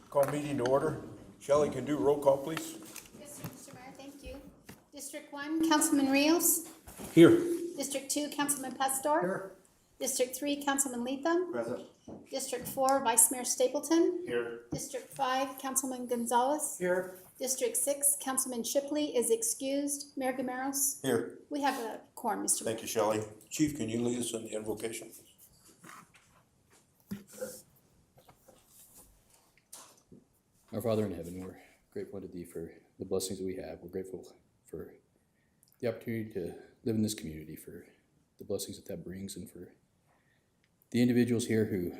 Call meeting to order. Shelley, can do roll call, please? Yes, sir, Mr. Mayor, thank you. District 1, Councilman Rios. Here. District 2, Councilman Pastor. Here. District 3, Councilman Leatham. Present. District 4, Vice Mayor Stapleton. Here. District 5, Councilman Gonzalez. Here. District 6, Councilman Shipley is excused. Mayor Gameros. Here. We have a quorum, Mr. Mayor. Thank you, Shelley. Chief, can you lead us in the invocation? Our Father in heaven, we're grateful to Thee for the blessings that we have. We're grateful for the opportunity to live in this community, for the blessings that brings, and for the individuals here who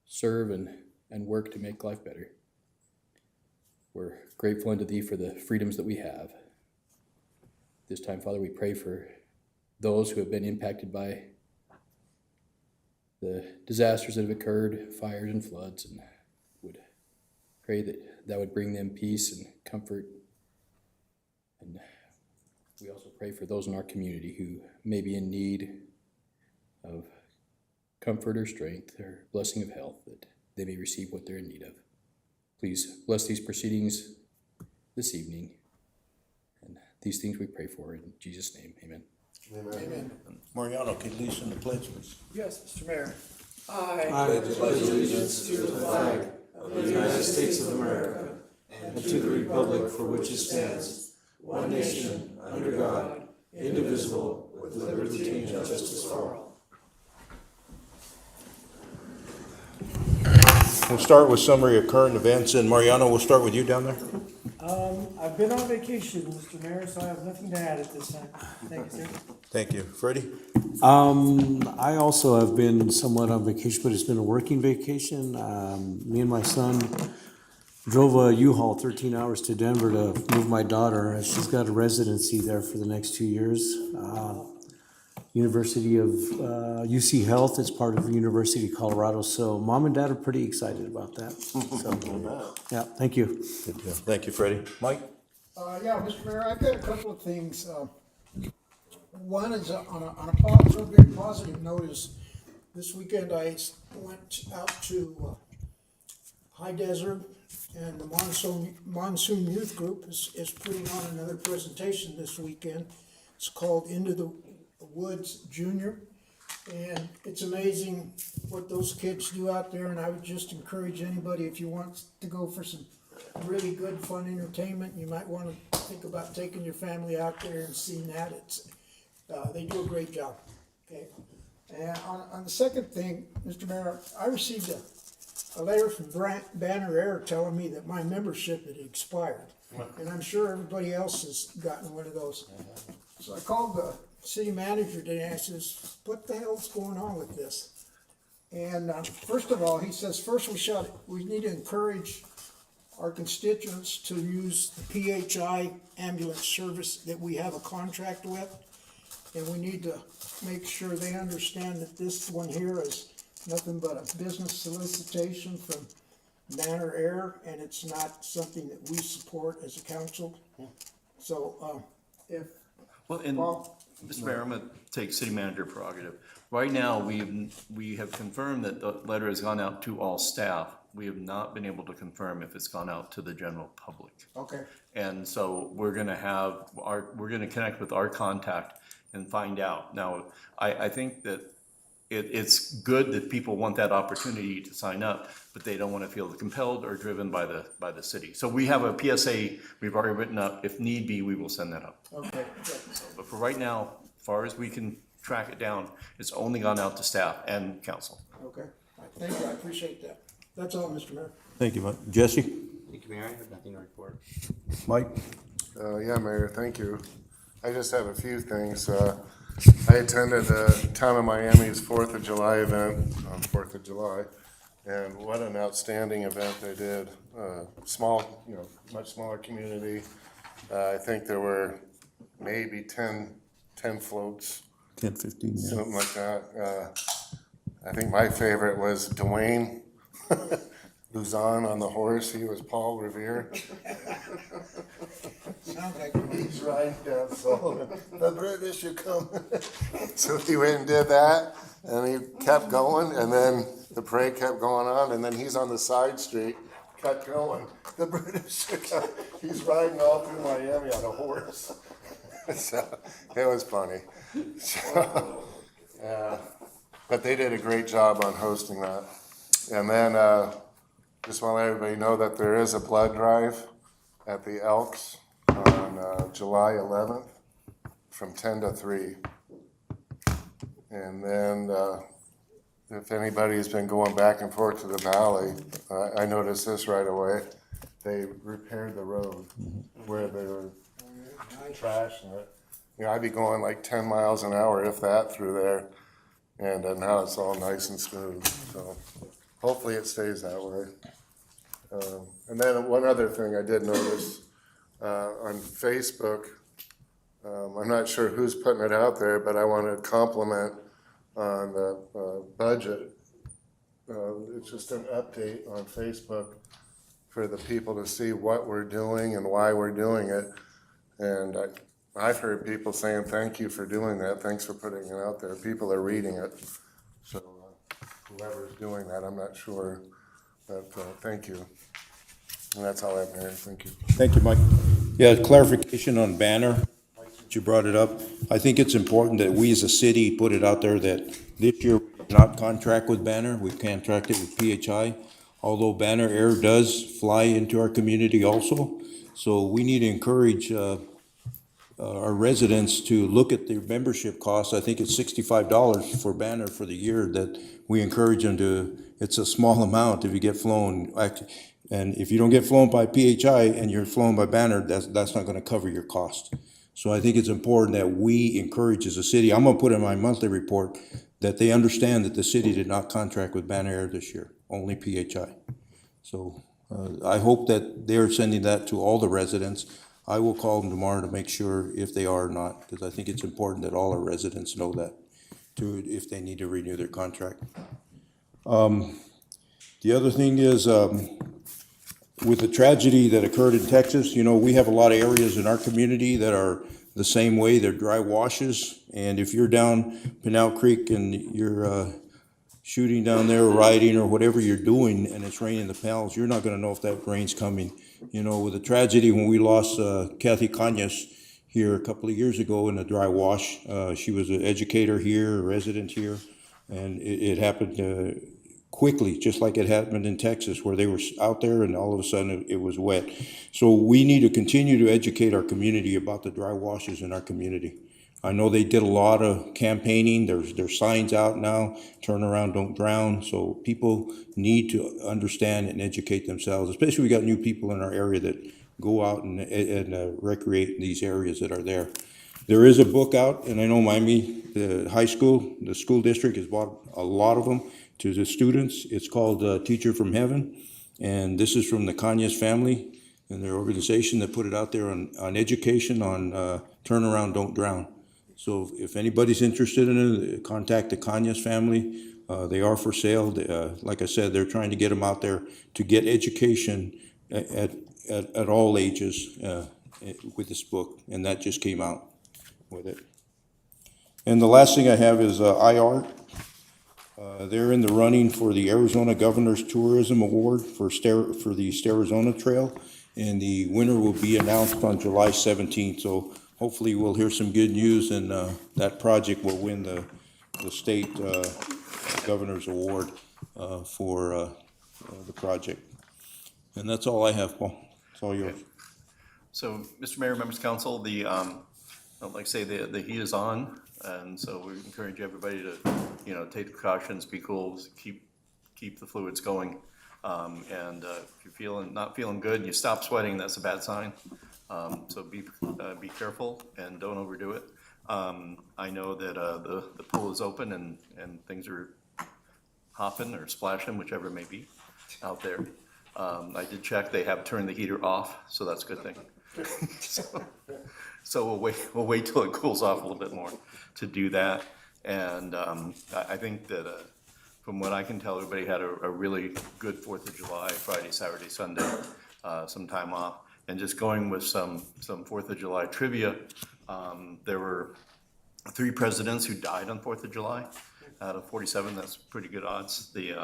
serve and work to make life better. We're grateful unto Thee for the freedoms that we have. This time, Father, we pray for those who have been impacted by the disasters that have occurred, fires and floods, and would pray that would bring them peace and comfort. And we also pray for those in our community who may be in need of comfort or strength or blessing of health, that they may receive what they're in need of. Please bless these proceedings this evening. And these things we pray for in Jesus' name. Amen. Amen. Mariano, can you lead us in the pledge, please? Yes, Mr. Mayor. I pledge allegiance to the flag of the United States of America and to the republic for which it stands, one nation, under God, indivisible, with liberty and justice for all. We'll start with summary of current events, and Mariano, we'll start with you down there. I've been on vacation, Mr. Mayor, so I have nothing to add at this time. Thank you, sir. Thank you. Freddie? I also have been somewhat on vacation, but it's been a working vacation. Me and my son drove a U-Haul 13 hours to Denver to move my daughter. She's got a residency there for the next 2 years. University of UC Health is part of the University of Colorado, so mom and dad are pretty excited about that. So, yeah, thank you. Good deal. Thank you, Freddie. Mike? Yeah, Mr. Mayor, I've got a couple of things. One is on a very positive note is this weekend I went out to High Desert, and the Monsoon Youth Group is putting on another presentation this weekend. It's called Into the Woods Junior, and it's amazing what those kids do out there, and I would just encourage anybody, if you want to go for some really good fun entertainment, you might want to think about taking your family out there and seeing that. They do a great job. Okay. And on the second thing, Mr. Mayor, I received a letter from Banner Air telling me that my membership had expired, and I'm sure everybody else has gotten one of those. So I called the city manager today and I says, what the hell's going on with this? And first of all, he says, first we need to encourage our constituents to use the PHI ambulance service that we have a contract with. And we need to make sure they understand that this one here is nothing but a business solicitation from Banner Air, and it's not something that we support as a council. So, Mr. Mayor, I'm going to take city manager prerogative. Right now, we have confirmed that the letter has gone out to all staff. We have not been able to confirm if it's gone out to the general public. okay. And so we're going to connect with our contact and find out. Now, I think that it's good that people want that opportunity to sign up, but they don't want to feel compelled or driven by the city. So we have a PSA we've already written up. If need be, we will send that up. Okay, good. But for right now, as far as we can track it down, it's only gone out to staff and council. Okay. Thank you, I appreciate that. That's all, Mr. Mayor. Thank you, Mike. Jesse? Thank you, Mayor. I have nothing to report. Mike? Yeah, Mayor, thank you. I just have a few things. I attended the Town of Miami's 4th of July event on 4th of July, and what an outstanding event they did. Small, much smaller community. I think there were maybe 10 floats. 10, 15, yeah. Something like that. I think my favorite was Dwayne Luzon on the horse. He was Paul Revere. Sounds like He's riding down Sullivan. The British are coming. So he went and did that, and he kept going, and then the parade kept going on, and then he's on the side street kept going. The British, he's riding all through Miami on a horse. So, it was funny. So, yeah, but they did a great job on hosting that. And then, just want to let everybody know that there is a blood drive at the Elks on July 11th from 10 to 3. And then, if anybody's been going back and forth to the valley, I noticed this right away. They repaired the road where they were trashing it. You know, I'd be going like 10 miles an hour, if that, through there. And now it's all nice and smooth. So hopefully it stays that way. And then one other thing I did notice on Facebook, I'm not sure who's putting it out there, but I want to compliment on the budget. It's just an update on Facebook for the people to see what we're doing and why we're doing it. And I've heard people saying, thank you for doing that. Thanks for putting it out there. People are reading it. So whoever's doing that, I'm not sure, but thank you. And that's all I have, Mayor. Thank you. Thank you, Mike. Yeah, clarification on Banner, since you brought it up. I think it's important that we as a city put it out there that this year we did not contract with Banner. We contracted with PHI, although Banner Air does fly into our community also. So we need to encourage our residents to look at their membership costs. I think it's $65 for Banner for the year that we encourage them to. It's a small amount if you get flown. And if you don't get flown by PHI and you're flown by Banner, that's not gonna cover your cost. So I think it's important that we encourage as a city, I'm gonna put in my monthly report that they understand that the city did not contract with Banner Air this year, only PHI. So I hope that they're sending that to all the residents. I will call them tomorrow to make sure if they are or not, because I think it's important that all our residents know that, too, if they need to renew their contract. The other thing is, with the tragedy that occurred in Texas, you know, we have a lot of areas in our community that are the same way. They're dry washes. And if you're down Pinal Creek and you're shooting down there or riding or whatever you're doing and it's raining the panels, you're not gonna know if that rain's coming. You know, with the tragedy when we lost Kathy Cañas here a couple of years ago in a dry wash, she was an educator here, a resident here, and it happened quickly, just like it happened in Texas, where they were out there and all of a sudden it was wet. So we need to continue to educate our community about the dry washes in our community. I know they did a lot of campaigning. There's signs out now, turn around, don't drown. So people need to understand and educate themselves, especially we got new people in our area that go out and recreate in these areas that are there. There is a book out, and I know Miami, the high school, the school district has bought a lot of them to the students. It's called Teacher from Heaven, and this is from the Cañas family and their organization that put it out there on education on turn around, don't drown. So if anybody's interested in it, contact the Cañas family. They are for sale. Like I said, they're trying to get them out there to get education at all ages with this book, and that just came out with it. And the last thing I have is IART. They're in the running for the Arizona Governor's Tourism Award for the Starizona Trail, and the winner will be announced on July 17th. So hopefully we'll hear some good news, and that project will win the state Governor's Award for the project. And that's all I have, Paul. It's all yours. So, Mr. Mayor, members of council, like I say, the heat is on, and so we encourage everybody to, you know, take the precautions, be cool, keep the fluids going. And if you're not feeling good and you stop sweating, that's a bad sign. So be careful and don't overdo it. I know that the pool is open and things are hopping or splashing, whichever it may be, out there. I did check; they have turned the heater off, so that's a good thing. So we'll wait till it cools off a little bit more to do that. And I think that from what I can tell, everybody had a really good 4th of July, Friday, Saturday, Sunday, some time off. And just going with some 4th of July trivia, there were 3 presidents who died on 4th of July out of 47. That's pretty good odds. The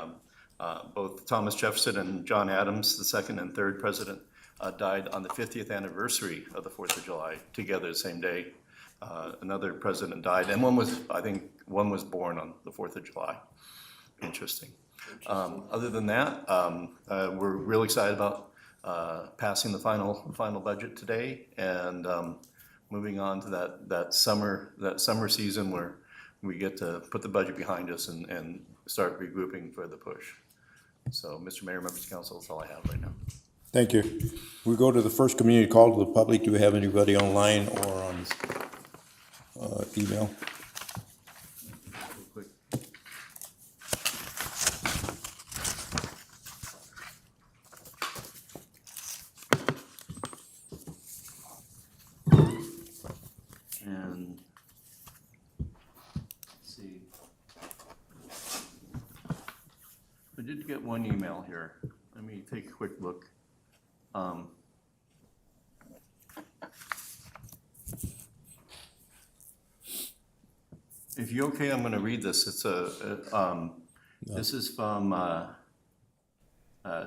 Both Thomas Jefferson and John Adams, the second and third president, died on the 50th anniversary of the 4th of July, together the same day. Another president died, and I think one was born on the 4th of July. Interesting. Other than that, we're real excited about passing the final budget today, and moving on to that summer season where we get to put the budget behind us and start regrouping for the push. So, Mr. Mayor, members of council, that's all I have right now. Thank you. We go to the first community call to the public. Do we have anybody online or on email? And let's see. I did get one email here. Let me take a quick look. If you're okay, I'm gonna read this. It's this is from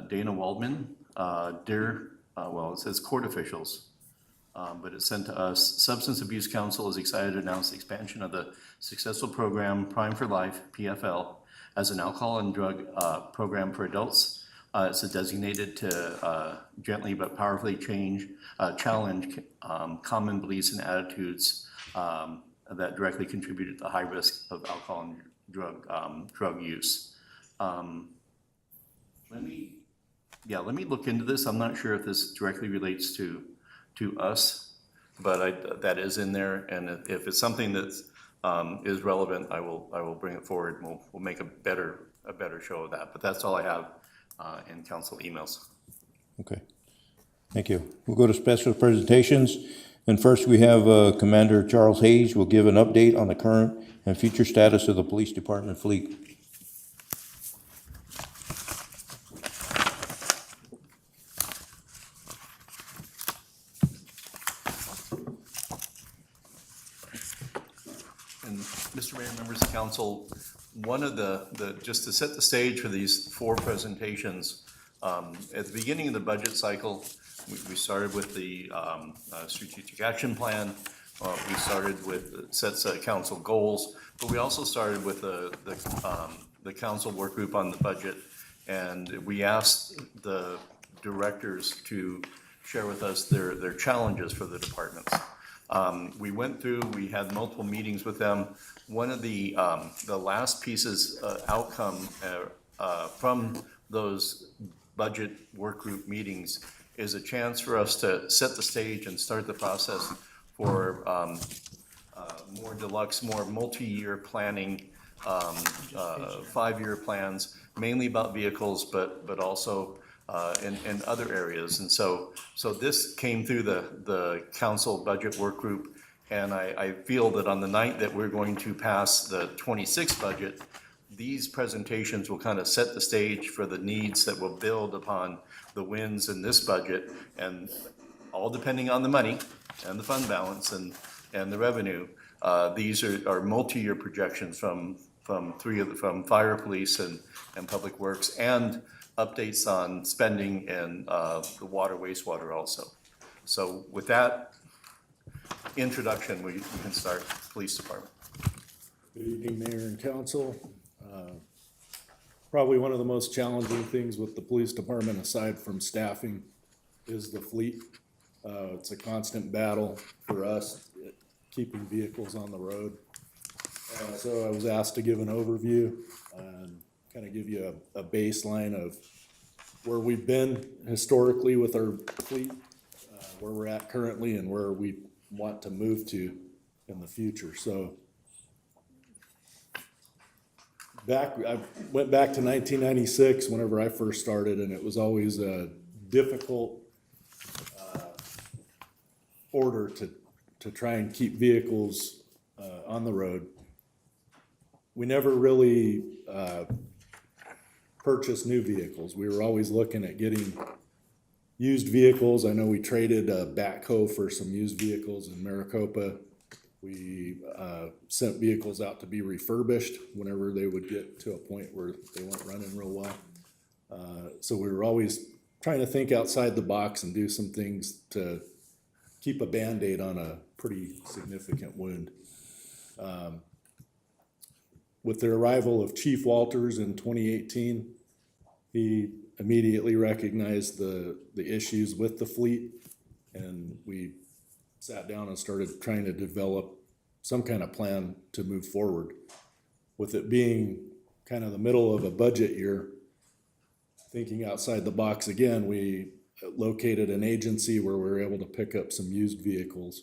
Dana Waldman. Well, it says court officials. But it's sent to us. Substance Abuse Council is excited to announce the expansion of the successful program Prime for Life, PFL, as an alcohol and drug program for adults. It's designated to gently but powerfully challenge common beliefs and attitudes that directly contribute to the high risk of alcohol and drug use. Let me look into this. I'm not sure if this directly relates to us, but that is in there, and if it's something that is relevant, I will bring it forward, and we'll make a better show of that. But that's all I have in council emails. Okay, thank you. We'll go to special presentations, and first we have Commander Charles Hayes will give an update on the current and future status of the police department fleet. And Mr. Mayor, members of council, one of just to set the stage for these 4 presentations, at the beginning of the budget cycle, we started with the strategic action plan. We started with sets of council goals, but we also started with the council work group on the budget, and we asked the directors to share with us their challenges for the departments. We went through, we had multiple meetings with them. One of the last pieces, outcome from those budget work group meetings is a chance for us to set the stage and start the process for more deluxe, more multi-year planning, 5-year plans, mainly about vehicles, but also in other areas. And so this came through the council budget work group, and I feel that on the night that we're going to pass the 26 budget, these presentations will kind of set the stage for the needs that will build upon the wins in this budget, and all depending on the money and the fund balance and the revenue. These are multi-year projections from fire, police, and public works, and updates on spending and the water, wastewater also. So with that introduction, we can start police department. Good evening, Mayor and Council. Probably one of the most challenging things with the police department, aside from staffing, is the fleet. It's a constant battle for us, keeping vehicles on the road. So I was asked to give an overview and kind of give you a baseline of where we've been historically with our fleet, where we're at currently, and where we want to move to in the future. So I went back to 1996 whenever I first started, and it was always a difficult order to try and keep vehicles on the road. We never really purchased new vehicles. We were always looking at getting used vehicles. I know we traded a backhoe for some used vehicles in Maricopa. We sent vehicles out to be refurbished whenever they would get to a point where they weren't running real well. So we were always trying to think outside the box and do some things to keep a Band-Aid on a pretty significant wound. With the arrival of Chief Walters in 2018, he immediately recognized the issues with the fleet, and we sat down and started trying to develop some kind of plan to move forward. With it being kind of the middle of a budget year, thinking outside the box again, we located an agency where we were able to pick up some used vehicles,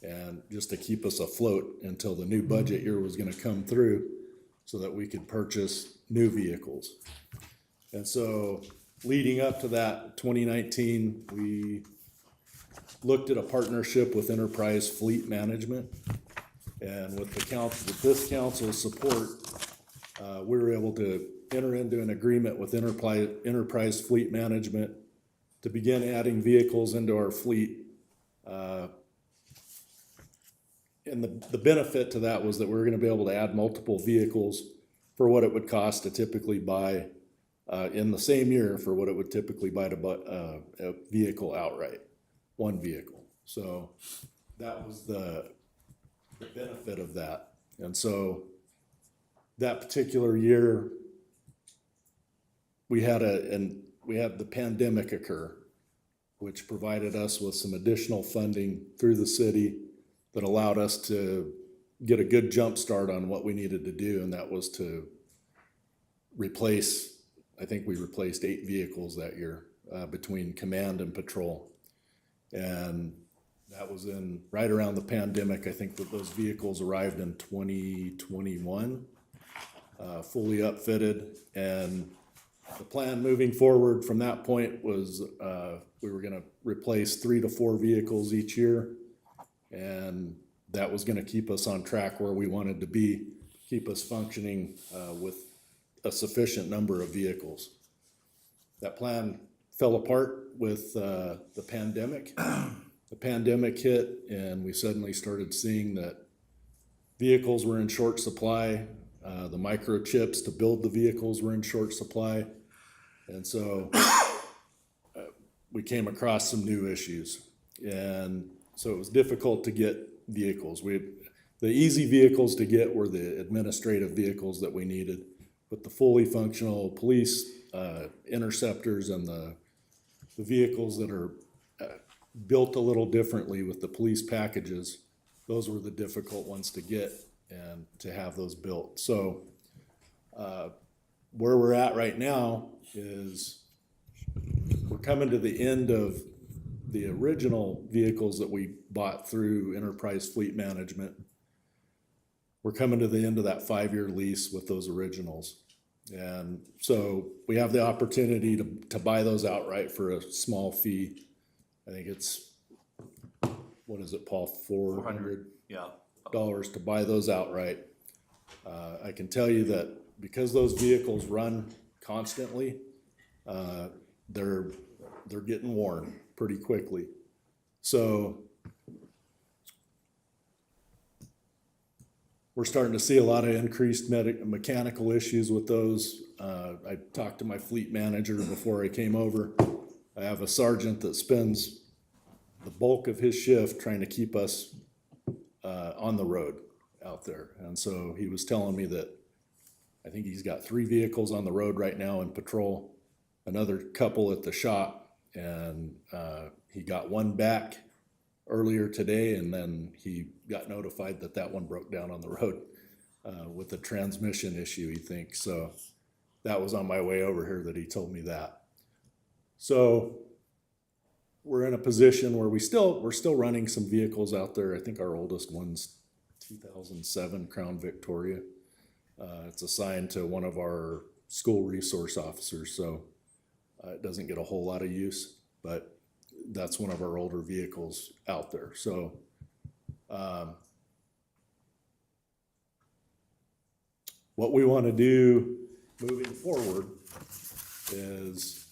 and just to keep us afloat until the new budget year was gonna come through so that we could purchase new vehicles. And so leading up to that, 2019, we looked at a partnership with Enterprise Fleet Management. And with this council's support, we were able to enter into an agreement with Enterprise Fleet Management to begin adding vehicles into our fleet. And the benefit to that was that we were gonna be able to add multiple vehicles for what it would cost to typically buy, in the same year, for what it would typically buy to buy a vehicle outright, one vehicle. So that was the benefit of that. And so that particular year, we had the pandemic occur, which provided us with some additional funding through the city that allowed us to get a good jump start on what we needed to do, and that was to replace, I think we replaced 8 vehicles that year, between command and patrol. And that was in right around the pandemic. I think that those vehicles arrived in 2021, fully upfitted. And the plan moving forward from that point was we were gonna replace 3 to 4 vehicles each year. And that was gonna keep us on track where we wanted to be, keep us functioning with a sufficient number of vehicles. That plan fell apart with the pandemic. The pandemic hit, and we suddenly started seeing that vehicles were in short supply. The microchips to build the vehicles were in short supply. And so we came across some new issues. And so it was difficult to get vehicles. The easy vehicles to get were the administrative vehicles that we needed, but the fully functional police interceptors and the vehicles that are built a little differently with the police packages, those were the difficult ones to get and to have those built. So where we're at right now is we're coming to the end of the original vehicles that we bought through Enterprise Fleet Management. We're coming to the end of that 5-year lease with those originals. And so we have the opportunity to buy those outright for a small fee. I think it's, what is it, Paul, $400? Yeah. To buy those outright. I can tell you that because those vehicles run constantly, they're getting worn pretty quickly. So we're starting to see a lot of increased mechanical issues with those. I talked to my fleet manager before I came over. I have a sergeant that spends the bulk of his shift trying to keep us on the road out there. And so he was telling me that I think he's got 3 vehicles on the road right now in patrol, another couple at the shop, and he got one back earlier today, and then he got notified that that one broke down on the road with a transmission issue, he thinks. So that was on my way over here that he told me that. So we're in a position where we're still running some vehicles out there. I think our oldest one's 2007 Crown Victoria. It's assigned to one of our school resource officers, so it doesn't get a whole lot of use, but that's one of our older vehicles out there. So what we want to do moving forward is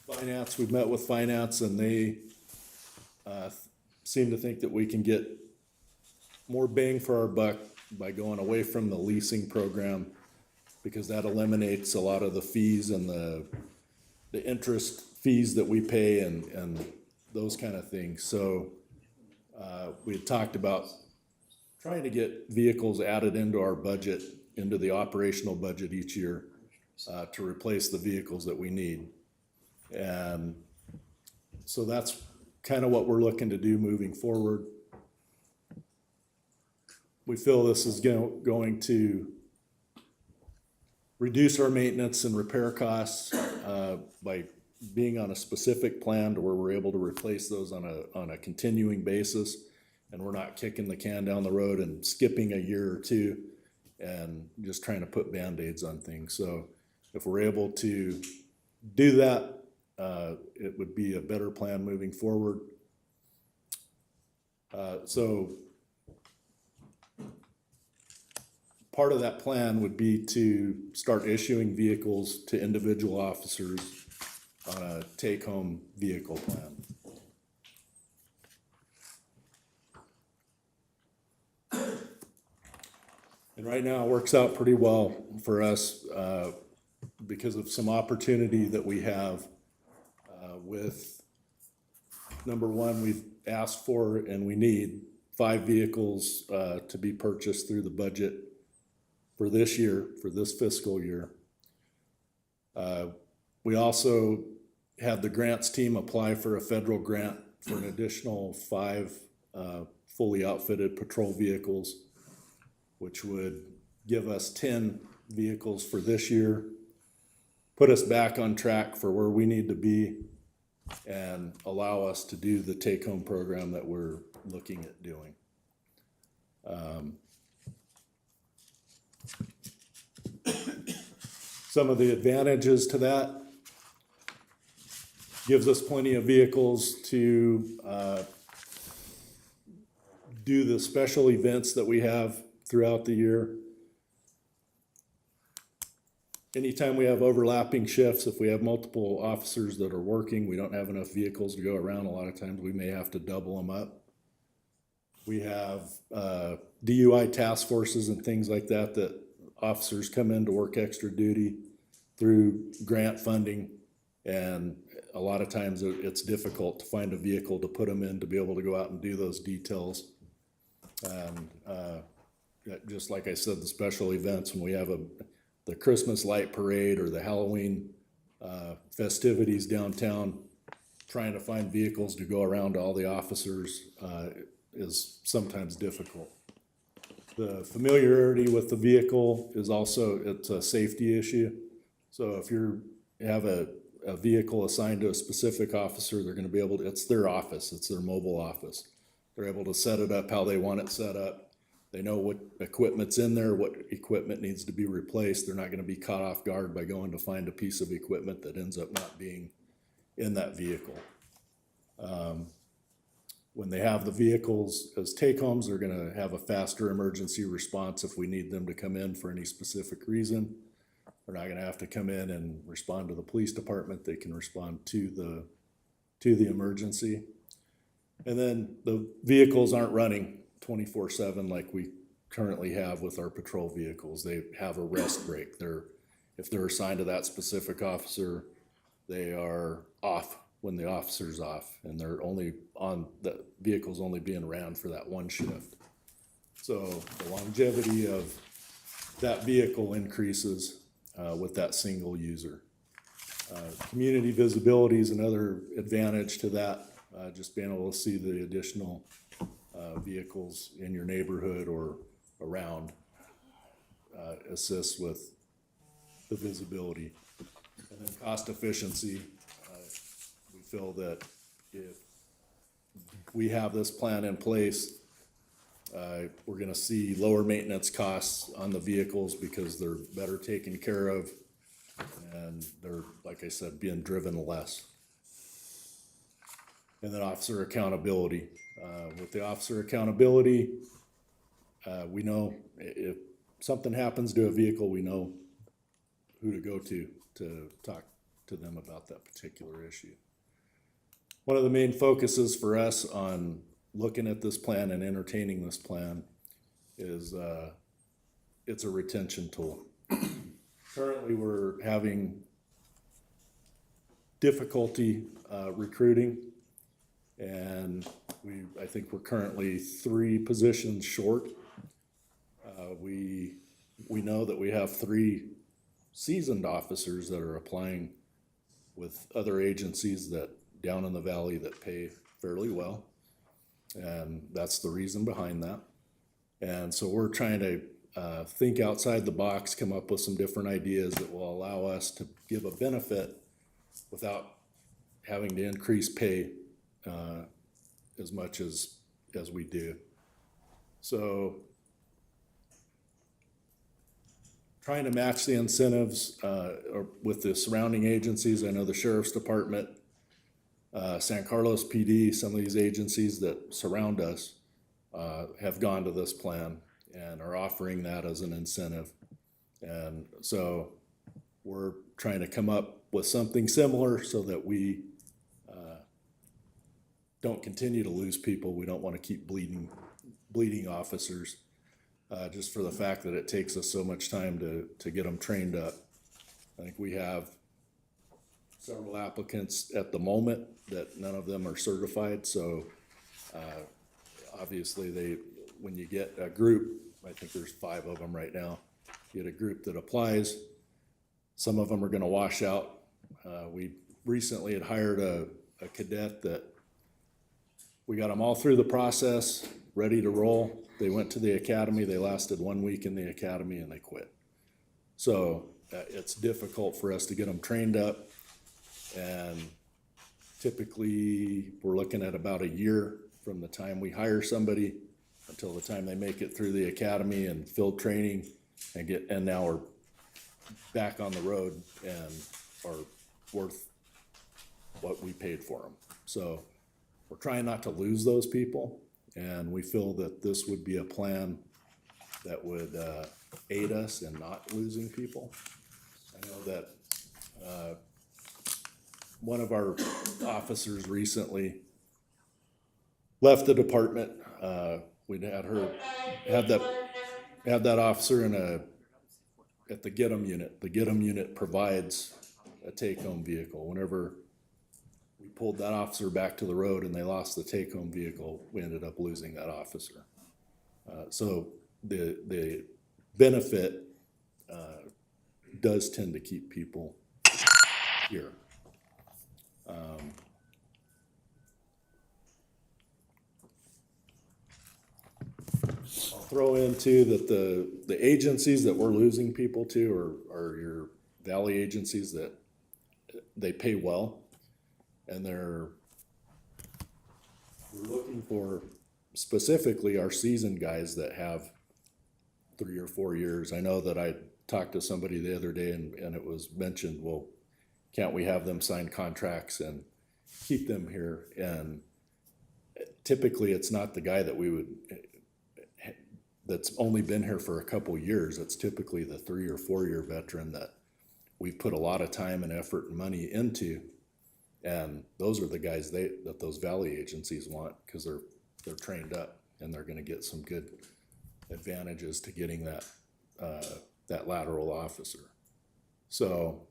finance. We've met with finance, and they seem to think that we can get more bang for our buck by going away from the leasing program, because that eliminates a lot of the fees and the interest fees that we pay and those kind of things. So, we had talked about trying to get vehicles added into our budget, into the operational budget each year, to replace the vehicles that we need. And so that's kind of what we're looking to do moving forward. We feel this is going to reduce our maintenance and repair costs by being on a specific plan to where we're able to replace those on a continuing basis, and we're not kicking the can down the road and skipping a year or two and just trying to put Band-Aids on things. So if we're able to do that, it would be a better plan moving forward. So part of that plan would be to start issuing vehicles to individual officers on a take-home vehicle plan. And right now, it works out pretty well for us because of some opportunity that we have with, number one, we've asked for and we need 5 vehicles to be purchased through the budget for this year, for this fiscal year. We also had the grants team apply for a federal grant for an additional 5 fully outfitted patrol vehicles, which would give us 10 vehicles for this year, put us back on track for where we need to be, and allow us to do the take-home program that we're looking at doing. Some of the advantages to that: gives us plenty of vehicles to do the special events that we have throughout the year. Anytime we have overlapping shifts, if we have multiple officers that are working, we don't have enough vehicles to go around. A lot of times we may have to double them up. We have DUI task forces and things like that, that officers come in to work extra duty through grant funding. And a lot of times it's difficult to find a vehicle to put them in to be able to go out and do those details. And just like I said, the special events, when we have the Christmas light parade or the Halloween festivities downtown, trying to find vehicles to go around to all the officers is sometimes difficult. The familiarity with the vehicle is also, it's a safety issue. So if you have a vehicle assigned to a specific officer, they're gonna be able to, it's their office, it's their mobile office. They're able to set it up how they want it set up. They know what equipment's in there, what equipment needs to be replaced. They're not gonna be caught off guard by going to find a piece of equipment that ends up not being in that vehicle. When they have the vehicles as take-homes, they're gonna have a faster emergency response if we need them to come in for any specific reason. They're not gonna have to come in and respond to the police department. They can respond to the emergency. And then the vehicles aren't running 24/7 like we currently have with our patrol vehicles. They have a rest break. If they're assigned to that specific officer, they are off when the officer's off, and they're only on, the vehicle's only being ran for that one shift. So the longevity of that vehicle increases with that single user. Community visibility is another advantage to that, just being able to see the additional vehicles in your neighborhood or around assists with the visibility. And then cost efficiency. We feel that if we have this plan in place, we're gonna see lower maintenance costs on the vehicles because they're better taken care of, and they're, like I said, being driven less. And then officer accountability. With the officer accountability, we know if something happens to a vehicle, we know who to go to talk to them about that particular issue. One of the main focuses for us on looking at this plan and entertaining this plan is it's a retention tool. currently we're having difficulty recruiting, and I think we're currently 3 positions short. We know that we have 3 seasoned officers that are applying with other agencies that down in the valley that pay fairly well, and that's the reason behind that. And so we're trying to think outside the box, come up with some different ideas that will allow us to give a benefit without having to increase pay as much as we do. So trying to match the incentives with the surrounding agencies. I know the Sheriff's Department, San Carlos PD, some of these agencies that surround us have gone to this plan and are offering that as an incentive. And so we're trying to come up with something similar so that we don't continue to lose people. We don't want to keep bleeding officers, just for the fact that it takes us so much time to get them trained up. I think we have several applicants at the moment that none of them are certified, so obviously when you get a group, I think there's 5 of them right now, you get a group that applies, some of them are gonna wash out. We recently had hired a cadet that we got them all through the process, ready to roll. They went to the academy, they lasted 1 week in the academy and they quit. So it's difficult for us to get them trained up, and typically we're looking at about a year from the time we hire somebody until the time they make it through the academy and field training and now we're back on the road and are worth what we paid for them. So we're trying not to lose those people, and we feel that this would be a plan that would aid us in not losing people. I know that one of our officers recently left the department. We'd had that officer at the Get 'em unit. The Get 'em unit provides a take-home vehicle. Whenever we pulled that officer back to the road and they lost the take-home vehicle, we ended up losing that officer. So the benefit does tend to keep people here. I'll throw in too that the agencies that we're losing people to are your valley agencies that they pay well, and we're looking for specifically our seasoned guys that have 3 or 4 years. I know that I talked to somebody the other day and it was mentioned, well, can't we have them sign contracts and keep them here? And typically it's not the guy that's only been here for a couple years. It's typically the 3 or 4 year veteran that we've put a lot of time and effort and money into. And those are the guys that those valley agencies want, because they're trained up and they're gonna get some good advantages to getting that lateral officer. So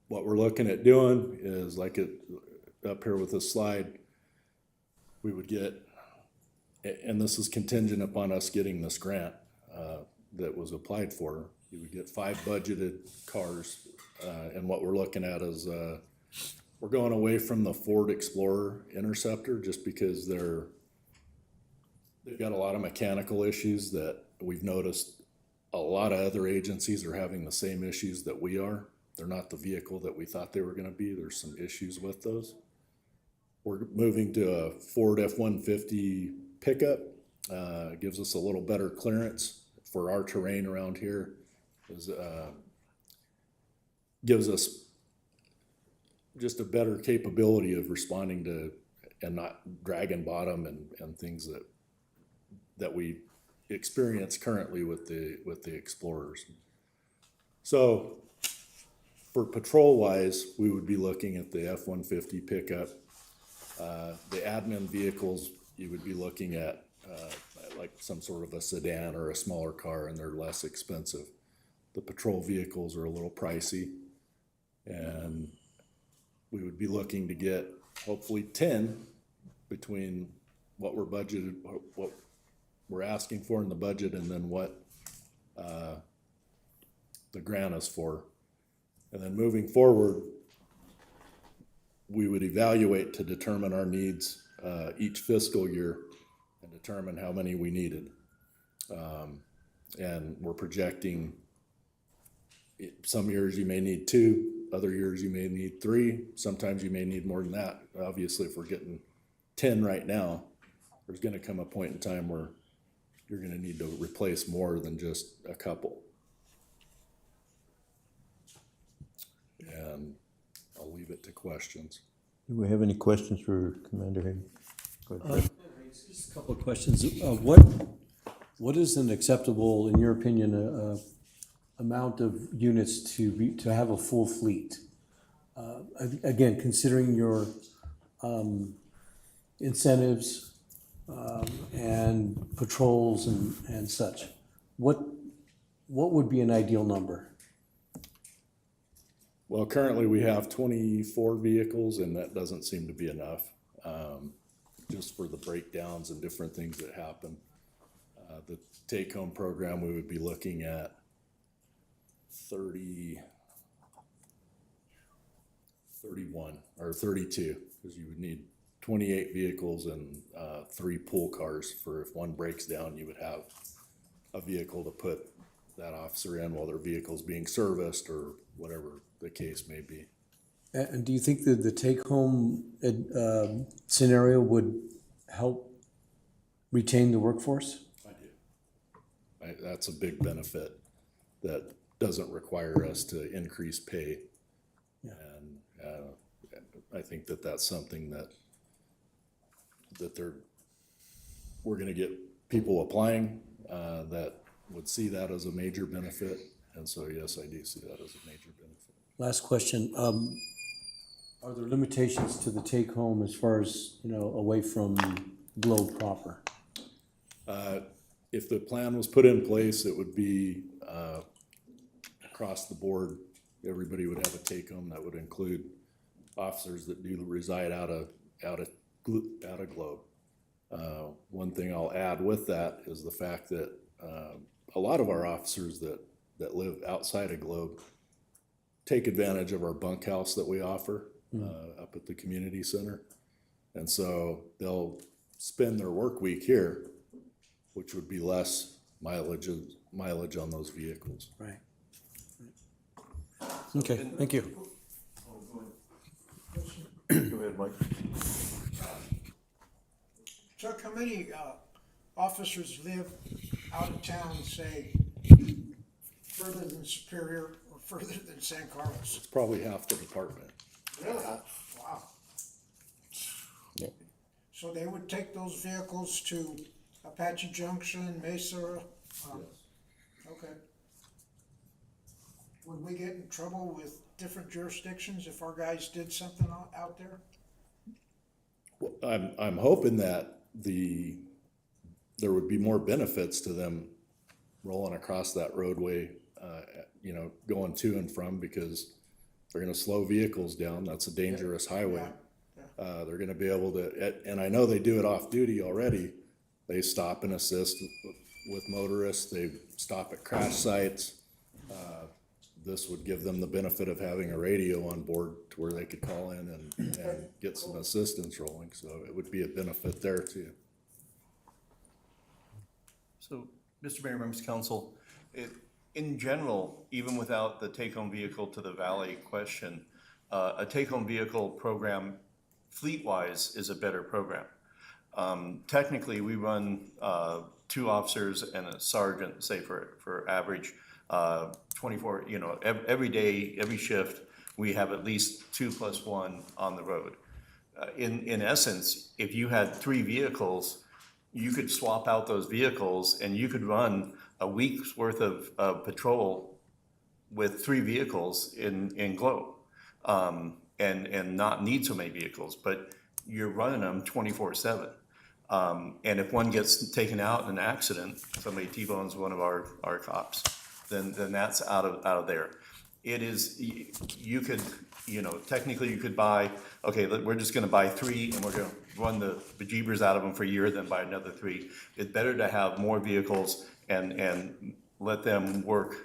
what we're looking at doing is, like it up here with this slide, we would get, and this is contingent upon us getting this grant that was applied for, you would get 5 budgeted cars. And what we're looking at is we're going away from the Ford Explorer Interceptor just because they've got a lot of mechanical issues that we've noticed. A lot of other agencies are having the same issues that we are. They're not the vehicle that we thought they were gonna be. There's some issues with those. We're moving to a Ford F-150 pickup. Gives us a little better clearance for our terrain around here. Gives us just a better capability of responding to and not dragging bottom and things that we experience currently with the Explorers. So for patrol wise, we would be looking at the F-150 pickup. The admin vehicles, you would be looking at like some sort of a sedan or a smaller car, and they're less expensive. the patrol vehicles are a little pricey. And we would be looking to get hopefully 10 between what we're budgeted, what we're asking for in the budget, and then what the grant is for. And then moving forward, we would evaluate to determine our needs each fiscal year and determine how many we needed. And we're projecting, some years you may need 2, other years you may need 3, sometimes you may need more than that. Obviously, if we're getting 10 right now, there's gonna come a point in time where you're gonna need to replace more than just a couple. And I'll leave it to questions. Do we have any questions for Commander Hagan? Go ahead, Fred. Just a couple of questions. What is an acceptable, in your opinion, amount of units to have a full fleet? Again, considering your incentives and patrols and such, what would be an ideal number? Well, currently we have 24 vehicles, and that doesn't seem to be enough, just for the breakdowns and different things that happen. The take-home program, we would be looking at 31 or 32, because you would need 28 vehicles and 3 pool cars for if one breaks down, you would have a vehicle to put that officer in while their vehicle's being serviced or whatever the case may be. And do you think that the take-home scenario would help retain the workforce? I do. That's a big benefit that doesn't require us to increase pay. Yeah. And I think that that's something that we're gonna get people applying that would see that as a major benefit. And so, yes, I do see that as a major benefit. Last question. Are there limitations to the take-home as far as, away from Globe proper? If the plan was put in place, it would be across the board. Everybody would have a take-home that would include officers that do reside out of Globe. One thing I'll add with that is the fact that a lot of our officers that live outside of Globe take advantage of our bunkhouse that we offer up at the community center. And so they'll spend their work week here, which would be less mileage on those vehicles. Right. Okay, thank you. Go ahead, Mike. Chuck, how many officers live out of town, say, further than Superior or further than San Carlos? It's probably half the department. Really? Wow. Yeah. So they would take those vehicles to Apache Junction, Mesa? Okay. Would we get in trouble with different jurisdictions if our guys did something out there? Well, I'm hoping that there would be more benefits to them rolling across that roadway, going to and from, because they're gonna slow vehicles down. That's a dangerous highway. Yeah. They're gonna be able to, and I know they do it off duty already. They stop and assist with motorists. They stop at crash sites. This would give them the benefit of having a radio on board to where they could call in and get some assistance rolling. So it would be a benefit there too. So, Mr. Mayor, members of council, in general, even without the take-home vehicle to the valley question, a take-home vehicle program, fleet-wise, is a better program. Technically, we run 2 officers and a sergeant, say for average 24, every day, every shift, we have at least 2 + 1 on the road. In essence, if you had 3 vehicles, you could swap out those vehicles and you could run a week's worth of patrol with 3 vehicles in Globe, and not need so many vehicles, but you're running them 24/7. And if one gets taken out in an accident, somebody T-bones one of our cops, then that's out of there. It is, you could, technically you could buy, okay, we're just gonna buy 3 and we're gonna run the bejeebers out of them for a year, then buy another 3. It's better to have more vehicles and let them work,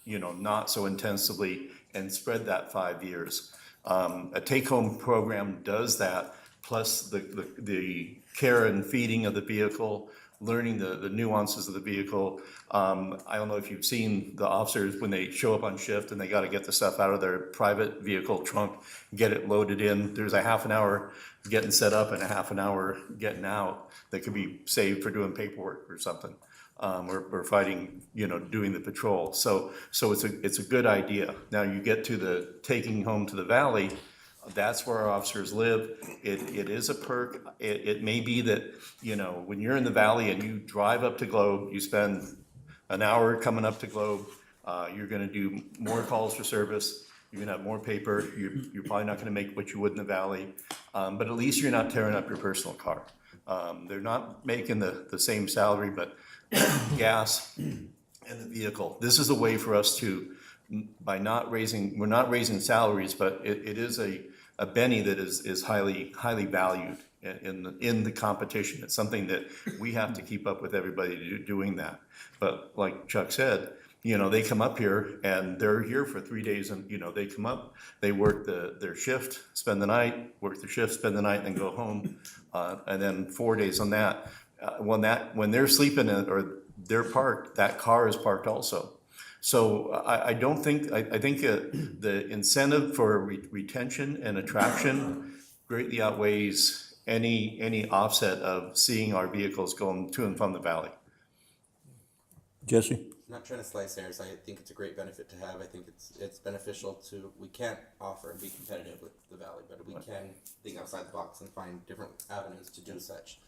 not so intensively and spread that 5 years. A take-home program does that, plus the care and feeding of the vehicle, learning the nuances of the vehicle. I don't know if you've seen the officers when they show up on shift and they gotta get the stuff out of their private vehicle trunk, get it loaded in. There's a half an hour getting set up and a half an hour getting out that could be saved for doing paperwork or something. Or fighting, doing the patrol. So it's a good idea. Now you get to the taking home to the valley, that's where our officers live. It is a perk. It may be that, when you're in the valley and you drive up to Globe, you spend an hour coming up to Globe, you're gonna do more calls for service, you're gonna have more paper, you're probably not gonna make what you would in the valley, but at least you're not tearing up your personal car. They're not making the same salary, but gas and the vehicle. This is a way for us to, we're not raising salaries, but it is a Benny that is highly valued in the competition. It's something that we have to keep up with everybody doing that. But like Chuck said, they come up here and they're here for 3 days and, they come up, they work their shift, spend the night, work their shift, spend the night, and then go home. And then 4 days on that. When they're sleeping or they're parked, that car is parked also. So I don't think, I think the incentive for retention and attraction greatly outweighs any offset of seeing our vehicles going to and from the valley. Jesse? I'm not trying to slice hairs. I think it's a great benefit to have. I think it's beneficial to, we can't offer and be competitive with the valley, but we can think outside the box and find different avenues to do such.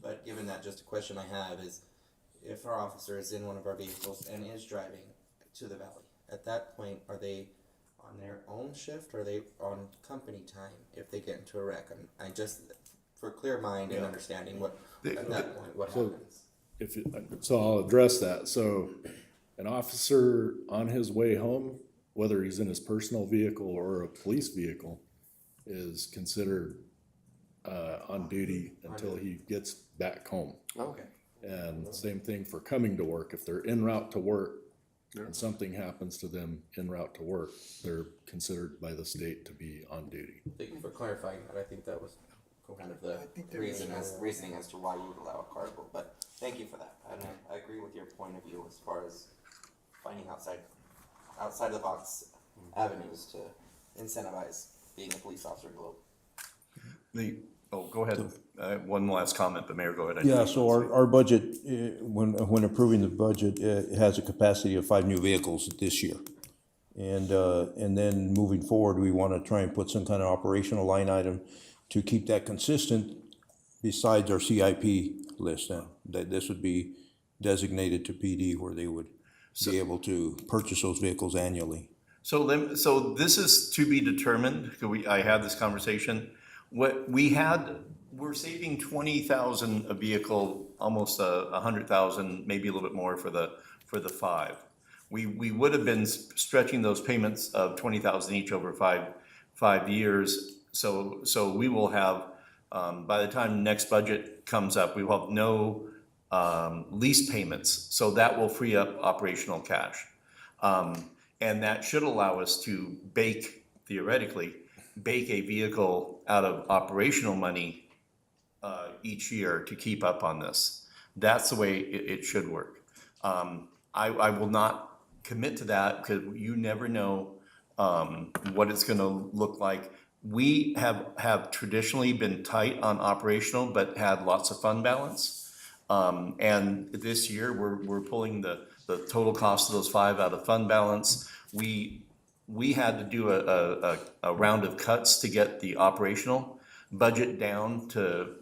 But given that, just a question I have is, if our officer is in one of our vehicles and is driving to the valley, at that point, are they on their own shift or are they on company time if they get into a wreck? I just, for clear mind and understanding at that point, what happens? So I'll address that. So an officer on his way home, whether he's in his personal vehicle or a police vehicle, is considered on duty until he gets back home. Okay. And same thing for coming to work. If they're en route to work and something happens to them en route to work, they're considered by the state to be on duty. Thank you for clarifying that. I think that was kind of the reasoning as to why you would allow a carnival, but thank you for that. And I agree with your point of view as far as finding outside of the box avenues to incentivize being a police officer in Globe. Go ahead. One last comment, but Mayor, go ahead. Yeah, so our budget, when approving the budget, it has a capacity of 5 new vehicles this year. And then moving forward, we want to try and put some kind of operational line item to keep that consistent besides our CIP list. That this would be designated to PD where they would be able to purchase those vehicles annually. So this is to be determined. I had this conversation. We're saving 20,000 a vehicle, almost 100,000, maybe a little bit more for the 5. We would have been stretching those payments of 20,000 each over five years. So we will have, by the time next budget comes up, we will have no lease payments. So that will free up operational cash. And that should allow us to theoretically bake a vehicle out of operational money each year to keep up on this. That's the way it should work. I will not commit to that because you never know what it's going to look like. We have traditionally been tight on operational, but had lots of fund balance. And this year we're pulling the total cost of those 5 out of fund balance. We had to do a round of cuts to get the operational budget down to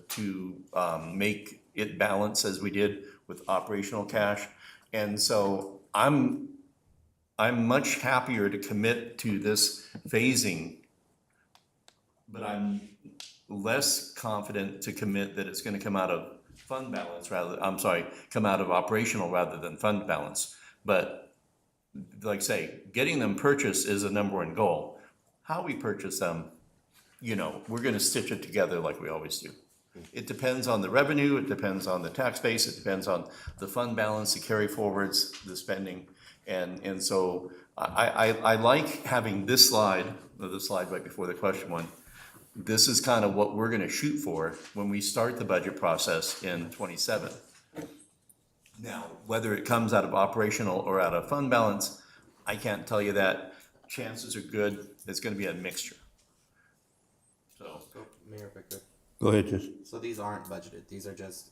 make it balance as we did with operational cash. And so I'm much happier to commit to this phasing, but I'm less confident to commit that it's going to come out of come out of operational rather than fund balance. But like say, getting them purchased is the number one goal. How we purchase them, you know, we're gonna stitch it together like we always do. It depends on the revenue, it depends on the tax base, it depends on the fund balance, the carry forwards, the spending. And so I like having this slide, or the slide right before the question one. This is kind of what we're gonna shoot for when we start the budget process in '27. Now, whether it comes out of operational or out of fund balance, I can't tell you that. Chances are good, it's gonna be a mixture. So, So, Mayor, if I could. Go ahead, Jesse. So these aren't budgeted, these are just,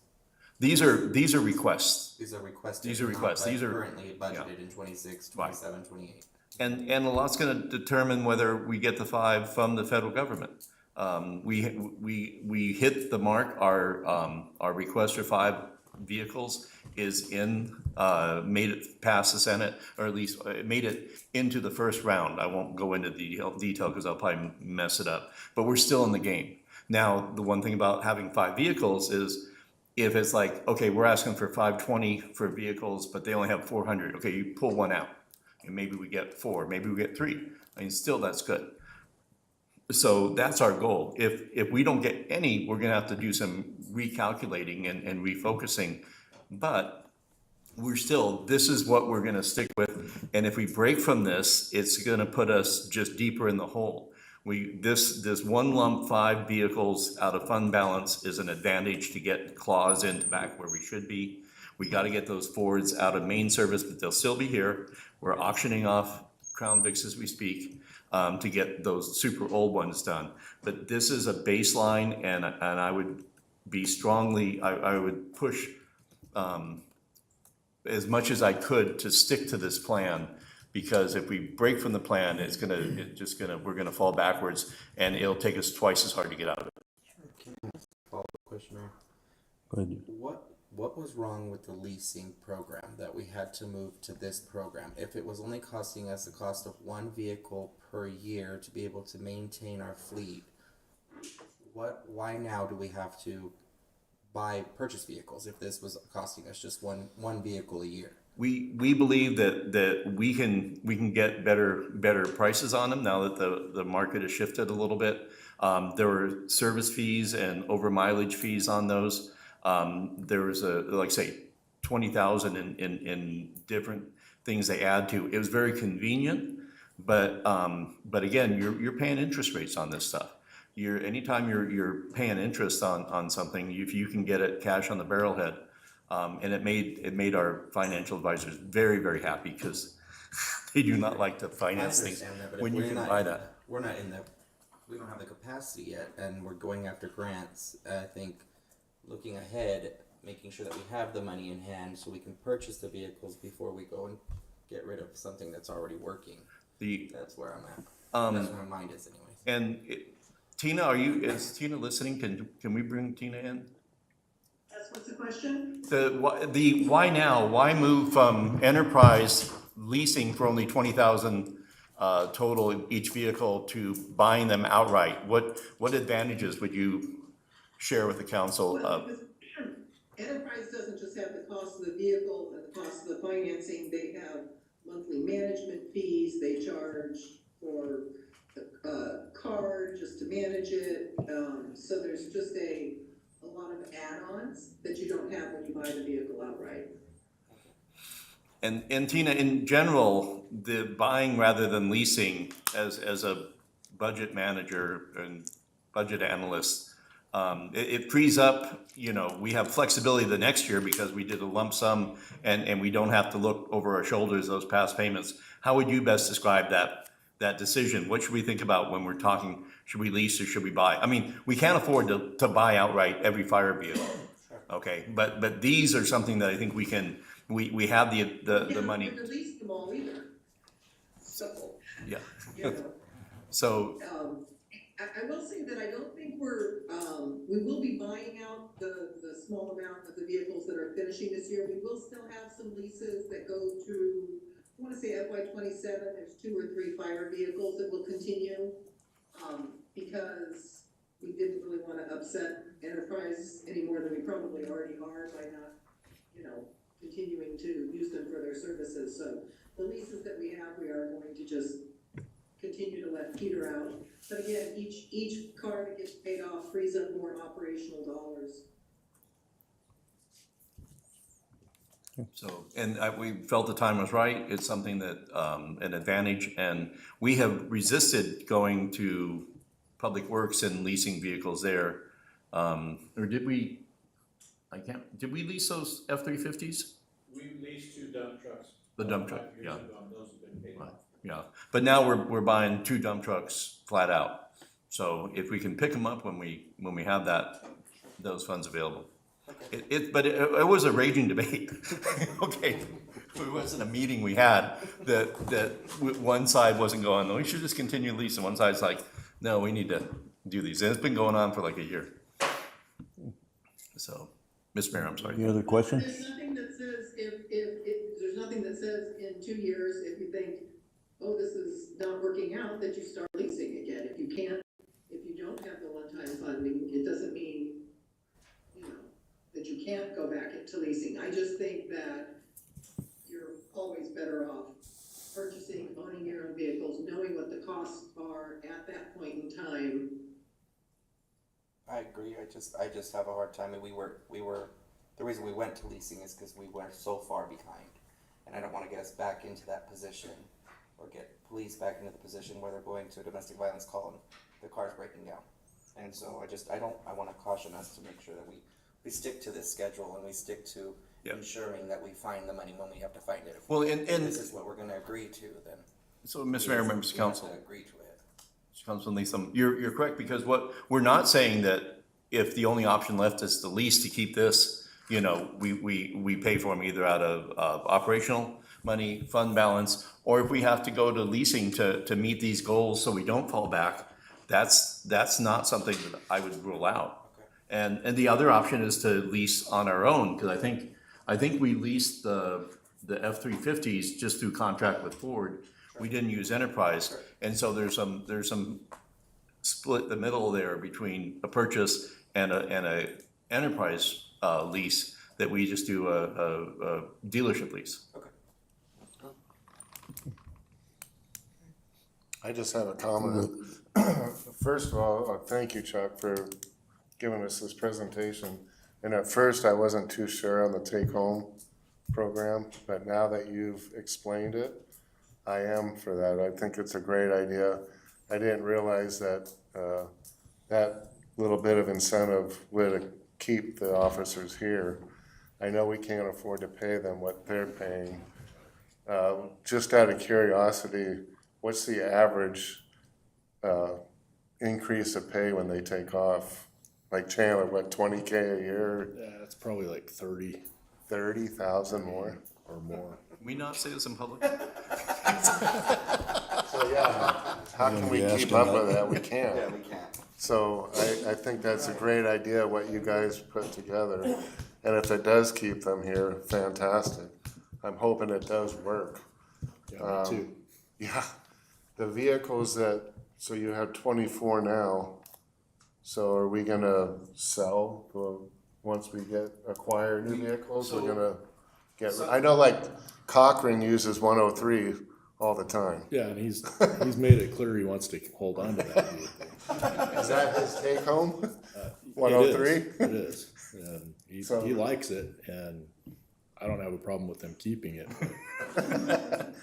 these are requests. these are requested. These are not requests. These are- currently budgeted in 26, 27, 28. And a lot's gonna determine whether we get the 5 from the federal government. We hit the mark, our request for 5 vehicles is made it past the Senate, or at least it made it into the first round. I won't go into the detail because I'll probably mess it up, but we're still in the game. Now, the one thing about having 5 vehicles is if it's like, okay, we're asking for 520 for vehicles, but they only have 400, okay, you pull one out. And maybe we get 4, maybe we get 3. I mean, still, that's good. So that's our goal. If we don't get any, we're gonna have to do some recalculating and refocusing. But we're still, this is what we're gonna stick with. And if we break from this, it's gonna put us just deeper in the hole. This one lump 5 vehicles out of fund balance is an advantage to get claws into back where we should be. We gotta get those Fords out of main service, but they'll still be here. We're auctioning off Crown Vics as we speak, to get those super old ones done. But this is a baseline, and I would be strongly, I would push, as much as I could to stick to this plan, because if we break from the plan, we're gonna fall backwards, and it'll take us twice as hard to get out of it. Follow-up question, Mayor. Go ahead. What was wrong with the leasing program that we had to move to this program? If it was only costing us the cost of 1 vehicle per year to be able to maintain our fleet, why now do we have to purchase vehicles if this was costing us just one vehicle a year? We believe that we can get better prices on them now that the market has shifted a little bit. There were service fees and over mileage fees on those. There was like say, 20,000 in different things they add to. It was very convenient, but again, you're paying interest rates on this stuff. Anytime you're paying interest on something, if you can get it cash on the barrelhead, and it made our financial advisors very, very happy because they do not like to finance things when you can buy that. We don't have the capacity yet, and we're going after grants. I think looking ahead, making sure that we have the money in hand so we can purchase the vehicles before we go and get rid of something that's already working. That's where I'm at. That's where my mind is anyways. And Tina, is Tina listening? Can we bring Tina in? Yes, what's the question? The why now? Why move from enterprise leasing for only 20,000 total each vehicle to buying them outright? What advantages would you share with the council? Well, because Enterprise doesn't just have the cost of the vehicle and the cost of the financing, they have monthly management fees, they charge for the card just to manage it, so there's just a lot of add-ons that you don't have when you buy the vehicle outright. And Tina, in general, the buying rather than leasing as a budget manager and budget analyst, it frees up, we have flexibility the next year because we did a lump sum and we don't have to look over our shoulders, those past payments. How would you best describe that decision? What should we think about when we're talking, should we lease or should we buy? I mean, we can't afford to buy outright every fire vehicle, okay? But these are something that I think we have the money. You can't release them all either. Simple. Yeah. You know. So, I will say that I don't think we will be buying out the small amount of the vehicles that are finishing this year. We will still have some leases that go through, I wanna say FY '27, there's 2 or 3 fire vehicles that will continue, because we didn't really wanna upset Enterprise any more than we probably already are by not, continuing to use them for their services. So the leases that we have, we are going to just continue to let peter out. But again, each car that gets paid off frees up more operational dollars. So, and we felt the time was right. It's something that, an advantage, and we have resisted going to Public Works and leasing vehicles there. Or did we, did we lease those F-350s? We leased 2 dump trucks. The dump truck, 5 years yeah. ago, and those have been paid off. Yeah, but now we're buying 2 dump trucks flat out. So if we can pick them up when we have those funds available. But it was a raging debate. Okay, it wasn't a meeting we had that one side wasn't going, no, we should just continue leasing. One side's like, no, we need to do these. And it's been going on for like a year. So, Ms. Mayor, I'm sorry. Any other question? There's nothing that says there's nothing that says in 2 years, if you think, oh, this is not working out, that you start leasing again. If you don't have the one-time funding, it doesn't mean, that you can't go back into leasing. I just think that you're always better off purchasing, owning your own vehicles, knowing what the costs are at that point in time. I agree. I just have a hard time. And we were the reason we went to leasing is because we were so far behind, and I don't want to get us back into that position or get police back into the position where they're going to a domestic violence call and the car's breaking down. And so I want to caution us to make sure that we stick to this schedule and we stick to ensuring that we find the money when we have to find it. Well, If this is what we're going to agree to, then. So, Ms. Mayor, members of council. We have to agree to it. Councilman Leeson, you're correct, because what, we're not saying that if the only option left is the lease to keep this, we pay for them either out of operational money, fund balance, or if we have to go to leasing to meet these goals so we don't fall back, that's not something that I would rule out. And the other option is to lease on our own, because I think we leased the F-350s just through contract with Ford. We didn't use Enterprise, and so there's some split the middle there between a purchase and a Enterprise lease that we just do a dealership lease. Okay. I just have a comment. First of all, thank you, Chuck, for giving us this presentation. And at first, I wasn't too sure on the take-home program, but now that you've explained it, I am for that. I think it's a great idea. I didn't realize that that little bit of incentive would keep the officers here. I know we can't afford to pay them what they're paying. Just out of curiosity, what's the average increase of pay when they take off? Like Chandler, what, 20K a year? Yeah, it's probably like 30,000 more? or more. Can we not say this in public? So, yeah, how can we keep up with that? We can't. Yeah, we can't. So I think that's a great idea, what you guys put together. And if it does keep them here, fantastic. I'm hoping it does work. Yeah, me too. Yeah, the vehicles so you have 24 now. So are we gonna sell, once we acquire new vehicles, we're gonna I know like Cochrane uses 103 all the time. Yeah, and he's made it clear he wants to hold on to that vehicle. Is that his take home? It 103? It is. And he likes it, and I don't have a problem with them keeping it. But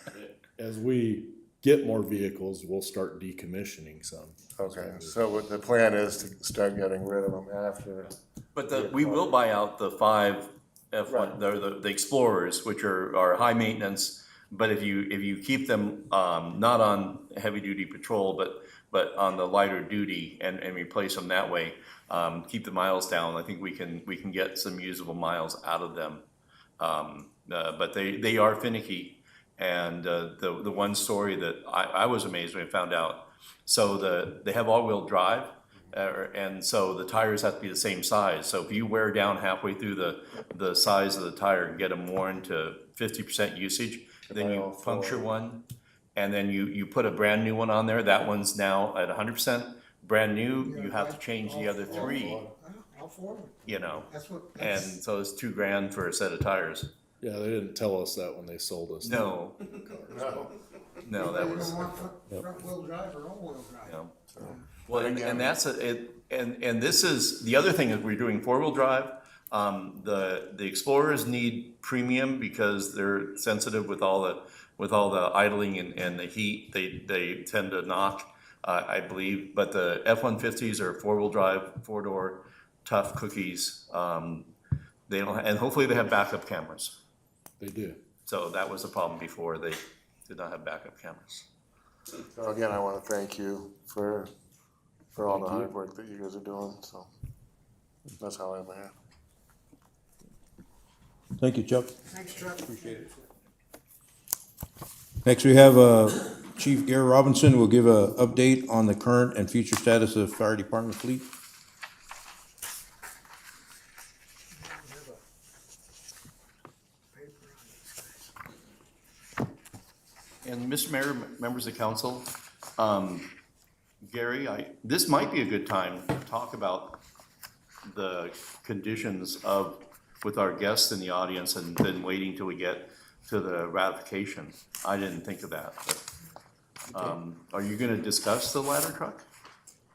as we get more vehicles, we'll start decommissioning some. Okay, so what the plan is to start getting rid of them after. But we will buy out the 5 F1, the Explorers, which are high maintenance. But if you keep them, not on heavy duty patrol, but on the lighter duty and replace them that way, keep the miles down, I think we can get some usable miles out of them. But they are finicky. And the one story that I was amazed when I found out, so they have all-wheel drive, and so the tires have to be the same size. So if you wear down halfway through the size of the tire and get them worn to 50% usage, then you puncture one, and then you put a brand new one on there. That one's now at 100% brand new. You have to change the other 3. And so it's $2,000 for a set of tires. Yeah, they didn't tell us that when they sold us. No. No, that was. Front-wheel drive or all-wheel drive. Yeah. Well, and that's and this is, the other thing is we're doing four-wheel drive. The Explorers need premium because they're sensitive with all the idling and the heat. They tend to knock, I believe. But the F-150s are four-wheel drive, four-door, tough cookies. They don't, and hopefully they have backup cameras. They do. So that was a problem before. They did not have backup cameras. So again, I wanna thank you for all the hard work that you guys are doing, so that's how I'm at. Thank you, Chuck. Thanks, Chuck. Appreciate it. Next, we have Chief Gary Robinson will give a update on the current and future status of fire department fleet. And Mr. Mayor, members of council, Gary, this might be a good time to talk about the conditions with our guests in the audience and then waiting till we get to the ratification. I didn't think of that, but, are you gonna discuss the ladder truck?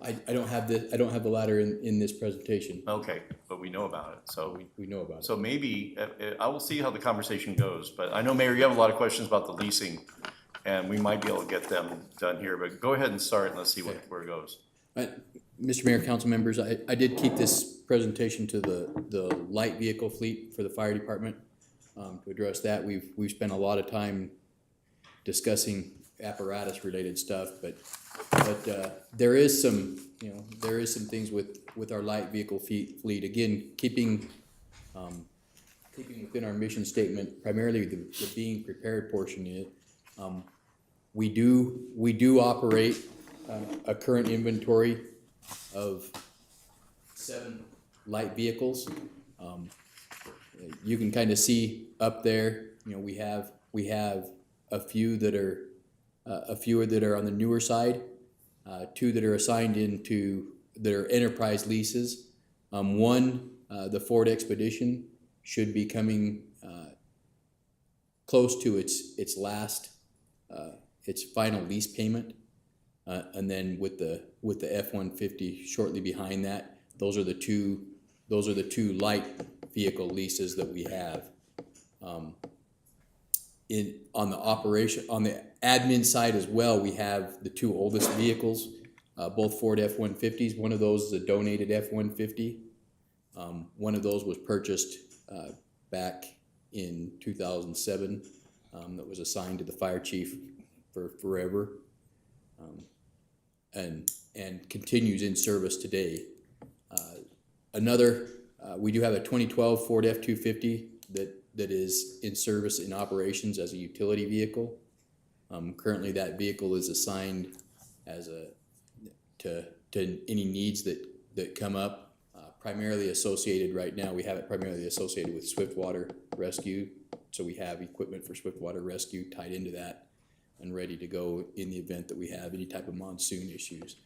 I don't have the ladder in this presentation. Okay, but we know about it, so. We know about it. So maybe, I will see how the conversation goes, but I know, Mayor, you have a lot of questions about the leasing, and we might be able to get them done here, but go ahead and start and let's see where it goes. Mr. Mayor, council members, I did keep this presentation to the light vehicle fleet for the fire department. To address that, we've spent a lot of time discussing apparatus related stuff, but there is some things with our light vehicle fleet, again, keeping within our mission statement, primarily the being prepared portion of it. We do operate a current inventory of 7 light vehicles. You can kind of see up there, we have a few that are on the newer side, 2 that are assigned that are enterprise leases. One, the Ford Expedition, should be coming close to its final lease payment, and then with the F-150 shortly behind that. Those are the two light vehicle leases that we have. On the admin side as well, we have the 2 oldest vehicles, both Ford F-150s. One of those is a donated F-150. One of those was purchased back in 2007, that was assigned to the fire chief for forever, and continues in service today. We do have a 2012 Ford F-250 that is in service in operations as a utility vehicle. Currently, that vehicle is assigned to any needs that come up. Primarily associated right now, we have it primarily associated with Swiftwater Rescue. So we have equipment for Swiftwater Rescue tied into that and ready to go in the event that we have any type of monsoon issues.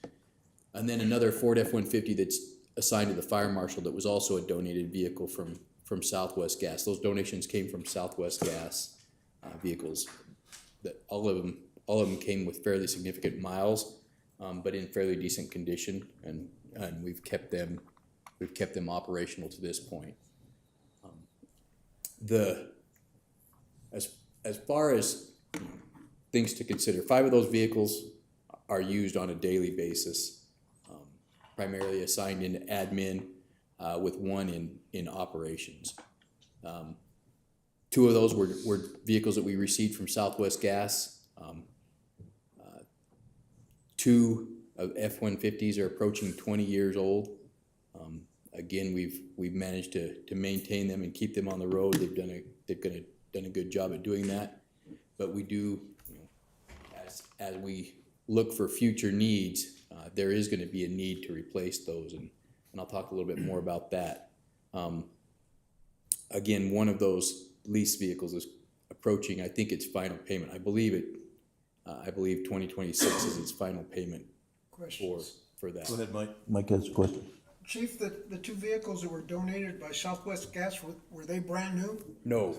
And then another Ford F-150 that's assigned to the fire marshal that was also a donated vehicle from Southwest Gas. Those donations came from Southwest Gas vehicles. That all of them came with fairly significant miles, but in fairly decent condition, and we've kept them operational to this point. As far as things to consider, 5 of those vehicles are used on a daily basis, primarily assigned in admin, with 1 in operations. 2 of those were vehicles that we received from Southwest Gas. 2 of F-150s are approaching 20 years old. Again, we've managed to maintain them and keep them on the road. They've done a good job at doing that. But we do, as we look for future needs, there is going to be a need to replace those, and I'll talk a little bit more about that. Again, one of those lease vehicles is approaching, I think, its final payment. I believe 2026 is its final payment for that. Go ahead, Mike. Mike has a question. Chief, the 2 vehicles that were donated by Southwest Gas, were they brand new? No,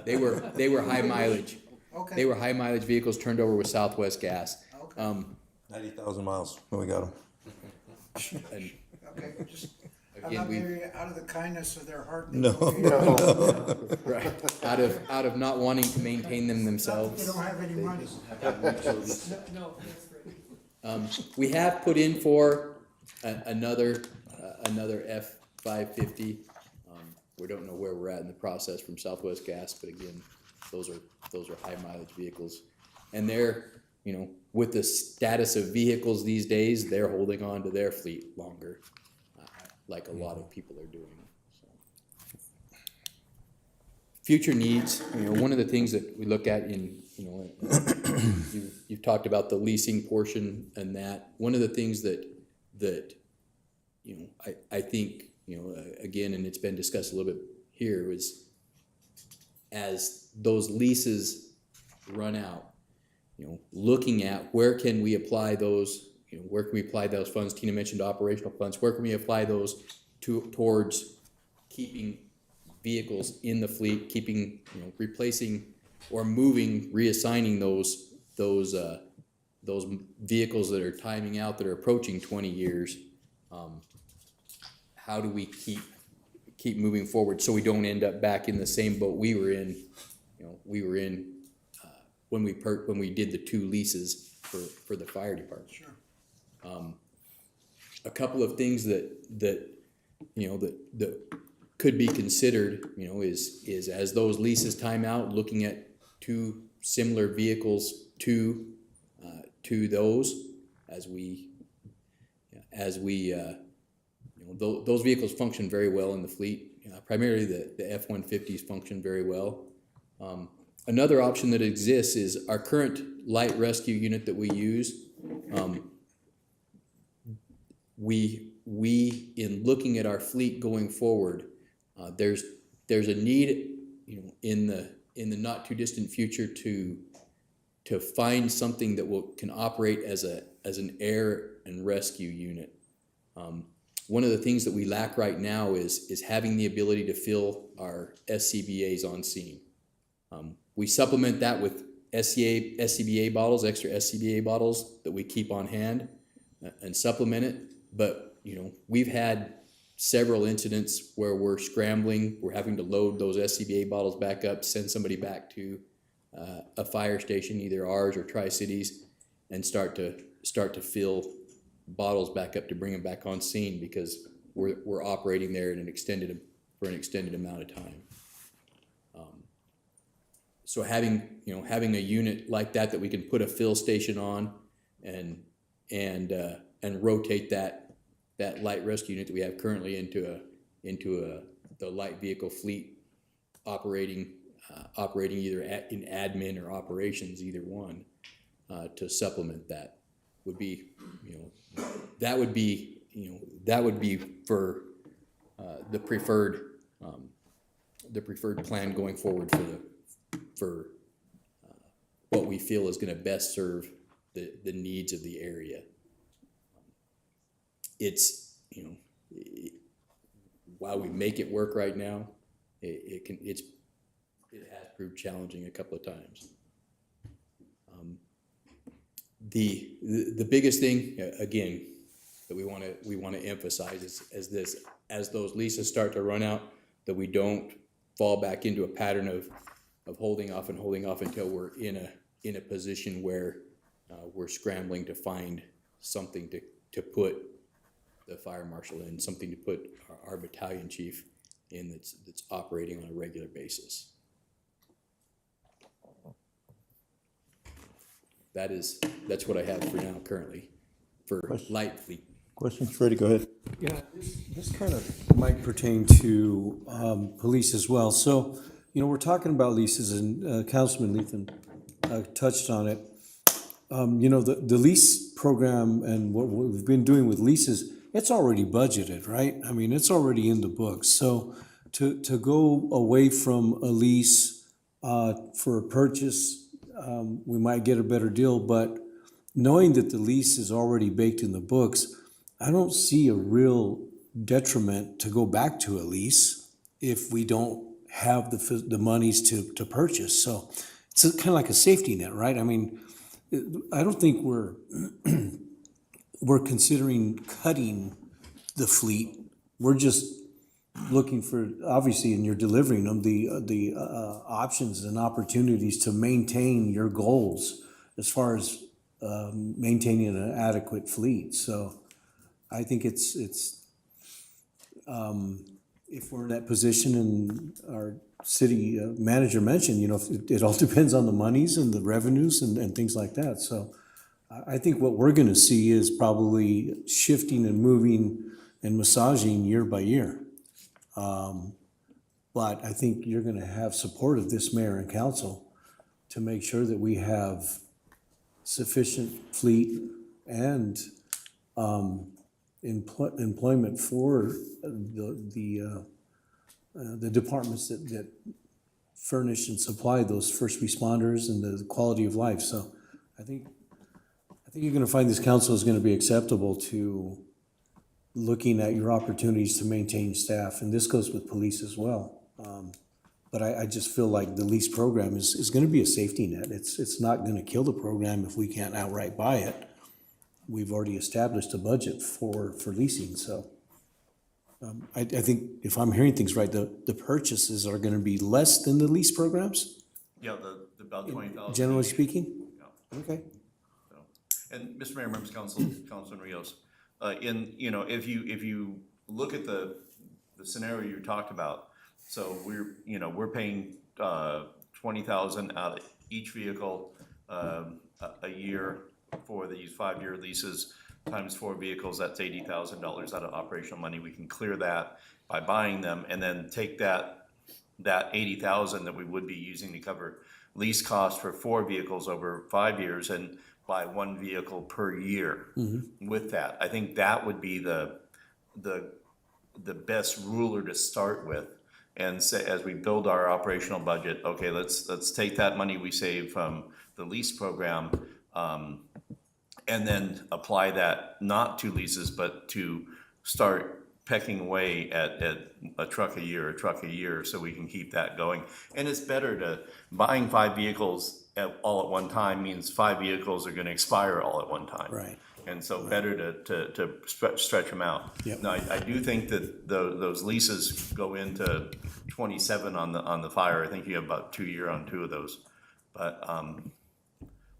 they were high mileage. Okay. They were high mileage vehicles turned over with Southwest Gas. Okay. 90,000 miles, when we got them. And Okay, just, I'm again, not we, maybe out of the kindness of their heart. they No. don't pay. right, out of not wanting to maintain them They themselves. don't have any money. No, that's great. We have put in for another F-550. We don't know where we're at in the process from Southwest Gas, but again, those are high mileage vehicles. And they're, with the status of vehicles these days, they're holding on to their fleet longer, like a lot of people are doing. So. Future needs, one of the things that we look at in, you've talked about the leasing portion and that. One of the things that I think, again, and it's been discussed a little bit here, is as those leases run out, looking at where can we apply those, where can we apply those funds? Tina mentioned operational funds. Where can we apply those towards keeping vehicles in the fleet, keeping, replacing or moving, reassigning those vehicles that are timing out, that are approaching 20 years. How do we keep moving forward so we don't end up back in the same boat we were in? When we did the 2 leases for the fire department. Sure. A couple of things that could be considered, is as those leases time out, looking at 2 similar vehicles to those, those vehicles function very well in the fleet. Primarily the F-150s function very well. Another option that exists is our current light rescue unit that we use. We in looking at our fleet going forward, there's a need, in the not too distant future to find something that can operate as an air and rescue unit. One of the things that we lack right now is having the ability to fill our SCBAs on scene. We supplement that with SCBA bottles, extra SCBA bottles that we keep on hand and supplement it. But, we've had several incidents where we're scrambling, we're having to load those SCBA bottles back up, send somebody back to a fire station, either ours or Tri-Cities, and start to fill bottles back up to bring them back on scene because we're operating there for an extended amount of time. So having a unit like that we can put a fill station on and rotate that light rescue unit that we have currently into the light vehicle fleet operating either in admin or operations, either one, to supplement that would be, that would be for the preferred plan going forward for what we feel is going to best serve the needs of the area. It's, while we make it work right now, it has proved challenging a couple of times. The biggest thing, again, that we want to emphasize is as those leases start to run out, that we don't fall back into a pattern of holding off until we're in a position where we're scrambling to find something to put the fire marshal in, something to put our battalion chief in that's operating on a regular basis. That's what I have for now currently for light fleet. Questions? Freddie, go ahead. Yeah, this kind of might pertain to police as well. So, we're talking about leases, and Councilman Lethan touched on it. The lease program and what we've been doing with leases, it's already budgeted, right? I mean, it's already in the books. So to go away from a lease for a purchase, we might get a better deal, but knowing that the lease is already baked in the books, I don't see a real detriment to go back to a lease if we don't have the monies to purchase. So it's kind of like a safety net, right? I mean, I don't think we're, we're considering cutting the fleet. We're just looking for, obviously, and you're delivering them, the options and opportunities to maintain your goals as far as maintaining an adequate fleet. So I think it's if we're in that position, and our city manager mentioned, you know, it all depends on the monies and the revenues and things like that. So I think what we're gonna see is probably shifting and moving and massaging year by year. But I think you're gonna have support of this mayor and council to make sure that we have sufficient fleet and employment for the departments that furnish and supply those first responders and the quality of life. So I think you're gonna find this council is gonna be acceptable to looking at your opportunities to maintain staff, and this goes with police as well. But I just feel like the lease program is gonna be a safety net. It's not gonna kill the program if we can't outright buy it. We've already established a budget for leasing, so. I think if I'm hearing things right, the purchases are gonna be less than the lease programs, Yeah, the about 20,000. generally speaking? Yeah. Okay. So, and Mr. Mayor, members of council, Councilman Rios, if you look at the scenario you talked about, so we're paying, 20,000 out of each vehicle, a year for these 5-year leases, times 4 vehicles, that's $80,000 out of operational money. We can clear that by buying them, and then take that 80,000 that we would be using to cover lease costs for 4 vehicles over 5 years, and buy 1 vehicle per year. With that, I think that would be the best ruler to start with, and say, as we build our operational budget, okay, let's take that money we save from the lease program, and then apply that not to leases, but to start pecking away at a truck a year, so we can keep that going. And it's better to, buying 5 vehicles all at one time means 5 vehicles are gonna expire all at one time. Right. And so better to stretch them out. Yep. Now, I do think that those leases go into 27 on the fire. I think you have about 2 year on 2 of those. But,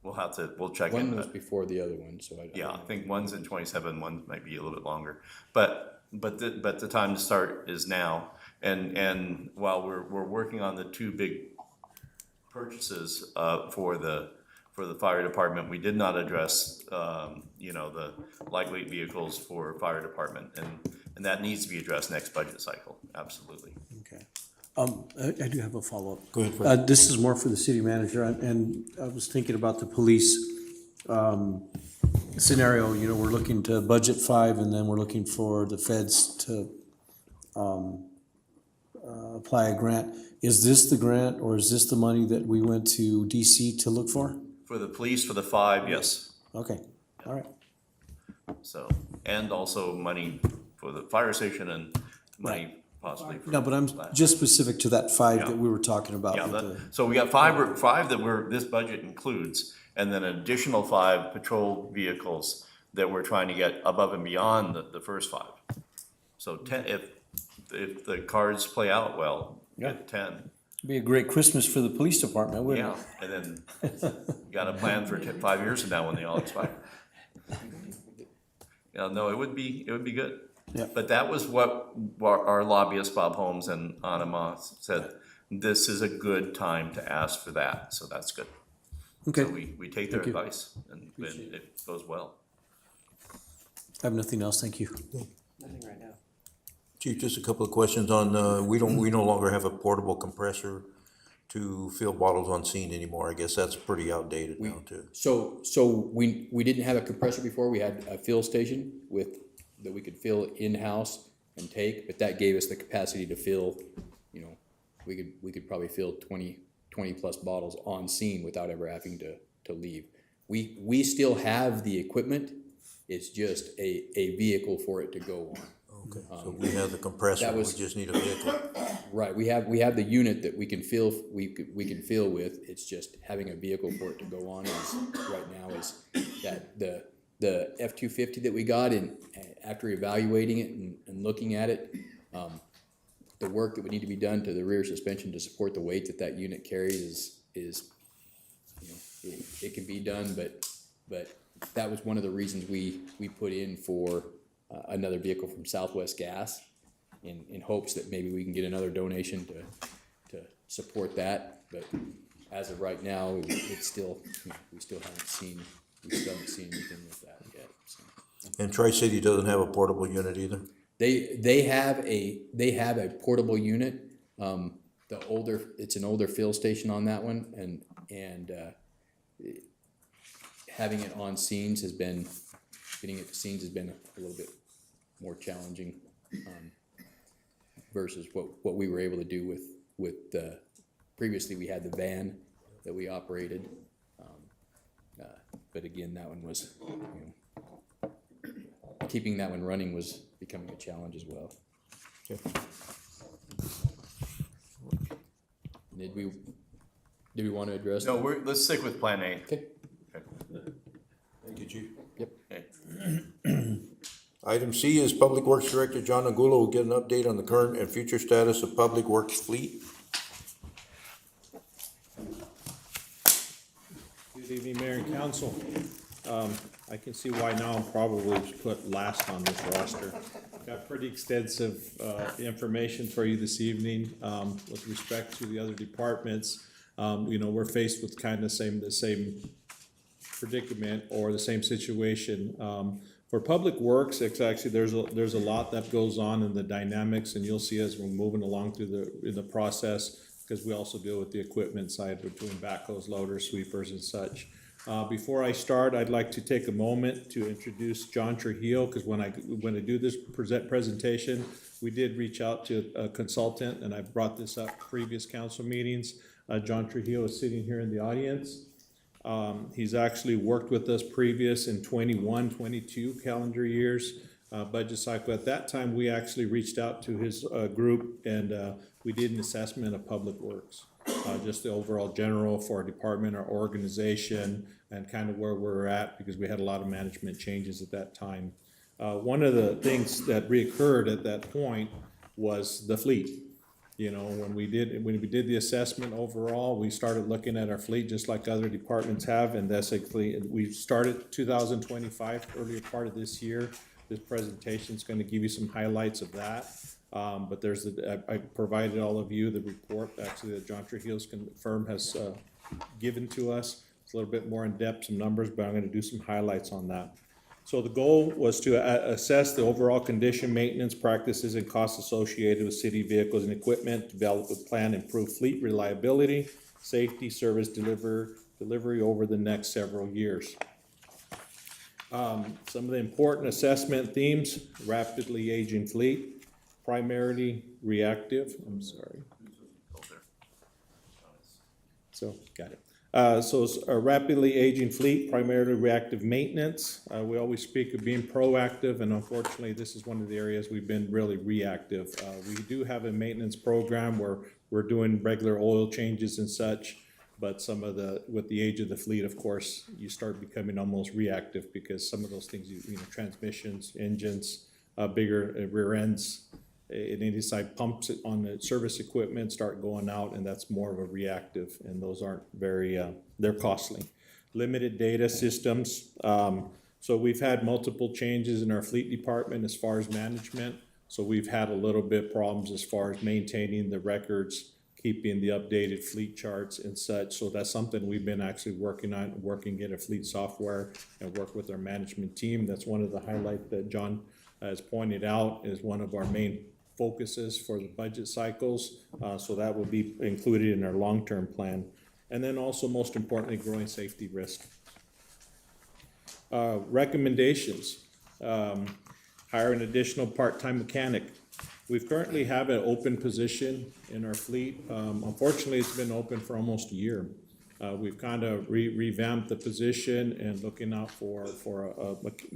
we'll check One into was that. before the other one, so I. Yeah, I think one's in 27, one might be a little bit longer. But the time to start is now. And while we're working on the 2 big purchases for the fire department, we did not address the lightweight vehicles for fire department, and that needs to be addressed next budget cycle. Absolutely. Okay. I do have a follow-up. Go ahead, Fred. This is more for the city manager, and I was thinking about the police scenario. You know, we're looking to budget 5, and then we're looking for the feds to apply a grant. Is this the grant, or is this the money that we went to DC to look for? For the police, for the 5, yes. Okay, all right. So, and also money for the fire station and money possibly for. No, but I'm just specific to that 5 that we were talking about. Yeah, with so we got five that this budget includes, and then an additional 5 patrol vehicles that we're trying to get above and beyond the first 5. So 10, if the cards play out well, get 10. Be a great Christmas for the police department, wouldn't Yeah, and then you got a plan for 5 years from now when they all expire. Yeah, no, it would be good. Yeah. But that was what our lobbyist, Bob Holmes and Anima said, this is a good time to ask for that, so that's good. Okay. So we take their advice, and it goes well. I have nothing else, thank you. Nothing right now. Chief, just a couple of questions on, we no longer have a portable compressor to fill bottles on scene anymore. I guess that's pretty outdated now too. So we didn't have a compressor before. We had a fill station that we could fill in-house and take, but that gave us the capacity to fill, we could probably fill 20 plus bottles on scene without ever having to leave. We still have the equipment. It's just a vehicle for it to go on. So we have the compressor, that we was- just need a vehicle. Right, we have the unit that we can fill with, it's just having a vehicle for it to go on is, right now is that the F-250 that we got and after evaluating it and looking at it, the work that would need to be done to the rear suspension to support the weight that unit carries is, you know, it can be done, but that was one of the reasons we put in for another vehicle from Southwest Gas in hopes that maybe we can get another donation to support that. But as of right now, it's still, you know, we still haven't seen anything with that yet. So. And Tri-City doesn't have a portable unit either? They have a portable unit. It's an older fill station on that one, and having it on scenes getting it to scenes has been a little bit more challenging, versus what we were able to do with previously we had the van that we operated. But again, that one was, you know, keeping that one running was becoming a challenge as well. Okay. Did we want to address? No, let's stick with Plan A. Okay. Thank you, Chief. Yep. Okay. Item C is Public Works Director John Angulo will get an update on the current and future status of Public Works fleet. Good evening, Mayor and Council. I can see why now I'm probably put last on this roster. Got pretty extensive information for you this evening with respect to the other departments. You know, we're faced with kind of the same predicament or the same situation. For Public Works, it's actually there's a lot that goes on in the dynamics, and you'll see as we're moving along through the process, because we also deal with the equipment side between backhoes, loaders, sweepers, and such. Before I start, I'd like to take a moment to introduce John Trujillo, because when I do this presentation, we did reach out to a consultant, and I've brought this up previous council meetings. John Trujillo is sitting here in the audience. He's actually worked with us previous in 21, 22 calendar years budget cycle. At that time, we actually reached out to his group, and we did an assessment of Public Works. Just the overall general for our department, our organization, and kind of where we're at, because we had a lot of management changes at that time. One of the things that reoccurred at that point was the fleet. You know, when we did the assessment overall, we started looking at our fleet just like other departments have, and basically we started 2025, earlier part of this year. This presentation is going to give you some highlights of that. But I provided all of you the report actually that John Trujillo's firm has given to us. It's a little bit more in depth, some numbers, but I'm going to do some highlights on that. So the goal was to assess the overall condition, maintenance practices, and costs associated with city vehicles and equipment, develop a plan, improve fleet reliability, safety, service delivery over the next several years. Some of the important assessment themes: rapidly aging fleet, primarily reactive. I'm sorry. So, got it. So it's a rapidly aging fleet, primarily reactive maintenance. We always speak of being proactive, and unfortunately, this is one of the areas we've been really reactive. We do have a maintenance program where we're doing regular oil changes and such, but with the age of the fleet, of course, you start becoming almost reactive, because some of those things, transmissions, engines, bigger rear ends, and any side pumps on the service equipment start going out, and that's more of a reactive, and those aren't very, they're costly. Limited data systems. So we've had multiple changes in our fleet department as far as management. So we've had a little bit problems as far as maintaining the records, keeping the updated fleet charts and such. So that's something we've been actually working on, get a fleet software and work with our management team. That's one of the highlights that John has pointed out is one of our main focuses for the budget cycles. So that will be included in our long-term plan. And then also, most importantly, growing safety risk. Recommendations. Hire an additional part-time mechanic. We currently have an open position in our fleet. Unfortunately, it's been open for almost a year. We've kind of revamped the position and looking out for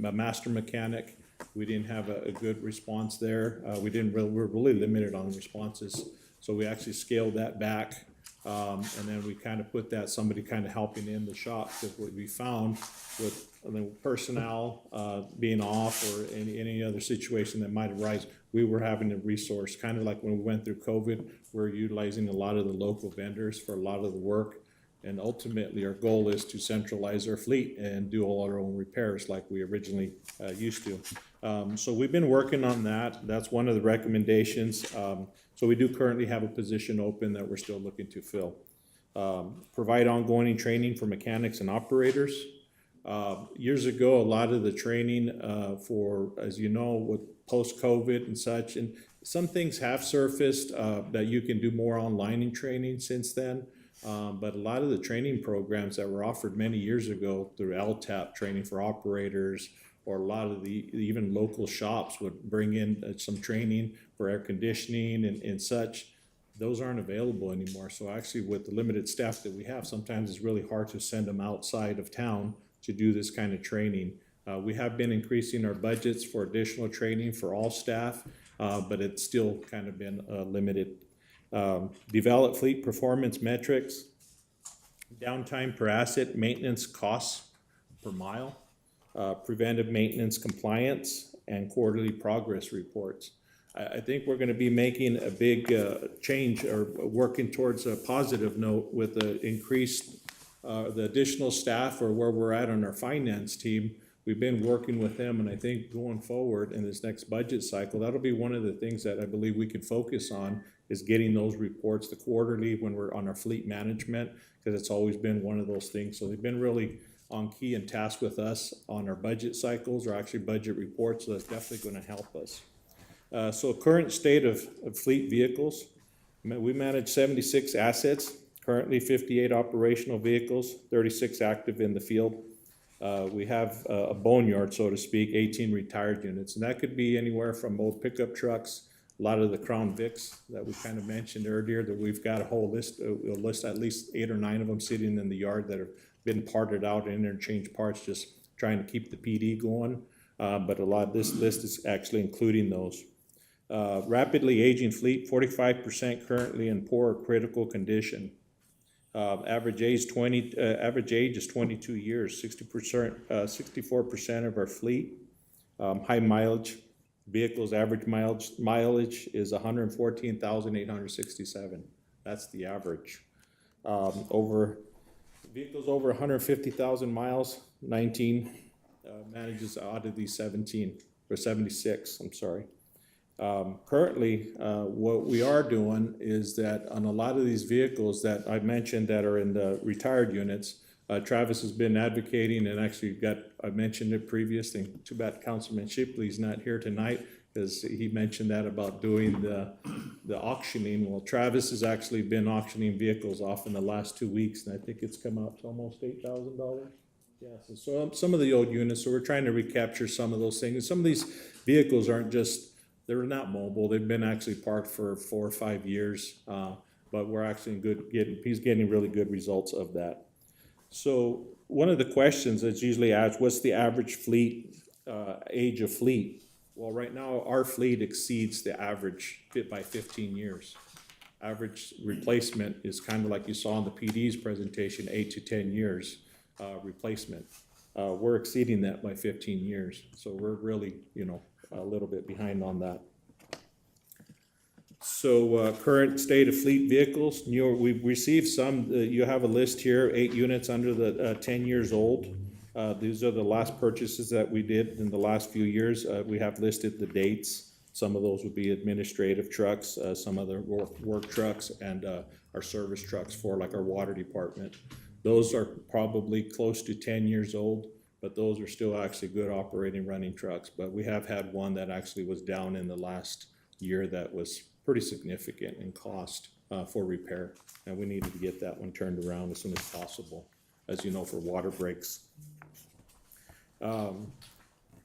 a master mechanic. We didn't have a good response there. We're really limited on responses. So we actually scaled that back. And then we kind of put that, somebody kind of helping in the shop, because what we found with the personnel being off or any other situation that might arise, we were having to resource, kind of like when we went through COVID, we're utilizing a lot of the local vendors for a lot of the work. And ultimately, our goal is to centralize our fleet and do all our own repairs like we originally used to. So we've been working on that. That's one of the recommendations. So we do currently have a position open that we're still looking to fill. Provide ongoing training for mechanics and operators. Years ago, a lot of the training for, as you know, with post-COVID and such, and some things have surfaced that you can do more online in training since then. But a lot of the training programs that were offered many years ago through LTAP, training for operators, or a lot of the even local shops would bring in some training for air conditioning and such. Those aren't available anymore. So actually, with the limited staff that we have, sometimes it's really hard to send them outside of town to do this kind of training. We have been increasing our budgets for additional training for all staff, but it's still kind of been limited. Develop fleet performance metrics, downtime per asset, maintenance costs per mile, preventive maintenance compliance, and quarterly progress reports. I think we're gonna be making a big change, or working towards a positive note with the increased, the additional staff, or where we're at on our finance team. We've been working with them, and I think going forward in this next budget cycle, that'll be one of the things that I believe we can focus on, is getting those reports, the quarterly, when we're on our fleet management, because it's always been one of those things. So they've been really on key and task with us on our budget cycles, or actually budget reports, so that's definitely gonna help us. So current state of fleet vehicles, we manage 76 assets, currently 58 operational vehicles, 36 active in the field. We have a boneyard, so to speak, 18 retired units, and that could be anywhere from old pickup trucks, a lot of the Crown Vics that we kind of mentioned earlier, that we've got a whole list, at least 8 or 9 of them sitting in the yard that have been parted out and interchanged parts, just trying to keep the PD going. But a lot of this list is actually including those. Rapidly aging fleet, 45% currently in poor or critical condition. Average age is 22 years. 64% of our fleet. High mileage vehicles, average mileage is 114,867. That's the average. Vehicles over 150,000 miles, 19 manages out of these 17 or 76. I'm sorry. Currently, what we are doing is that on a lot of these vehicles that I mentioned that are in the retired units, Travis has been advocating, and actually I mentioned it previously. Too bad Councilman Shipley's not here tonight, because he mentioned that about doing the auctioning. Well, Travis has actually been auctioning vehicles off in the last 2 weeks, and I think it's come out to almost $8,000. Yeah, so some of the old units, so we're trying to recapture some of those things. Some of these vehicles aren't just, they're not mobile. They've been actually parked for 4 or 5 years, but we're actually he's getting really good results of that. So one of the questions that's usually asked, what's the average fleet, age of fleet? Well, right now, our fleet exceeds the average by 15 years. Average replacement is kind of like you saw in the PD's presentation, 8 to 10 years replacement. We're exceeding that by 15 years. So we're really, a little bit behind on that. So current state of fleet vehicles, we've received some, you have a list here, 8 units under the 10 years old. These are the last purchases that we did in the last few years. We have listed the dates. Some of those would be administrative trucks, some other work trucks, and our service trucks for like our water department. Those are probably close to 10 years old, but those are still actually good operating running trucks. But we have had one that actually was down in the last year that was pretty significant in cost for repair. And we needed to get that one turned around as soon as possible, as you know, for water breaks.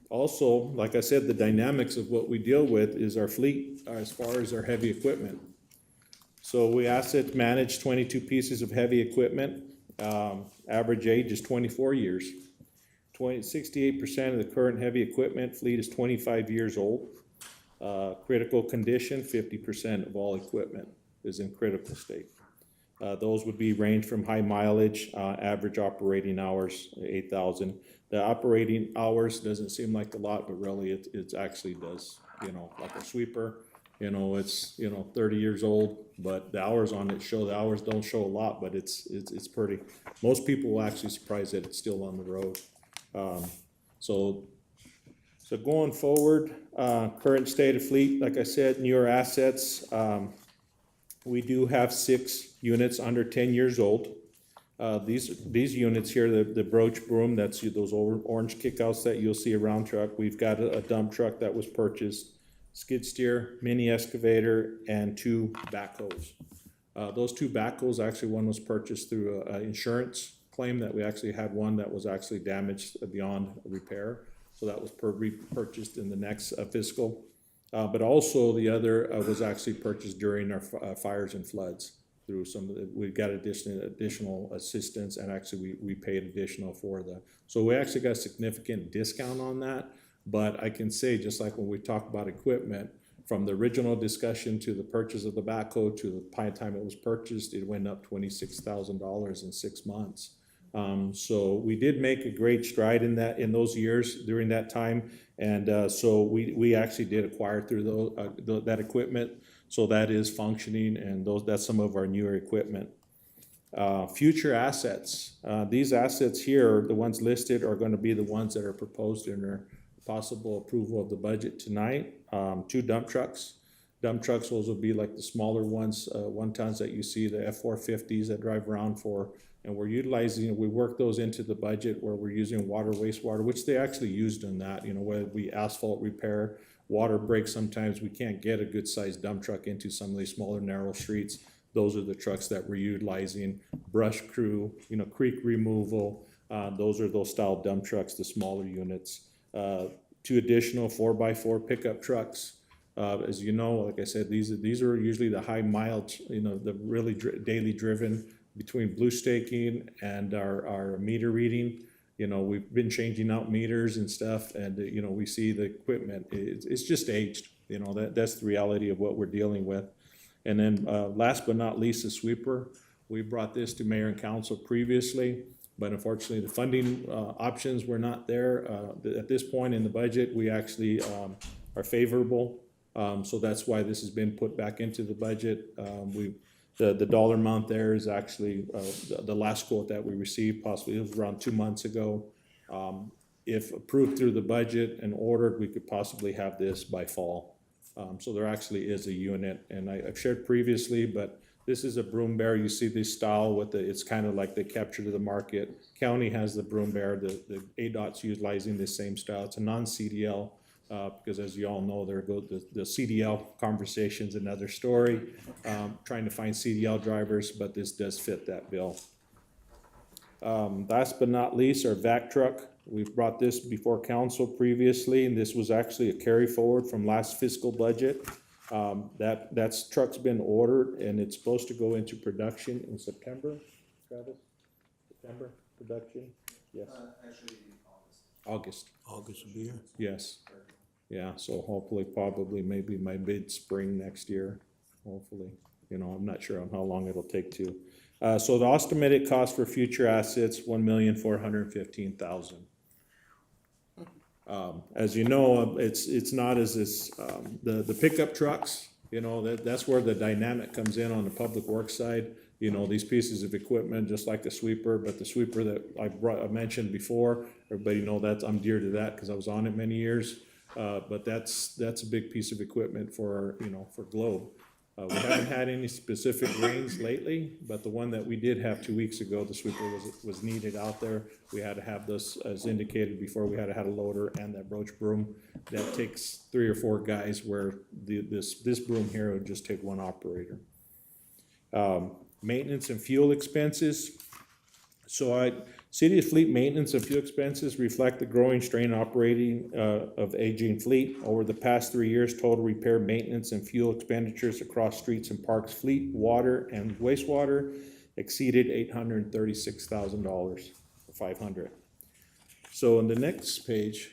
Also, like I said, the dynamics of what we deal with is our fleet as far as our heavy equipment. So we asset manage 22 pieces of heavy equipment. Average age is 24 years. 68% of the current heavy equipment fleet is 25 years old. Critical condition, 50% of all equipment is in critical state. Those would be range from high mileage, average operating hours, 8,000. The operating hours doesn't seem like a lot, but really it actually does. You know, like a sweeper, you know, it's, 30 years old, but the hours on it show, the hours don't show a lot, but it's pretty. Most people will actually surprised that it's still on the road. So going forward, current state of fleet, like I said, newer assets, we do have 6 units under 10 years old. These units here, the Broach Broom, that's those orange kickouts that you'll see around truck. We've got a dump truck that was purchased, skid steer, mini excavator, and 2 backhoes. Those 2 backhoes, actually one was purchased through an insurance claim that we actually had one that was actually damaged beyond repair. So that was repurchased in the next fiscal. But also the other was actually purchased during our fires and floods through we got additional assistance, and actually we paid additional for so we actually got a significant discount on that. But I can say, just like when we talk about equipment, from the original discussion to the purchase of the backhoe to the time it was purchased, it went up $26,000 in 6 months. So we did make a great stride in those years during that time, and so we actually did acquire through that equipment. So that is functioning, and that's some of our newer equipment. Future assets. These assets here, the ones listed, are going to be the ones that are proposed in our possible approval of the budget tonight. 2 dump trucks. Dump trucks, those will be like the smaller ones, 1 tons that you see, the F-450s that drive around for. And we're utilizing, we work those into the budget where we're using water, wastewater, which they actually used in that, where we asphalt repair, water breaks sometimes, we can't get a good sized dump truck into some of these smaller narrow streets. Those are the trucks that we're utilizing. Brush crew, creek removal, those are those style dump trucks, the smaller units. 2 additional 4x4 pickup trucks. As you know, like I said, these are usually the high mileage, the really daily driven between blue staking and our meter reading. We've been changing out meters and stuff, and we see the equipment, it's just aged. That's the reality of what we're dealing with. And then last but not least, the sweeper. We brought this to mayor and council previously, but unfortunately the funding options were not there. At this point in the budget, we actually are favorable. So that's why this has been put back into the budget. The dollar amount there is actually the last quote that we received, possibly it was around 2 months ago. If approved through the budget and ordered, we could possibly have this by fall. So there actually is a unit, and I've shared previously, but this is a Broom Bear. You see this style with it's kind of like the capture to the market. County has the Broom Bear. The ADOT's utilizing the same style. It's a non-CDL. Because as you all know, there go the CDL conversation's another story. Trying to find CDL drivers, but this does fit that bill. Last but not least, our vac truck. We've brought this before council previously, and this was actually a carry forward from last fiscal budget. That truck's been ordered, and it's supposed to go into production in September. Travis, September production. Yes. Actually, August. August will be here. Yes. Yeah, so hopefully, probably, maybe my mid-spring next year, hopefully. I'm not sure on how long it'll take to. So the estimated cost for future assets, $1,415,000. As you know, it's not as the pickup trucks, that's where the dynamic comes in on the public works side. These pieces of equipment, just like the sweeper, but the sweeper that I mentioned before, everybody know that I'm dear to that because I was on it many years. But that's a big piece of equipment for Globe. We haven't had any specific rains lately, but the one that we did have 2 weeks ago, the sweeper was needed out there. We had to have this, as indicated before, we had to have a loader and that Broach broom. That takes 3 or 4 guys, where this broom here would just take 1 operator. Maintenance and fuel expenses. So city fleet maintenance and fuel expenses reflect the growing strain operating of aging fleet. Over the past 3 years, total repair, maintenance, and fuel expenditures across streets and parks fleet, water, and wastewater exceeded $836,000, $500. So on the next page,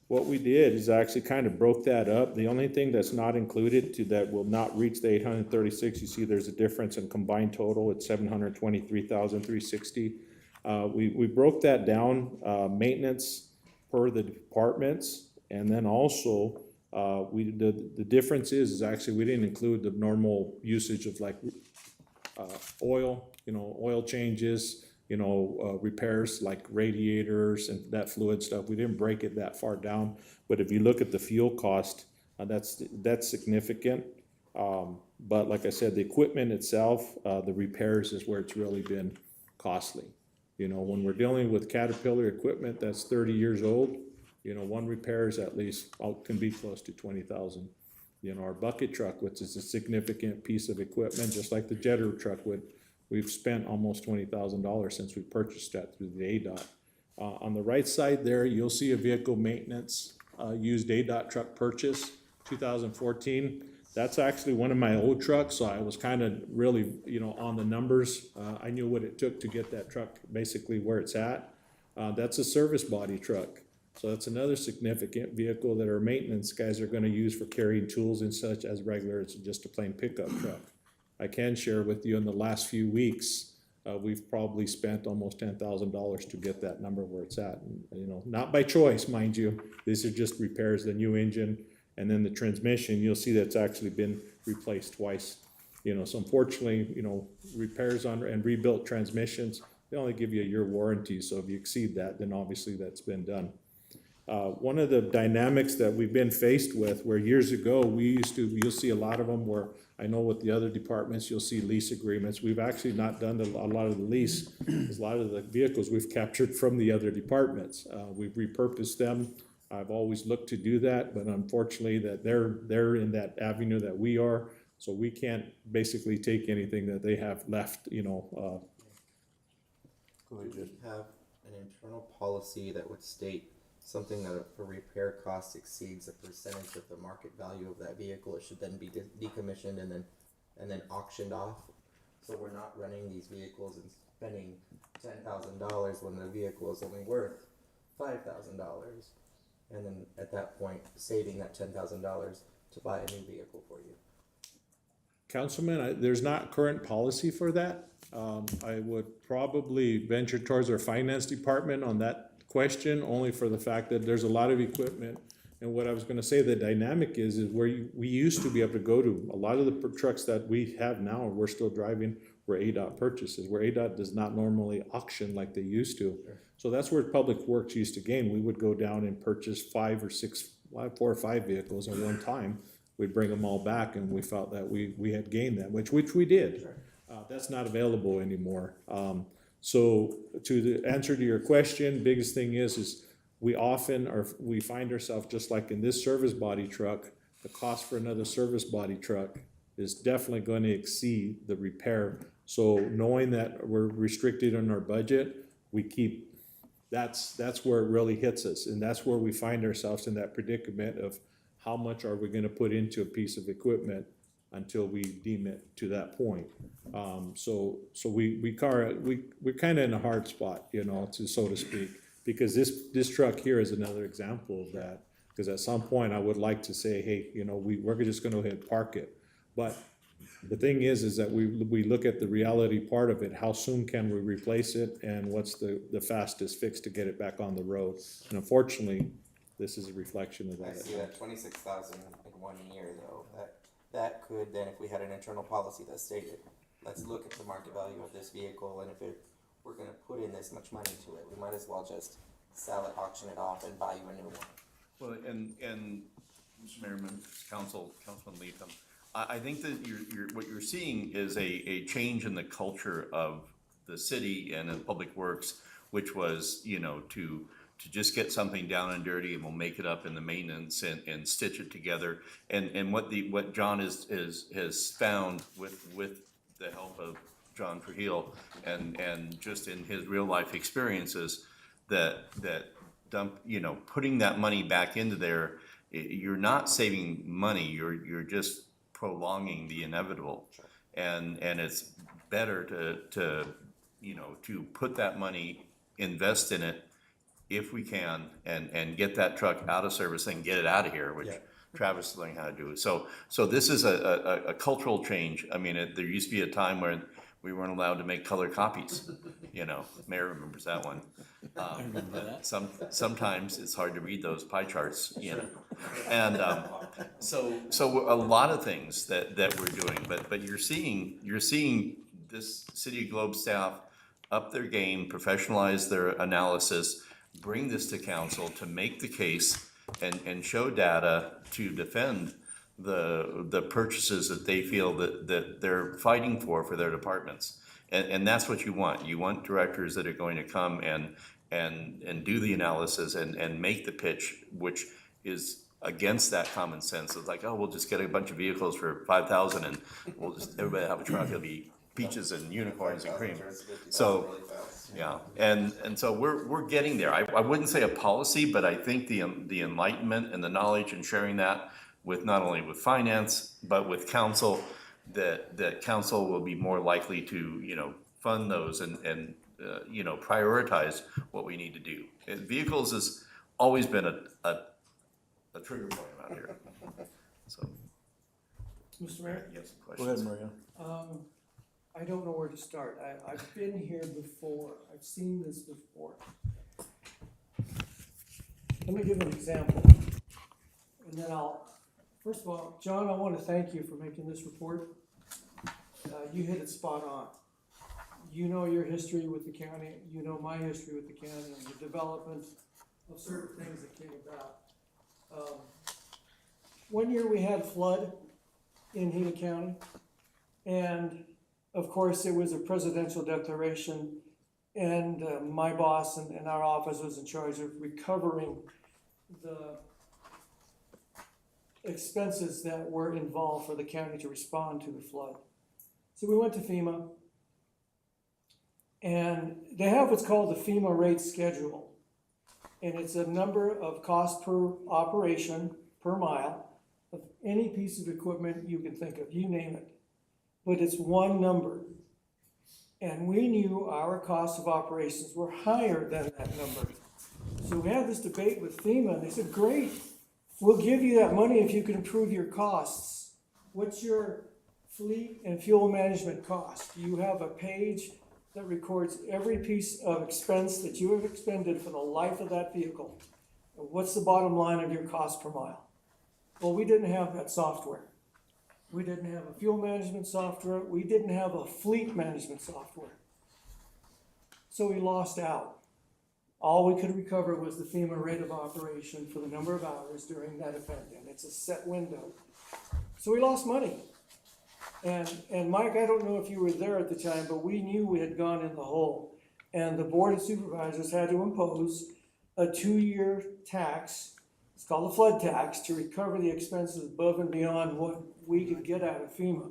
what we did is actually kind of broke that up. The only thing that's not included that will not reach the 836, you see there's a difference in combined total, it's 723,360. We broke that down, maintenance per the departments, and then also, the difference is actually we didn't include the normal usage of like, oil, oil changes, repairs like radiators and that fluid stuff. We didn't break it that far down, but if you look at the fuel cost, that's significant. But like I said, the equipment itself, the repairs is where it's really been costly. When we're dealing with Caterpillar equipment that's 30 years old, one repair is at least can be close to 20,000. Our bucket truck, which is a significant piece of equipment, just like the jetter truck would, we've spent almost $20,000 since we purchased that through the ADOT. On the right side there, you'll see a vehicle maintenance used ADOT truck purchase, 2014. That's actually one of my old trucks, so I was kind of really, on the numbers. I knew what it took to get that truck basically where it's at. That's a service body truck. So that's another significant vehicle that our maintenance guys are gonna use for carrying tools and such as regular, it's just a plain pickup truck. I can share with you in the last few weeks, we've probably spent almost $10,000 to get that number where it's at. And, not by choice, mind you, these are just repairs, the new engine, and then the transmission, you'll see that's actually been replaced twice. So unfortunately, repairs on and rebuilt transmissions, they only give you a year warranty, so if you exceed that, then obviously that's been done. One of the dynamics that we've been faced with, where years ago, you'll see a lot of them where, I know with the other departments, you'll see lease agreements. We've actually not done a lot of the lease, because a lot of the vehicles we've captured from the other departments. We've repurposed them. I've always looked to do that, but unfortunately that they're in that avenue that we are, so we can't basically take anything that they have left, Could we have an internal policy that would state something that if a repair cost exceeds a percentage of the market value of that vehicle, it should then be decommissioned and then auctioned off? So we're not running these vehicles and spending $10,000 when the vehicle is only worth $5,000. And then at that point, saving that $10,000 to buy a new vehicle for you. Councilman, there's not current policy for that. I would probably venture towards our finance department on that question, only for the fact that there's a lot of equipment. And what I was gonna say, the dynamic is where we used to be able to go to, a lot of the trucks that we have now, we're still driving, were ADOT purchases, where ADOT does not normally auction like they used to. Sure. So that's where Public Works used to gain. We would go down and purchase 4 or 5 vehicles at one time. We'd bring them all back, and we felt that we had gained that, which we did. Sure. That's not available anymore. So to the answer to your question, biggest thing is we find ourselves just like in this service body truck, the cost for another service body truck is definitely going to exceed the repair. So knowing that we're restricted on our budget, that's where it really hits us. And that's where we find ourselves in that predicament of how much are we gonna put into a piece of equipment until we deem it to that point. So we're kind of in a hard spot, so to speak, because this truck here is another example of that. Because at some point I would like to say, hey, we're just gonna go ahead and park it. But the thing is that we look at the reality part of it. How soon can we replace it, and what's the fastest fix to get it back on the road? And unfortunately, this is a reflection of that. I see that 26,000 in 1 year though. That could then, if we had an internal policy that stated, let's look at the market value of this vehicle, and if we're gonna put in this much money to it, we might as well just sell it, auction it off, and buy you a new one. Well, and Mr. Mayorman, Councilman Leatham, I think that what you're seeing is a change in the culture of the city and in Public Works, which was, to just get something down and dirty, and we'll make it up in the maintenance and stitch it together. And what John has found with the help of John Trujillo and just in his real life experiences, that putting that money back into there, you're not saving money, you're just prolonging the inevitable. Sure. And it's better to put that money, invest in it, if we can, and get that truck out of service and get it out of here, which Yeah. Travis is learning how to do. So this is a cultural change. I mean, there used to be a time where we weren't allowed to make color copies, you know, Mayor remembers that one. Sometimes it's hard to read those pie charts, you know. And, so a lot of things that we're doing, but you're seeing this City of Globe staff up their game, professionalize their analysis, bring this to council to make the case and show data to defend the purchases that they feel that they're fighting for their departments. And that's what you want. You want directors that are going to come and do the analysis and make the pitch, which is against that common sense of like, oh, we'll just get a bunch of vehicles for 5,000 and we'll just, everybody have a truck, it'll be peaches and unicorns and cream. So, yeah, and so we're getting there. I wouldn't say a policy, but I think the enlightenment and the knowledge and sharing that with not only with finance, but with council, that council will be more likely to, you know, fund those and you know, prioritize what we need to do. And vehicles has always been a trigger point around here. So, Mr. Mayor? yes, Go ahead, questions? Maria. I don't know where to start. I've been here before. I've seen this before. Let me give an example. And then first of all, John, I want to thank you for making this report. You hit it spot on. You know your history with the county, you know my history with the county and the development of certain things that came about. One year we had flood in Hina County, and of course it was a presidential declaration, and my boss and our office was in charge of recovering the expenses that were involved for the county to respond to the flood. So we went to FEMA, and they have what's called the FEMA rate schedule. And it's a number of cost per operation, per mile, of any piece of equipment you can think of, you name it. But it's one number. And we knew our costs of operations were higher than that number. So we had this debate with FEMA, and they said, great, we'll give you that money if you can improve your costs. What's your fleet and fuel management cost? You have a page that records every piece of expense that you have expended for the life of that vehicle. And what's the bottom line of your cost per mile? Well, we didn't have that software. We didn't have a fuel management software. We didn't have a fleet management software. So we lost out. All we could recover was the FEMA rate of operation for the number of hours during that event, and it's a set window. So we lost money. And Mike, I don't know if you were there at the time, but we knew we had gone in the hole. And the Board of Supervisors had to impose a 2-year tax, it's called a flood tax, to recover the expenses above and beyond what we could get out of FEMA.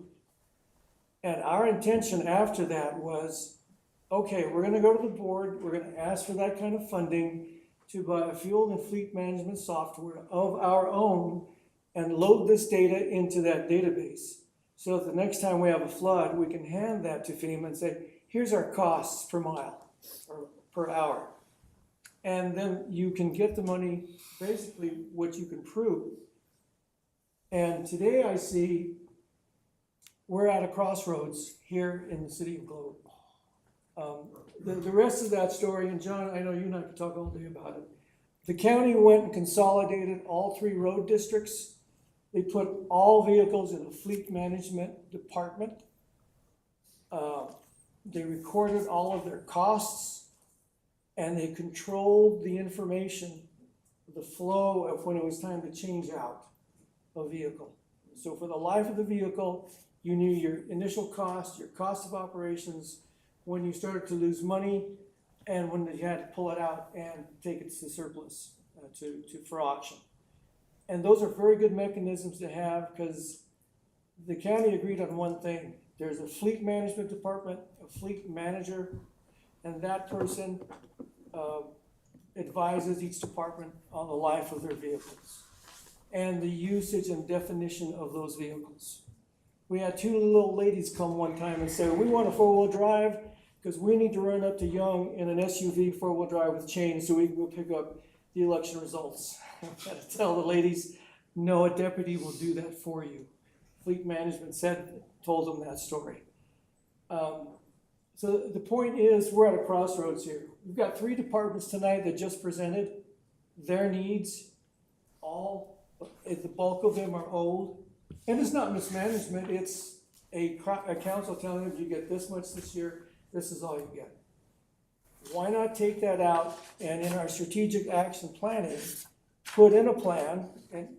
And our intention after that was, okay, we're gonna go to the board, we're gonna ask for that kind of funding to buy a fuel and fleet management software of our own and load this data into that database. So that the next time we have a flood, we can hand that to FEMA and say, here's our costs per mile or per hour. And then you can get the money, basically what you can prove. And today I see we're at a crossroads here in the city of Globe. The rest of that story, and John, I know you and I could talk all day about it. The county went and consolidated all 3 road districts. They put all vehicles in a fleet management department. They recorded all of their costs, and they controlled the information, the flow of when it was time to change out a vehicle. So for the life of the vehicle, you knew your initial cost, your cost of operations, when you started to lose money, and when you had to pull it out and take it to surplus for auction. And those are very good mechanisms to have because the county agreed on one thing. There's a fleet management department, a fleet manager, and that person advises each department on the life of their vehicles and the usage and definition of those vehicles. We had 2 little ladies come one time and say, we want a 4-wheel drive, Because we need to run up to Young in an SUV four-wheel drive with chains so we can go pick up the election results. I've got to tell the ladies, no, a deputy will do that for you. Fleet management told them that story. So the point is, we're at a crossroads here. We've got 3 departments tonight that just presented their needs. The bulk of them are old. And it's not mismanagement, it's a council telling them, you get this much this year, this is all you get. Why not take that out and in our strategic action planning, put in a plan, and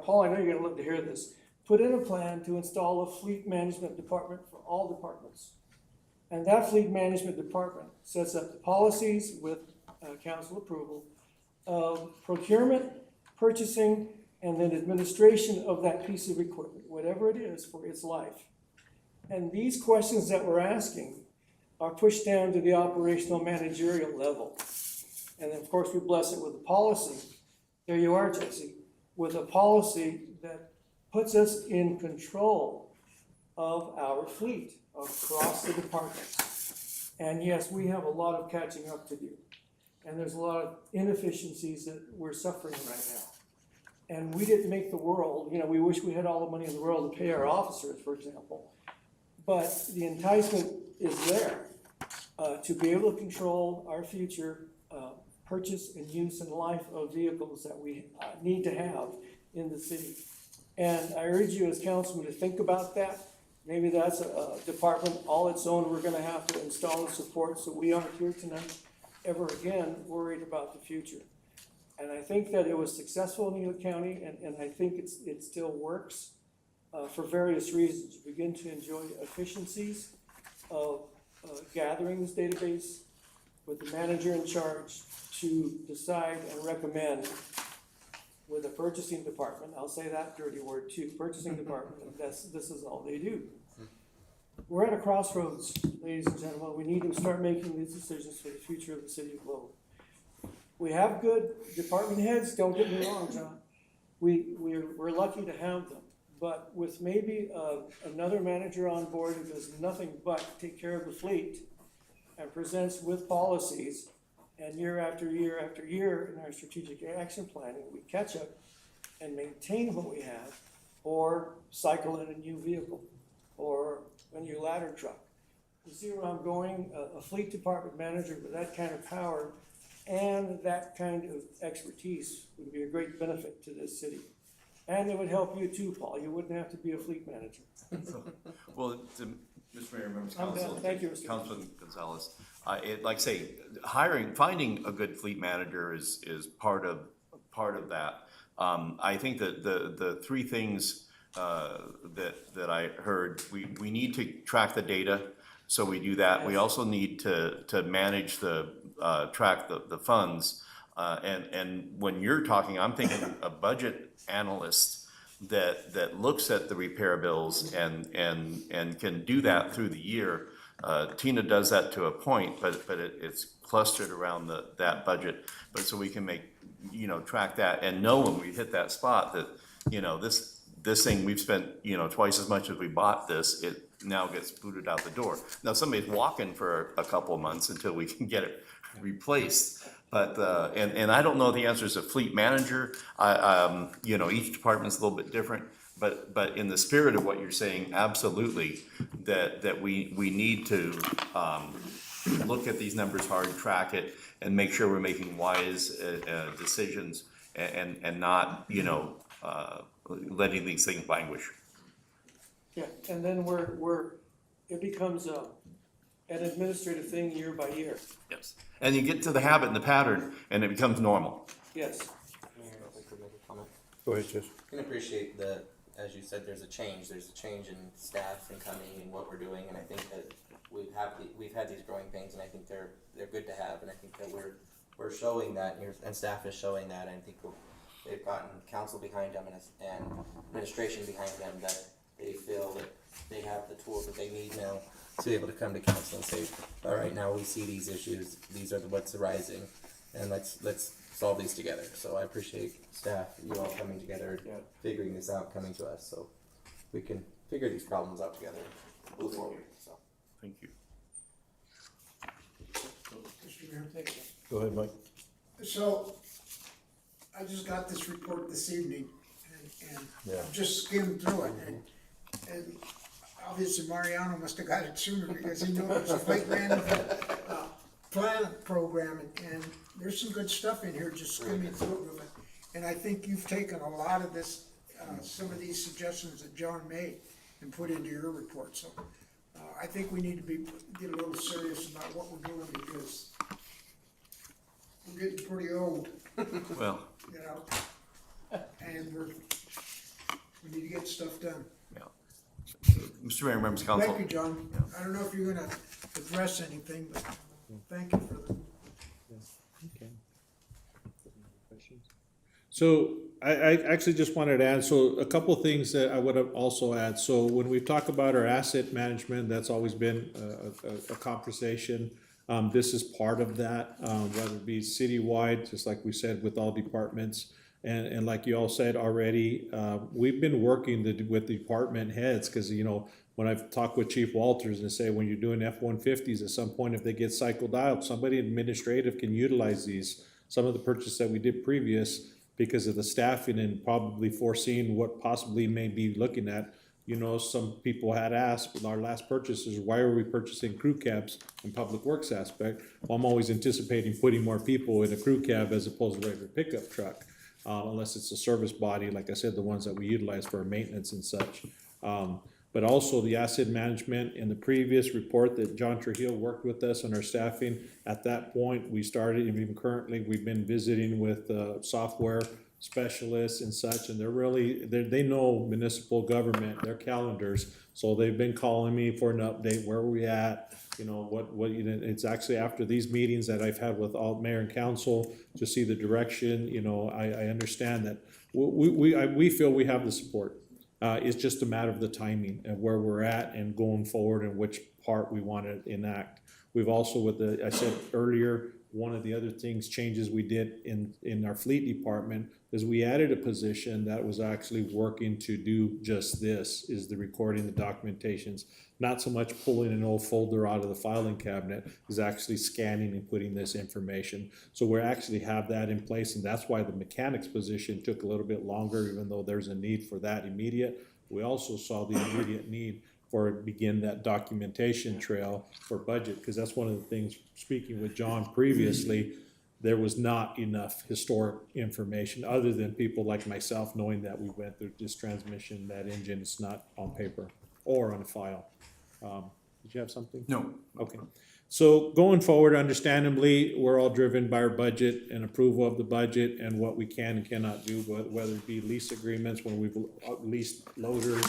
Paul, I know you're gonna love to hear this, put in a plan to install a fleet management department for all departments. And that fleet management department sets up the policies with council approval of procurement, purchasing, and then administration of that piece of equipment, whatever it is for its life. And these questions that we're asking are pushed down to the operational managerial level. And then, of course, we bless it with a policy. There you are, Jesse, with a policy that puts us in control of our fleet across the departments. And yes, we have a lot of catching up to do. And there's a lot of inefficiencies that we're suffering right now. And we didn't make the world, we wish we had all the money in the world to pay our officers, for example. But the enticement is there to be able to control our future purchase and use and life of vehicles that we need to have in the city. And I urge you as councilmen to think about that. Maybe that's a department all its own we're gonna have to install and support, so we aren't here tonight ever again worried about the future. And I think that it was successful in Neal County, and I think it still works for various reasons. You begin to enjoy efficiencies of gathering this database with the manager in charge to decide and recommend with the purchasing department. I'll say that dirty word too, purchasing department, this is all they do. We're at a crossroads, ladies and gentlemen. We need to start making these decisions for the future of the city of Globe. We have good department heads, don't get me wrong, John. We're lucky to have them. But with maybe another manager on board who does nothing but take care of the fleet and presents with policies, and year after year after year in our strategic action planning, we catch up and maintain what we have, or cycle in a new vehicle, or a new ladder truck. You see where I'm going? A fleet department manager with that kind of power and that kind of expertise would be a great benefit to this city. And it would help you too, Paul. You wouldn't have to be a fleet manager. Well, Mr. Mayor, members of I'm done. council, Thank you, Mr. Councilman Gonzalez, like I say, finding a good fleet manager is part of that. I think that the 3 things that I heard, we need to track the data, so we do that. We also need to manage track the funds. And when you're talking, I'm thinking a budget analyst that looks at the repair bills and can do that through the year. Tina does that to a point, but it's clustered around that budget. But so we can track that and know when we hit that spot that, this thing we've spent, twice as much as we bought this, it now gets booted out the door. Now, somebody's walking for a couple of months until we can get it replaced. But, and I don't know the answer as a fleet manager. Each department's a little bit different, but in the spirit of what you're saying, absolutely, that we need to, look at these numbers hard, track it, and make sure we're making wise, decisions and not, letting these things languish. Yeah, and then it becomes an administrative thing year by year. Yes. And you get to the habit and the pattern, and it becomes normal. Yes. Mayor, if I could make a comment. Go ahead, Jess. I can appreciate as you said, there's a change in staff and coming and what we're doing, and I think that we've had these growing pains, and I think they're good to have, and I think that we're showing that, and staff is showing that, and I think they've gotten council behind them and administration behind them, that they feel that they have the tools that they need now to be able to come to council and say, all right, now we see these issues, these are what's arising, and let's solve these together. So I appreciate staff, you all coming together, figuring this out, coming to us, so we can figure these problems out together, move forward, so. Thank you. Mayor, thank you. Go ahead, Mike. So, I just got this report this evening, and Yeah. just skimmed through it, and obviously Mariano must have got it sooner, because he knows the fleet management, plan program, and there's some good stuff in here, just skimming through it with it. And I think you've taken a lot of this, some of these suggestions that John made and put into your report, so, I think we need to get a little serious about what we're doing, because we're getting pretty old, Well, you know, and we need to get stuff done. yeah. Mr. Mayor, members of council. Thank you, John. I don't know if you're gonna address anything, but thank you for the. Okay. So I actually just wanted to add, so a couple of things that I would have also add. So when we talk about our asset management, that's always been a conversation. This is part of that, whether it be citywide, just like we said, with all departments. And like you all said already, we've been working with department heads, because, you know, when I've talked with Chief Walters and say, when you're doing F-150s, at some point, if they get cycled out, somebody administrative can utilize these. Some of the purchases that we did previous, because of the staffing and probably foreseeing what possibly may be looking at. You know, some people had asked with our last purchases, why are we purchasing crew cabs in public works aspect? Well, I'm always anticipating putting more people in a crew cab as opposed to a regular pickup truck. Unless it's a service body, like I said, the ones that we utilize for our maintenance and such. But also the asset management. In the previous report that John Trujillo worked with us on our staffing, at that point, we started, and even currently, we've been visiting with software specialists and such, and they know municipal government, their calendars. So they've been calling me for an update, where are we at? You know, it's actually after these meetings that I've had with all mayor and council to see the direction. You know, I understand that we feel we have the support. It's just a matter of the timing and where we're at and going forward and which part we want to enact. We've also, I said earlier, one of the other changes we did in our fleet department is we added a position that was actually working to do just this, is the recording, the documentations. Not so much pulling an old folder out of the filing cabinet, is actually scanning and putting this information. So we actually have that in place, and that's why the mechanics position took a little bit longer, even though there's a need for that immediate. We also saw the immediate need for begin that documentation trail for budget, because that's one of the things, speaking with John previously, there was not enough historic information other than people like myself knowing that we went through this transmission, that engine is not on paper or on a file. Did you have something? No. Okay. So going forward, understandably, we're all driven by our budget and approval of the budget and what we can and cannot do, whether it be lease agreements when we've leased loaders,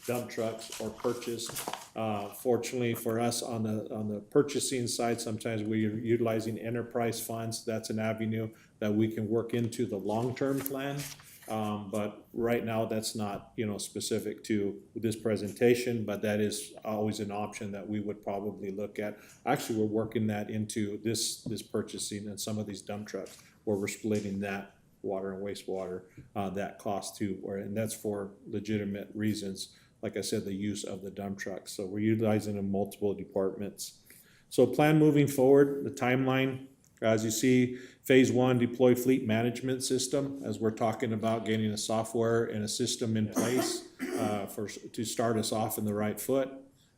dump trucks, or purchased. Fortunately for us on the purchasing side, sometimes we're utilizing enterprise funds. That's an avenue that we can work into the long-term plan. But right now, that's not, you know, specific to this presentation, but that is always an option that we would probably look at. Actually, we're working that into this purchasing and some of these dump trucks, where we're splitting that water and wastewater, that cost too, and that's for legitimate reasons. Like I said, the use of the dump trucks. So we're utilizing in multiple departments. So plan moving forward, the timeline, as you see, phase one, deploy fleet management system, as we're talking about getting a software and a system in place to start us off in the right foot.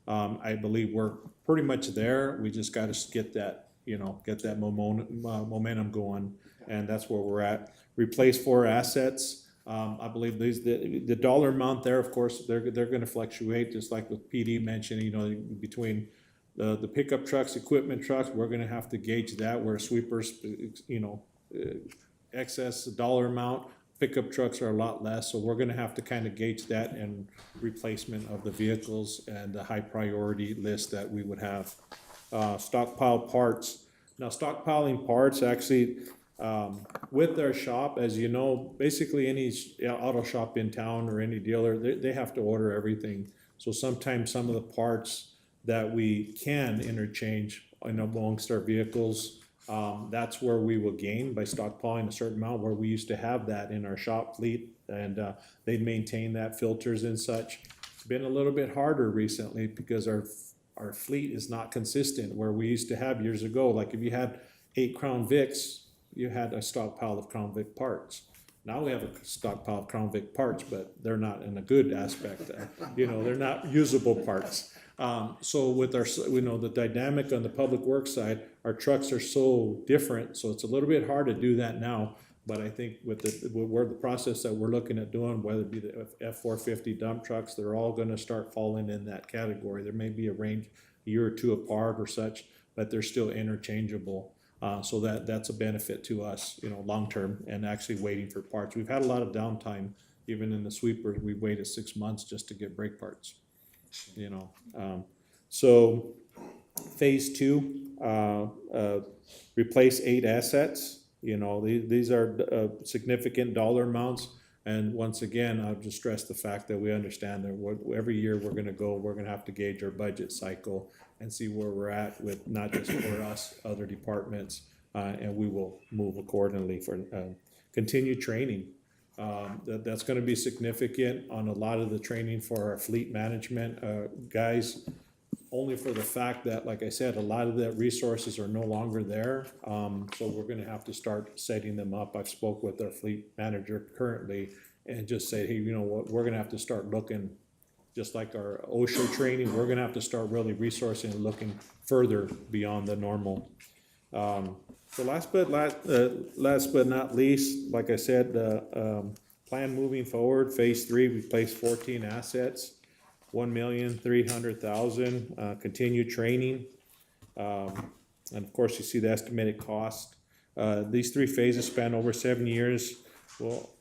I believe we're pretty much there. We just got to get that, you know, get that momentum going, and that's where we're at. Replace 4 assets. I believe the dollar amount there, of course, they're going to fluctuate, just like with PD mentioned, you know, between the pickup trucks, equipment trucks, we're gonna have to gauge that, where sweepers, you know, excess dollar amount, pickup trucks are a lot less, so we're gonna have to kind of gauge that and replacement of the vehicles and the high priority list that we would have. Stockpile parts. Now, stockpiling parts, actually, with their shop, as you know, basically any auto shop in town or any dealer, they have to order everything. So sometimes some of the parts that we can interchange amongst our vehicles, that's where we will gain by stockpiling a certain amount, where we used to have that in our shop fleet, and they maintain that, filters and such. It's been a little bit harder recently because our fleet is not consistent, where we used to have years ago. Like if you had 8 Crown Vics, you had a stockpile of Crown Vic parts. Now we have a stockpile of Crown Vic parts, but they're not in a good aspect. They're not usable parts. So with our, the dynamic on the public works side, our trucks are so different, so it's a little bit hard to do that now. But I think with the process that we're looking at doing, whether it be the F-450 dump trucks, they're all gonna start falling in that category. There may be a range, a year or two apart or such, but they're still interchangeable. So that's a benefit to us, long-term, and actually waiting for parts. We've had a lot of downtime, even in the sweepers, we waited 6 months just to get brake parts, So phase 2, replace 8 assets. These are significant dollar amounts. And once again, I'll just stress the fact that we understand that every year we're gonna have to gauge our budget cycle and see where we're at with not just for us, other departments, and we will move accordingly for continued training. That's gonna be significant on a lot of the training for our fleet management guys, only for the fact that, like I said, a lot of the resources are no longer there. So we're gonna have to start setting them up. I've spoke with our fleet manager currently and just say, hey, you know what, we're gonna have to start looking, just like our OSHA training, we're gonna have to start really resourcing and looking further beyond the normal. So last but not least, like I said, plan moving forward, phase 3, we placed 14 assets. 1,300,000, continued training. And of course, you see the estimated cost. These 3 phases span over 7 years,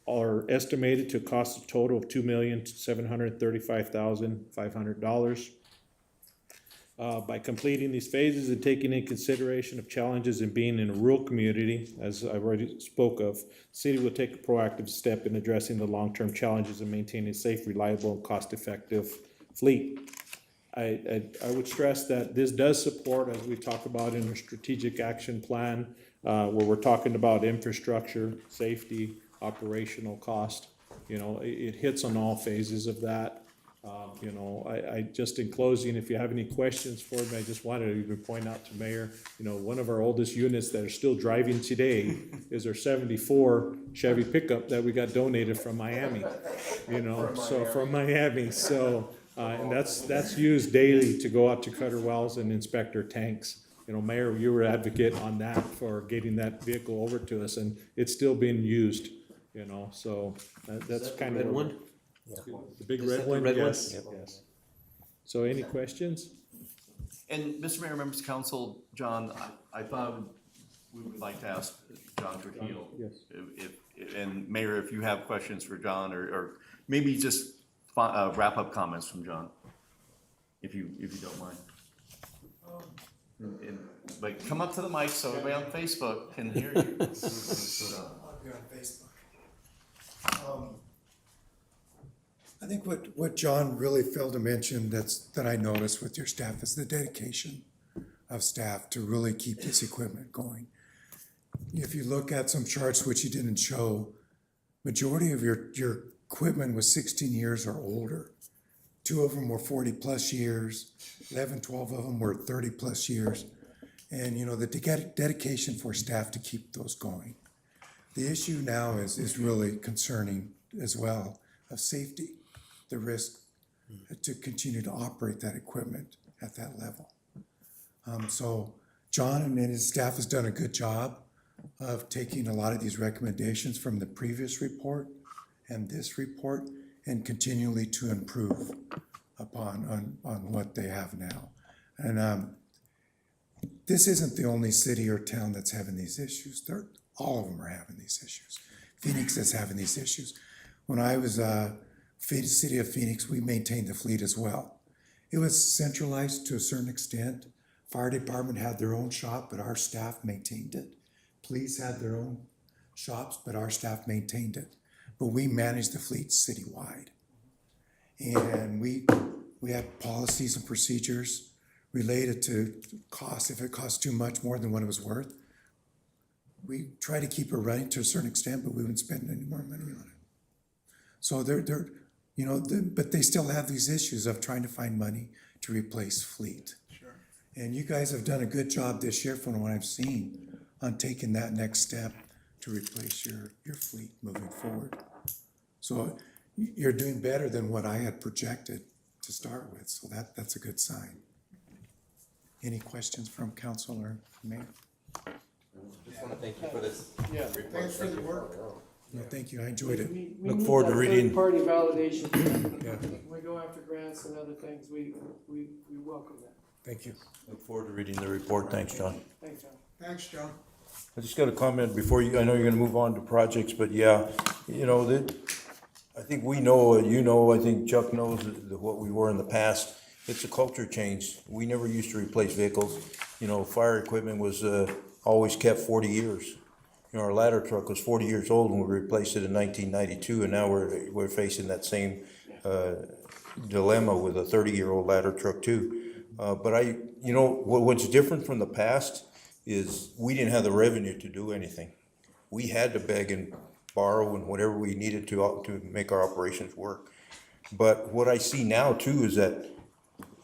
are estimated to cost a total of $2,735,500. By completing these phases and taking into consideration of challenges in being in a rural community, as I already spoke of, the city will take a proactive step in addressing the long-term challenges and maintaining a safe, reliable, and cost-effective fleet. I would stress that this does support, as we talk about in our strategic action plan, where we're talking about infrastructure, safety, operational cost. It hits on all phases of that. I just in closing, if you have any questions for me, I just wanted to even point out to Mayor, one of our oldest units that are still driving today is our 74 Chevy pickup that we got donated from Miami, from Miami. So, and that's used daily to go out to Cutter Wells and inspect our tanks. Mayor, you were advocate on that for getting that vehicle over to us, and it's still being used, so that's kind of. Red one? The big red one, yes, yes. So any questions? And Mr. Mayor, members of council, John, I thought we would like to ask John Trujillo. Yes. And Mayor, if you have questions for John, or maybe just wrap-up comments from John, if you don't mind. But come up to the mic so everybody on Facebook can hear you. I'll be on Facebook. I think what John really failed to mention that I noticed with your staff is the dedication of staff to really keep this equipment going. If you look at some charts which you didn't show, majority of your equipment was 16 years or older. 2 of them were 40 plus years, 11, 12 of them were 30 plus years. And the dedication for staff to keep those going. The issue now is really concerning as well of safety, the risk to continue to operate that equipment at that level. So John and his staff has done a good job of taking a lot of these recommendations from the previous report and this report and continually to improve upon what they have now. And this isn't the only city or town that's having these issues. All of them are having these issues. Phoenix is having these issues. When I was city of Phoenix, we maintained the fleet as well. It was centralized to a certain extent. Fire department had their own shop, but our staff maintained it. Police had their own shops, but our staff maintained it. But we managed the fleet citywide. And we have policies and procedures related to cost. If it costs too much, more than what it was worth, we try to keep it running to a certain extent, but we wouldn't spend any more money on it. So but they still have these issues of trying to find money to replace fleet. Sure. And you guys have done a good job this year from what I've seen on taking that next step to replace your fleet moving forward. So you're doing better than what I had projected to start with, so that's a good sign. Any questions from council or mayor? Just wanna thank you for this. Yeah. report. Thanks for the work. No, thank you, I enjoyed it. We Look need forward to that reading- third-party validation. Yeah. When we go after grants and other things, we welcome that. Thank you. Look forward to reading the report. Thanks, John. Thanks, John. Thanks, John. I just got a comment before you, I know you're gonna move on to projects, but yeah, you know, I think we know, I think Chuck knows what we were in the past. It's a culture change. We never used to replace vehicles. You know, fire equipment was, always kept 40 years. You know, our ladder truck was 40 years old when we replaced it in 1992, and now we're facing that same, dilemma with a 30-year-old ladder truck too. But you know, what's different from the past is we didn't have the revenue to do anything. We had to beg and borrow and whatever we needed to make our operations work. But what I see now too is that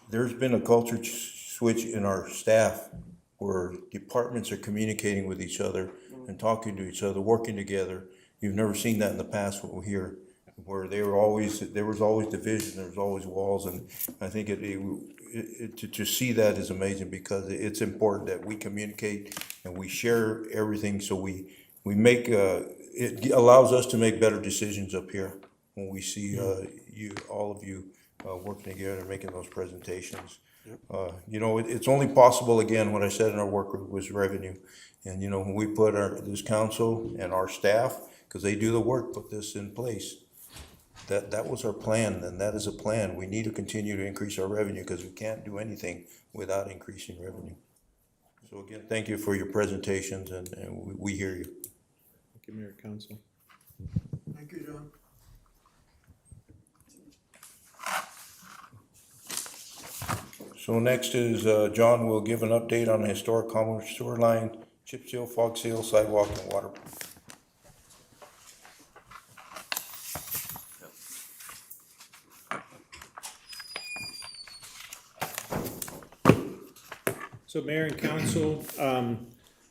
there's been a culture switch in our staff where departments are communicating with each other and talking to each other, working together. You've never seen that in the past here, where there was always division, there was always walls, and I think to see that is amazing because it's important that we communicate and we share everything, so we make, it allows us to make better decisions up here when we see, all of you, working together and making those presentations. You know, it's only possible, again, what I said in our work group was revenue. And, you know, when we put this council and our staff, because they do the work, put this in place, that was our plan, and that is a plan. We need to continue to increase our revenue because we can't do anything without increasing revenue. So again, thank you for your presentations, and we hear you. Thank you, Mayor, Council. Thank you, John. So next is, John will give an update on the historic Commerce sewer line, chip seal, fog seal, sidewalk, and water. So Mayor and Council,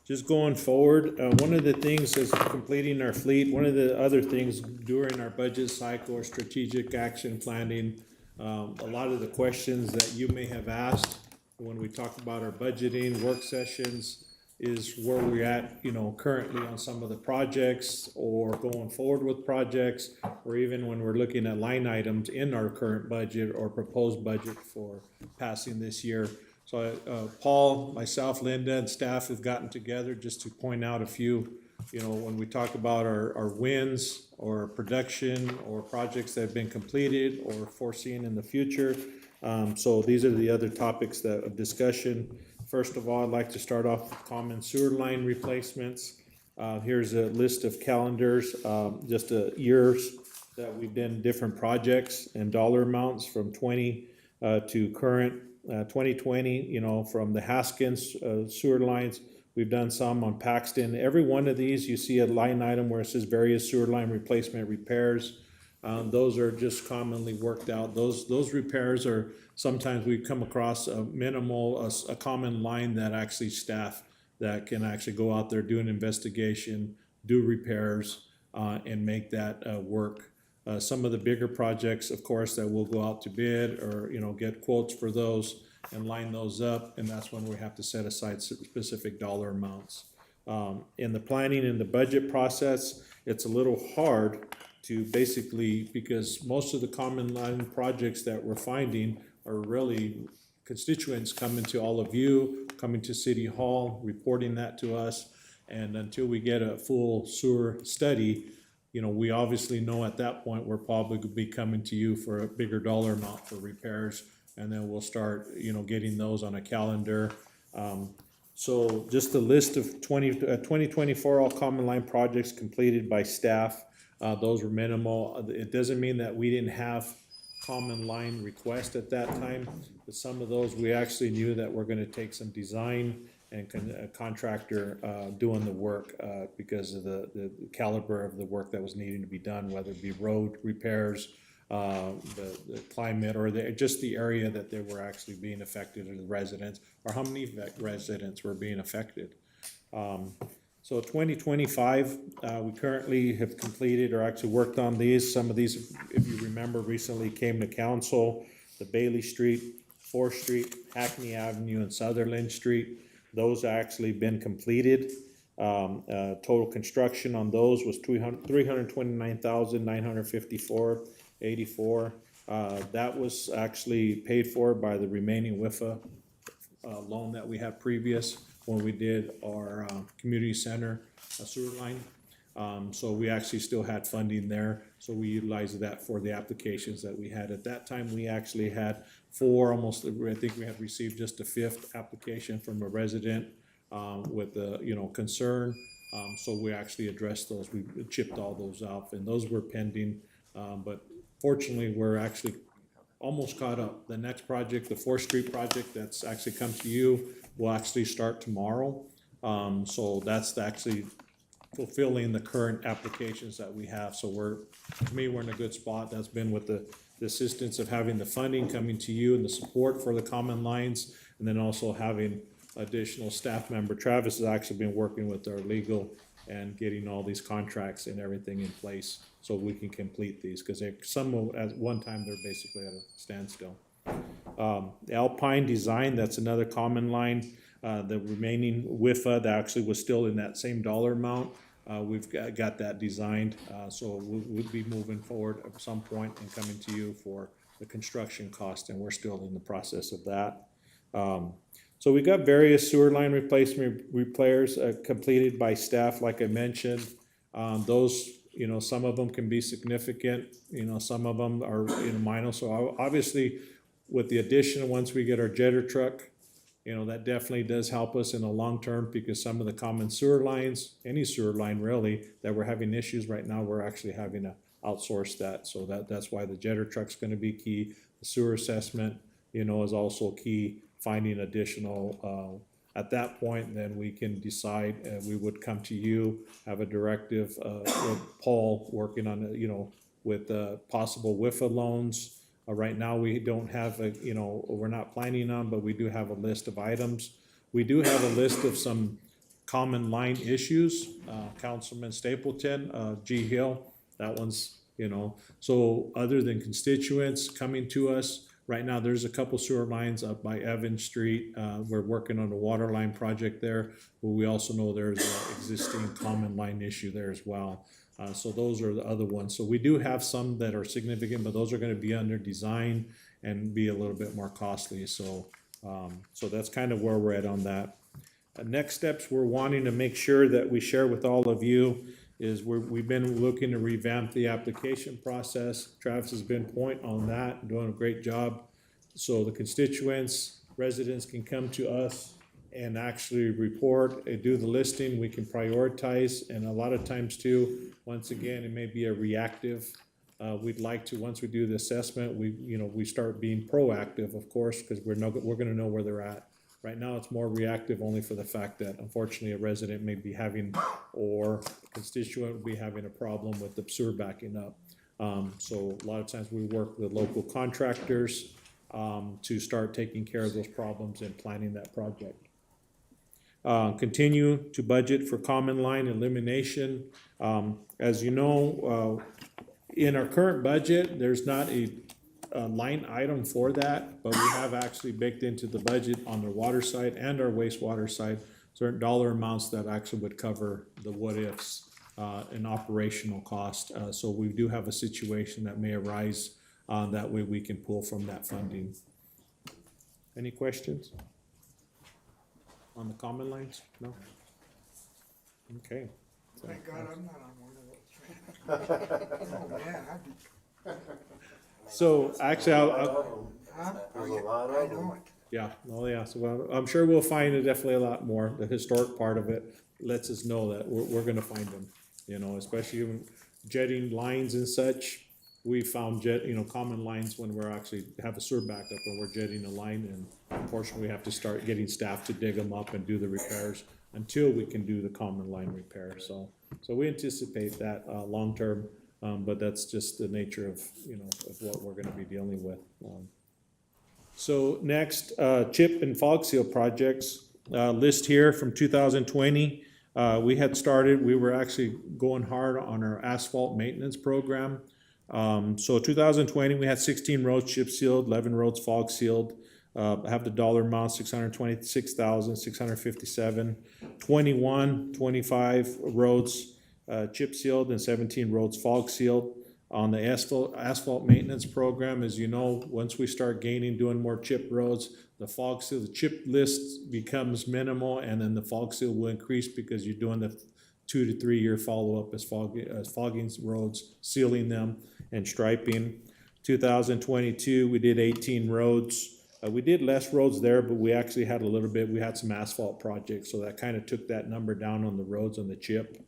just going forward, one of the things is completing our fleet. One of the other things during our budget cycle or strategic action planning, a lot of the questions that you may have asked when we talk about our budgeting work sessions is where we're at, you know, currently on some of the projects or going forward with projects, or even when we're looking at line items in our current budget or proposed budget for passing this year. So Paul, myself, Linda, and staff have gotten together just to point out a few, you know, when we talk about our wins or production or projects that have been completed or foreseen in the future. So these are the other topics of discussion. First of all, I'd like to start off with common sewer line replacements. Here's a list of calendars, just years that we've done different projects and dollar amounts from 20 to current. 2020, you know, from the Haskins sewer lines, we've done some on Paxton. Every one of these, you see a line item where it says various sewer line replacement repairs. Those are just commonly worked out. Those repairs are, sometimes we come across a minimal, a common line that actually staff that can actually go out there, do an investigation, do repairs, and make that work. Some of the bigger projects, of course, that will go out to bid or, you know, get quotes for those and line those up, and that's when we have to set aside specific dollar amounts. In the planning and the budget process, it's a little hard to basically, because most of the common line projects that we're finding are really constituents coming to all of you, coming to City Hall, reporting that to us, and until we get a full sewer study, you know, we obviously know at that point we're probably gonna be coming to you for a bigger dollar amount for repairs, and then we'll start, you know, getting those on a calendar. So just a list of 2024 all common line projects completed by staff. Those were minimal. It doesn't mean that we didn't have common line requests at that time, but some of those we actually knew that we're gonna take some design and a contractor doing the work because of the caliber of the work that was needing to be done, whether it be road repairs, the climate, or just the area that they were actually being affected, or the residents, or how many residents were being affected. So 2025, we currently have completed or actually worked on these. Some of these, if you remember, recently came to council. The Bailey Street, 4th Street, Hackney Avenue, and Sutherland Street. Those actually been completed. Total construction on those was $329,954.84. That was actually paid for by the remaining WIFA loan that we had previous when we did our community center sewer line. So we actually still had funding there, so we utilized that for the applications that we had. At that time, we actually had 4, almost, I think we had received just a 5th application from a resident with a, concern. So we actually addressed those, we chipped all those off, and those were pending. But fortunately, we're actually almost caught up. The next project, the 4th Street project, that's actually come to you, will actually start tomorrow. So that's actually fulfilling the current applications that we have. So we're in a good spot. That's been with the assistance of having the funding coming to you and the support for the common lines, and then also having additional staff member. Travis has actually been working with our legal and getting all these contracts and everything in place so we can complete these, because some at one time they're basically at a standstill. Alpine Design, that's another common line. The remaining WIFA that actually was still in that same dollar amount. We've got that designed, so we'll be moving forward at some point and coming to you for the construction cost, and we're still in the process of that. So we got various sewer line replacement repairs completed by staff, like I mentioned. Those, some of them can be significant, some of them are, minor. So obviously, with the addition, once we get our jetter truck, that definitely does help us in the long term, because some of the common sewer lines, any sewer line really, that we're having issues right now, we're actually having to outsource that. So that's why the jetter truck's gonna be key. The sewer assessment, is also key. Finding additional, at that point, then we can decide, we would come to you, have a directive, with Paul working on, with possible WIFA loans. Right now, we don't have we're not planning on, but we do have a list of items. We do have a list of some common line issues. Councilman Stapleton, G Hill, that one's, so other than constituents coming to us, right now, there's a couple sewer lines up by Evans Street. We're working on a water line project there, but we also know there's an existing common line issue there as well. So those are the other ones. So we do have some that are significant, but those are gonna be under design and be a little bit more costly. So that's kind of where we're at on that. Next steps we're wanting to make sure that we share with all of you is we've been looking to revamp the application process. Travis has been point on that, doing a great job. So the constituents, residents can come to us and actually report, do the listing, we can prioritize, and a lot of times too, once again, it may be a reactive. We'd like to, once we do the assessment, we start being proactive, of course, because we're gonna know where they're at. Right now, it's more reactive only for the fact that unfortunately a resident may be having, or a constituent will be having a problem with the sewer backing up. So a lot of times we work with local contractors to start taking care of those problems and planning that project. Continue to budget for common line elimination. As you know, in our current budget, there's not a line item for that, but we have actually baked into the budget on the water side and our wastewater side certain dollar amounts that actually would cover the what ifs and operational cost. So we do have a situation that may arise, that way we can pull from that funding. Any questions on the common lines? No? Okay. Thank God I'm not on one of those. Oh, man, I'd be. So actually, I'll Huh? There's a lot I of them. know it. yeah, oh yeah, so I'm sure we'll find definitely a lot more. The historic part of it lets us know that we're gonna find them, especially when jetting lines and such. We found common lines when we're actually have a sewer backup and we're jetting a line, and unfortunately we have to start getting staff to dig them up and do the repairs until we can do the common line repair. So we anticipate that long term, but that's just the nature of of what we're gonna be dealing with. So next, chip and fog seal projects. list here from 2020. We were actually going hard on our asphalt maintenance program. So 2020, we had 16 roads chip sealed, 11 roads fog sealed. I have the dollar amount, $626,657. 25 roads chip sealed and 17 roads fog sealed. On the asphalt maintenance program, as you know, once we start doing more chip roads, the chip list becomes minimal, and then the fog seal will increase because you're doing the 2 to 3 year follow-up as fogging roads, sealing them, and striping. 2022, we did 18 roads. We did less roads there, but we actually had we had some asphalt projects, so that kind of took that number down on the roads on the chip.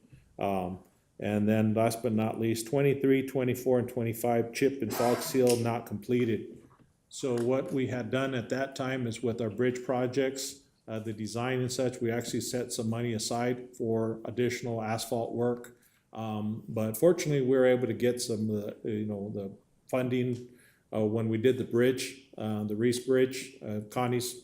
And then last but not least, 23, 24, and 25 chip and fog seal not completed. So what we had done at that time is with our bridge projects, the design and such, we actually set some money aside for additional asphalt work. But fortunately, we were able to get some, the funding when we did the bridge, the Reese Bridge, Connie's.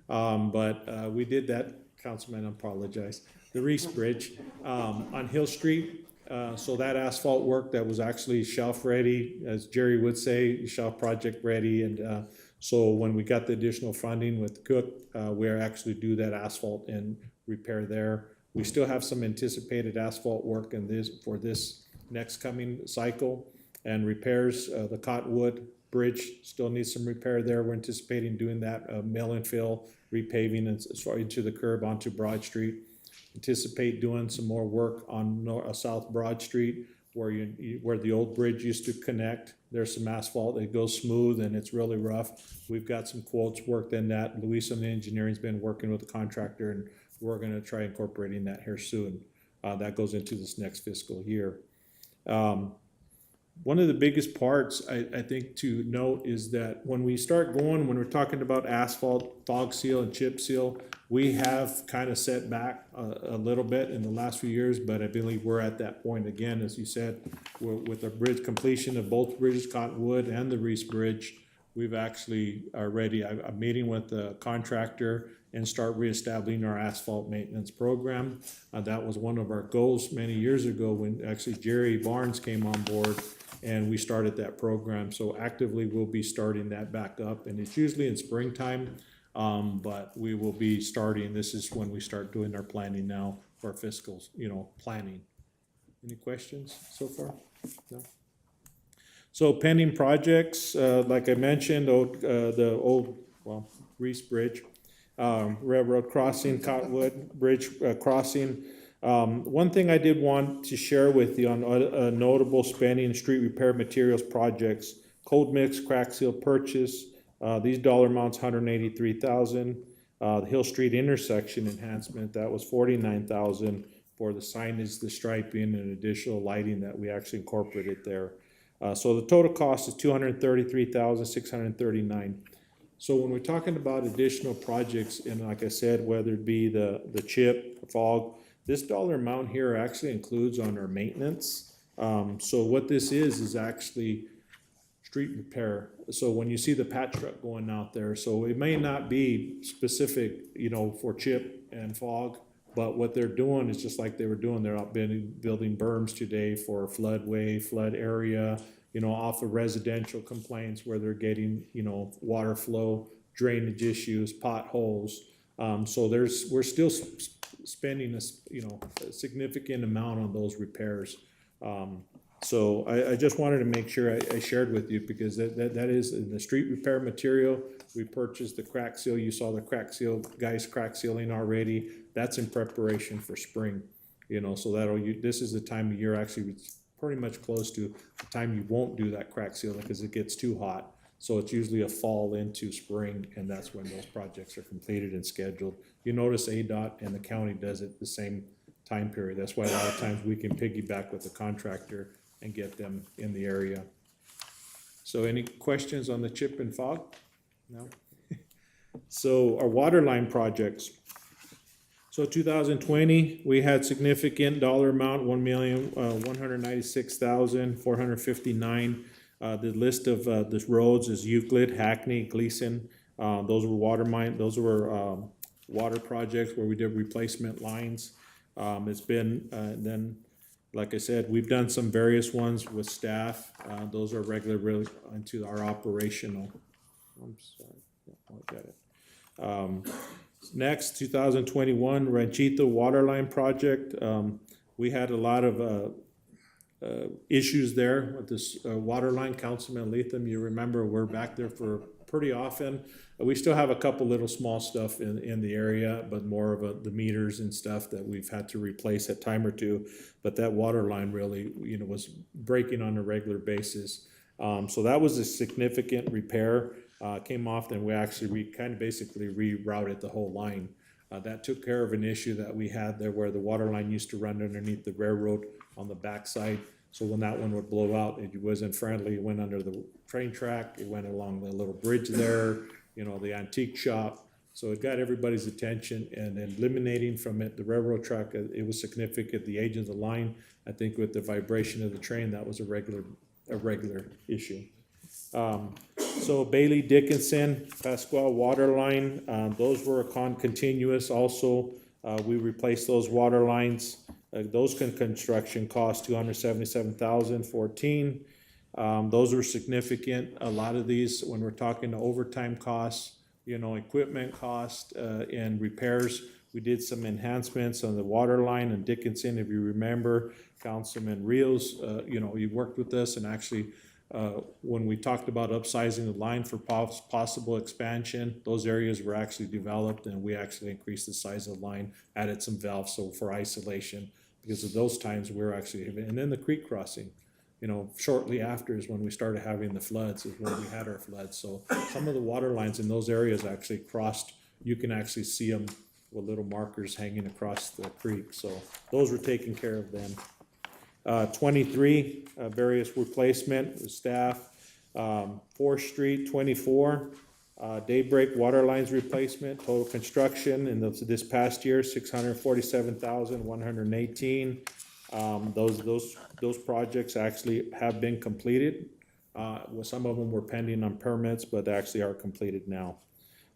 But we did that, Councilman, I apologize, the Reese Bridge on Hill Street. So that asphalt work that was actually shelf ready, as Jerry would say, shelf project ready. And so when we got the additional funding with Cook, we actually do that asphalt and repair there. We still have some anticipated asphalt work for this next coming cycle and repairs. The Cottonwood Bridge still needs some repair there. We're anticipating doing that mill and fill, repaving as far into the curb onto Broad Street. Anticipate doing some more work on South Broad Street where where the old bridge used to connect. There's some asphalt that goes smooth and it's really rough. We've got some quotes worked in that. Luis on the engineering's been working with the contractor, and we're going to try incorporating that here soon. That goes into this next fiscal year. One of the biggest parts I think to note is that when we're talking about asphalt, fog seal, and chip seal, we have kind of set back a little bit in the last few years, but I believe we're at that point again, as you said, with the bridge completion of both bridges, Cottonwood and the Reese Bridge. We've actually are ready. I'm meeting with the contractor and start reestablishing our asphalt maintenance program. That was one of our goals many years ago when actually Jerry Barnes came on board, and we started that program. So actively we'll be starting that back up, and it's usually in springtime, but we will be starting. This is when we start doing our planning now for our fiscal, planning. Any questions so far? No? So pending projects, like I mentioned, Reese Bridge, Railroad Crossing, Cottonwood Bridge crossing. One thing I did want to share with you on notable spending and street repair materials projects: cold mix, crack seal purchase. These dollar amounts, $183,000. The Hill Street intersection enhancement, that was $49,000 for the signage, the striping, and additional lighting that we actually incorporated there. So the total cost is $233,639. So when we're talking about additional projects, and like I said, whether it be the chip, the fog, this dollar amount here actually includes on our maintenance. So what this is actually street repair. So when you see the patch truck going out there, so it may not be specific, for chip and fog, but what they're doing is just like they were doing. They're out building berms today for floodway, flood area, off of residential complaints where they're getting, water flow, drainage issues, potholes. So we're still spending a significant amount on those repairs. So I just wanted to make sure I shared with you, because that is in the street repair material. We purchased the crack seal. You saw the crack seal, guys crack sealing already. That's in preparation for spring, so this is the time of year, actually it's pretty much close to the time you won't do that crack sealing because it gets too hot. So it's usually a fall into spring, and that's when those projects are completed and scheduled. You notice ADOT and the county does it the same time period. That's why a lot of times we can piggyback with the contractor and get them in the area. So any questions on the chip and fog? No? So our water line projects. So 2020, we had significant dollar amount, $1,196,459. The list of the roads is Euclid, Hackney, Gleason. Those were water projects where we did replacement lines. It's been, then, like I said, we've done some various ones with staff. Those are regular, really into our operational. I'm sorry, I got it. Next, 2021 Ranchito Waterline Project. We had a lot of issues there with this water line. Councilman Latham, you remember, we're back there for pretty often. We still have a couple little small stuff in the area, but more of the meters and stuff that we've had to replace a time or two. But that water line really, was breaking on a regular basis. So that was a significant repair. Came off, then we actually kind of basically rerouted the whole line. That took care of an issue that we had there where the water line used to run underneath the railroad on the backside. So when that one would blow out, it wasn't friendly. It went under the train track. It went along the little bridge there, the antique shop. So it got everybody's attention, and eliminating from it the railroad track, it was significant. The age of the line, I think with the vibration of the train, that was a regular issue. So Bailey Dickinson, Pascual water line, those were continuous also. We replaced those water lines. Those construction cost $277,014. Those were significant. A lot of these, when we're talking to overtime costs, equipment cost, and repairs, we did some enhancements on the water line in Dickinson. If you remember, Councilman Rios, he worked with us, and actually, when we talked about upsizing the line for possible expansion, those areas were actually developed, and we actually increased the size of the line, added some valves so for isolation, because of those times we're actually, and then the creek crossing, shortly after is when we started having the floods, is when we had our floods. So some of the water lines in those areas actually crossed. You can actually see them with little markers hanging across the creek. So those were taken care of then. 23, various replacement with staff. 4th Street, 24, Daybreak water lines replacement, total construction in this past year, $647,118. Those projects actually have been completed. Well, some of them were pending on permits, but actually are completed now.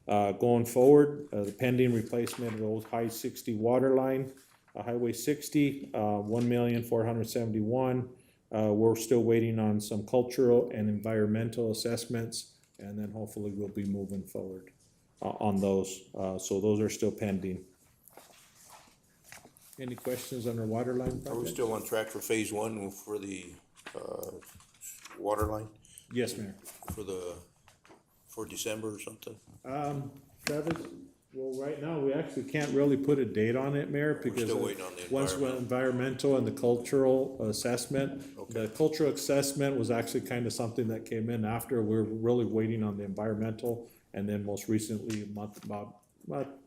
Going forward, the pending replacement of the old High 60 water line, Highway 60, $1,471,000. We're still waiting on some cultural and environmental assessments, and then hopefully we'll be moving forward on those. So those are still pending. Any questions on our water line project? Are we still on track for phase one for the, water line? Yes, Mayor. For December or something? Well, right now, we actually can't really put a date on it, Mayor, because still waiting on the once the environmental and the cultural assessment, the cultural assessment was actually kind of something that came in after. We're really waiting on the environmental, and then most recently, about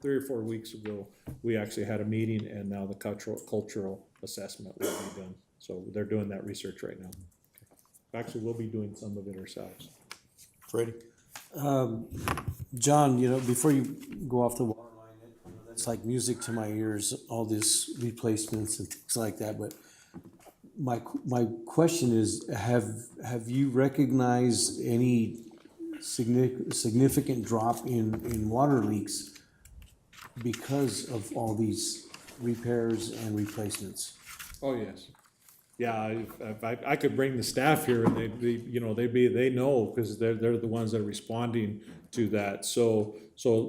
3 or 4 weeks ago, we actually had a meeting, and now the cultural assessment will be done. So they're doing that research right now. Actually, we'll be doing some of it ourselves. Freddie? John, before you go off the water line, that's like music to my ears, all this replacements and things like that, but my question is, have you recognized any significant drop in water leaks because of all these repairs and replacements? Oh, yes. Yeah, if I could bring the staff here, and they know, because they're the ones that are responding to that. So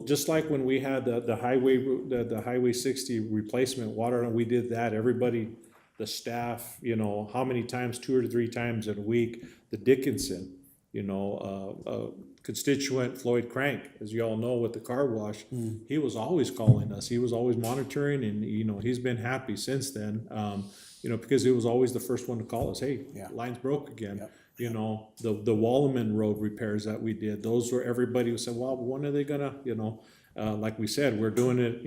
just like when we had the Highway 60 replacement water, and we did that, everybody, the staff, how many times, 2 or 3 times in a week, the Dickinson, constituent Floyd Crank, as you all know, with the car wash, he was always calling us. He was always monitoring, and he's been happy since then. Because he was always the first one to call us. Hey, line's broke again. Yep. The Wallaman Road repairs that we did, those were, everybody was saying, well, when are they gonna, like we said, we're doing it,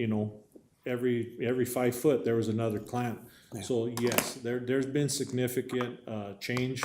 every 5 foot there was another clamp. Yeah. So yes, there's been significant change.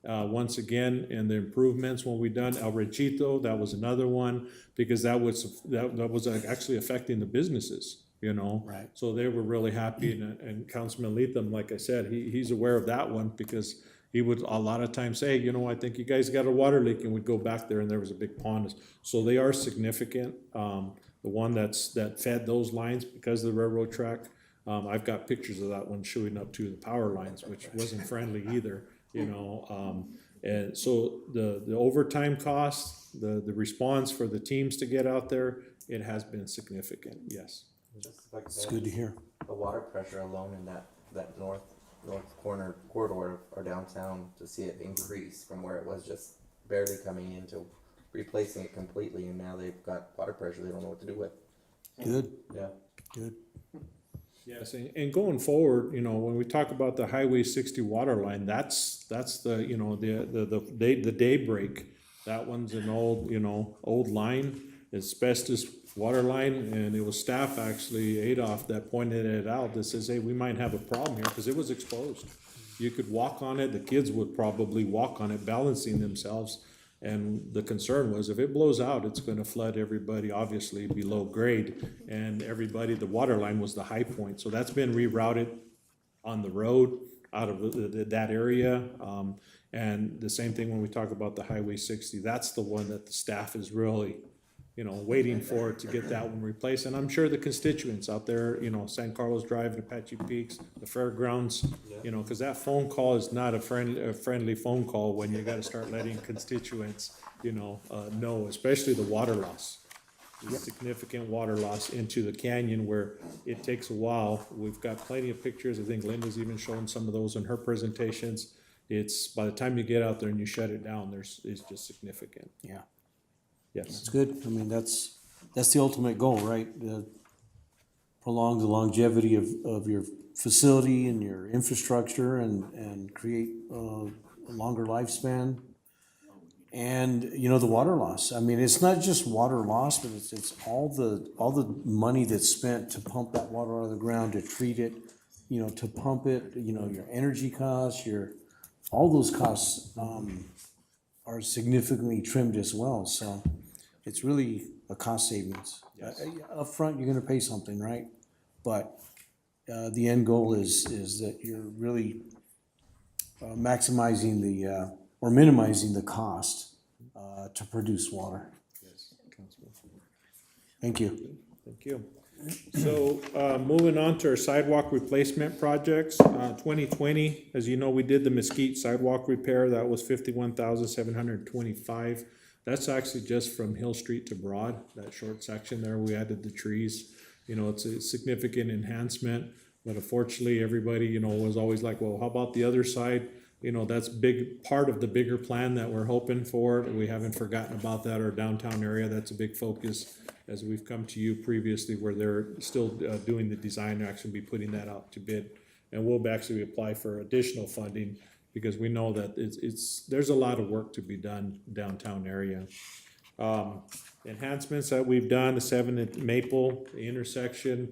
Once again, in the improvements when we done El Ranchito, that was another one, because that was actually affecting the businesses. Right. So they were really happy, and Councilman Latham, like I said, he's aware of that one, because he would a lot of times say, you know, I think you guys got a water leak, and we'd go back there and there was a big pond. So they are significant. The one that fed those lines because of the railroad track, I've got pictures of that one showing up to the power lines, which wasn't friendly either, you know. And so the overtime cost, the response for the teams to get out there, it has been significant, yes. It's good to hear. The water pressure alone in that north corridor of our downtown, to see it increase from where it was just barely coming in to replacing it completely, and now they've got water pressure they don't know what to do with. Good, Yeah. good. Yes, and going forward, you know, when we talk about the Highway 60 water line, that's the, you know, the daybreak. That one's an old line, asbestos water line, and it was staff actually, Adolph, that pointed it out, that says, hey, we might have a problem here, because it was exposed. You could walk on it, the kids would probably walk on it, balancing themselves, and the concern was if it blows out, it's gonna flood everybody, obviously below grade, and everybody, the water line was the high point, so that's been rerouted on the road out of that area. And the same thing when we talk about the Highway 60, that's the one that the staff is really, you know, waiting for to get that one replaced. And I'm sure the constituents out there, you know, San Carlos Drive, Apache Peaks, the fairgrounds, you know, because that phone call is not a friendly phone call when you got to start letting constituents, you know, know, especially the water loss. The significant water loss into the canyon where it takes a while. We've got plenty of pictures. I think Linda's even shown some of those in her presentations. It's by the time you get out there and you shut it down, it's just significant. Yeah. Yes. It's good. I mean, that's the ultimate goal, right? Prolong the longevity of your facility and your infrastructure and create a longer lifespan. And, you know, the water loss. I mean, it's not just water loss, but it's all the money that's spent to pump that water out of the ground, to treat it, you know, to pump it, you know, your energy costs, all those costs are significantly trimmed as well. So it's really a cost savings. Upfront, you're gonna pay something, right? But the end goal is that you're really maximizing or minimizing the cost to produce water. Thank you. Thank you. So, moving on to our sidewalk replacement projects, 2020, as you know, we did the Mesquite sidewalk repair. That was $51,725. That's actually just from Hill Street to Broad, that short section there. We added the trees. You know, it's a significant enhancement, but unfortunately, everybody, you know, was always like, well, how about the other side? You know, that's big part of the bigger plan that we're hoping for. We haven't forgotten about that. Our downtown area, that's a big focus, as we've come to you previously, where they're still doing the design, actually be putting that out to bid. And we'll actually apply for additional funding, because we know that there's a lot of work to be done downtown area. Enhancements that we've done, the 7 at Maple, the intersection,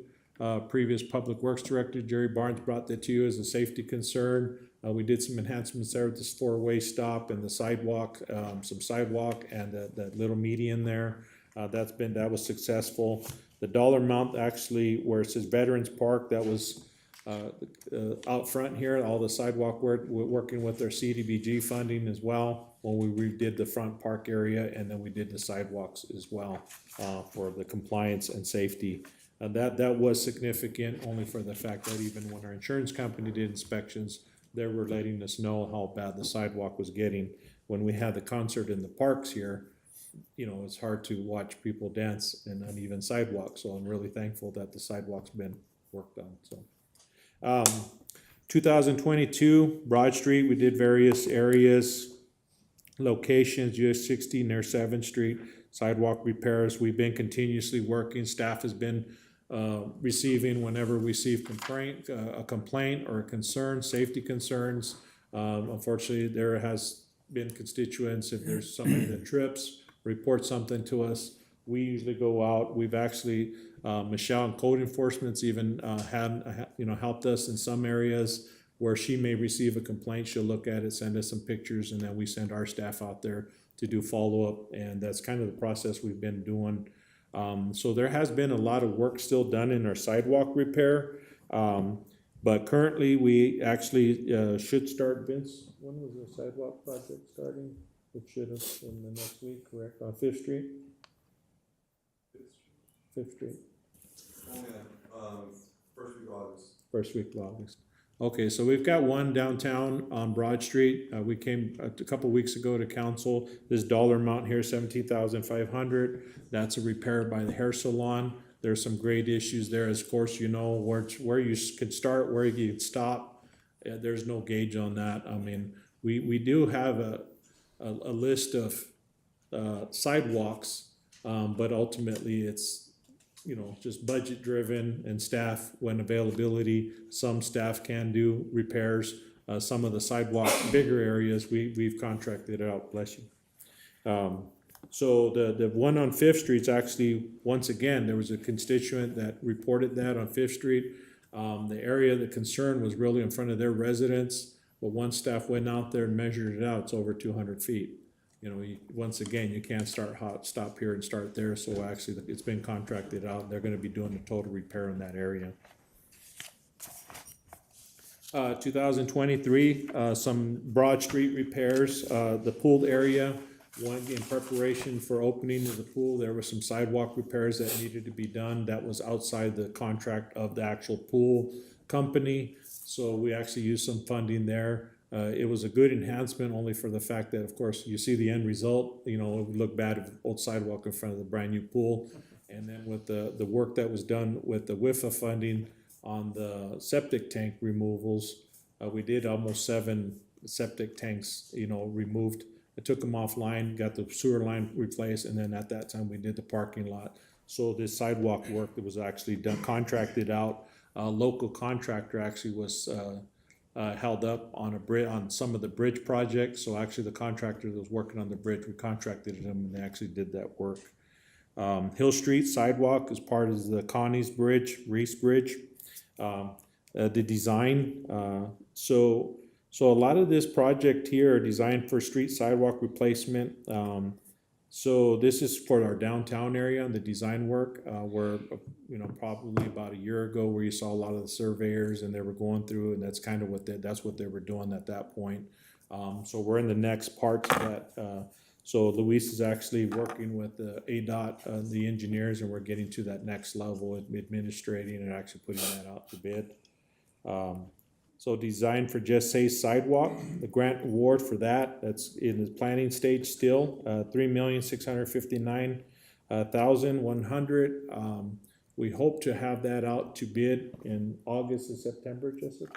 previous Public Works Director Jerry Barnes brought that to you as a safety concern. We did some enhancements there with this 4-way stop and the sidewalk, some sidewalk and that little median there. That was successful. The dollar amount actually, where it says Veterans Park, that was out front here, all the sidewalk work, we're working with our CDBG funding as well, when we redid the front park area, and then we did the sidewalks as well for the compliance and safety. That was significant, only for the fact that even when our insurance company did inspections, they were letting us know how bad the sidewalk was getting. When we had the concert in the parks here, you know, it's hard to watch people dance in uneven sidewalks, so I'm really thankful that the sidewalk's been worked on, so. 2022, Broad Street, we did various areas, locations, US 60 near 7th Street, sidewalk repairs. We've been continuously working. Staff has been receiving, whenever we receive a complaint or a concern, safety concerns. Unfortunately, there has been constituents, if there's somebody that trips, report something to us. We usually go out. We've actually, Michelle in code enforcement's even helped us in some areas where she may receive a complaint. She'll look at it, send us some pictures, and then we send our staff out there to do follow-up, and that's kind of the process we've been doing. So there has been a lot of work still done in our sidewalk repair. But currently, we actually, should start, Vince, when was the sidewalk project starting? It should have in the next week, correct, on Fifth Street? Fifth Street. First week of August. First week of August. Okay, so we've got one downtown on Broad Street. We came a couple weeks ago to council. This dollar amount here, $17,500. That's a repair by the hair salon. There's some great issues there, as of course, you know, where you can start, where you can stop. There's no gauge on that. I mean, we do have a list of sidewalks, but ultimately it's, you know, just budget driven and staff when availability. Some staff can do repairs. Some of the sidewalk bigger areas, we've contracted out, bless you. So the one on Fifth Street's actually, once again, there was a constituent that reported that on Fifth Street. The area, the concern was really in front of their residence, but once staff went out there and measured it out, it's over 200 feet. You know, once again, you can't stop here and start there, so actually it's been contracted out. They're gonna be doing a total repair in that area. 2023, some Broad Street repairs, the pool area. One, in preparation for opening of the pool, there were some sidewalk repairs that needed to be done. That was outside the contract of the actual pool company, so we actually used some funding there. It was a good enhancement only for the fact that, of course, you see the end result, you know, it would look bad if old sidewalk in front of the brand new pool. And then with the work that was done with the WIFA funding on the septic tank removals, we did almost 7 septic tanks, you know, removed. I took them offline, got the sewer line replaced, and then at that time we did the parking lot. So this sidewalk work that was actually done, contracted out, local contractor actually was held up on on some of the bridge projects. So actually the contractor that was working on the bridge, we contracted him and they actually did that work. Hill Street sidewalk is part of the Connie's Bridge, Reese Bridge. The design, so a lot of this project here are designed for street sidewalk replacement. So this is for our downtown area and the design work, where, you know, probably about a year ago where you saw a lot of the surveyors and they were going through, and that's kind of that's what they were doing at that point. So we're in the next part of that. So Luis is actually working with the ADOT, the engineers, and we're getting to that next level, administrating and actually putting that out to bid. So design for Just Say Sidewalk, the grant award for that's in the planning stage still, $3,659,100. We hope to have that out to bid in August and September, Jessica?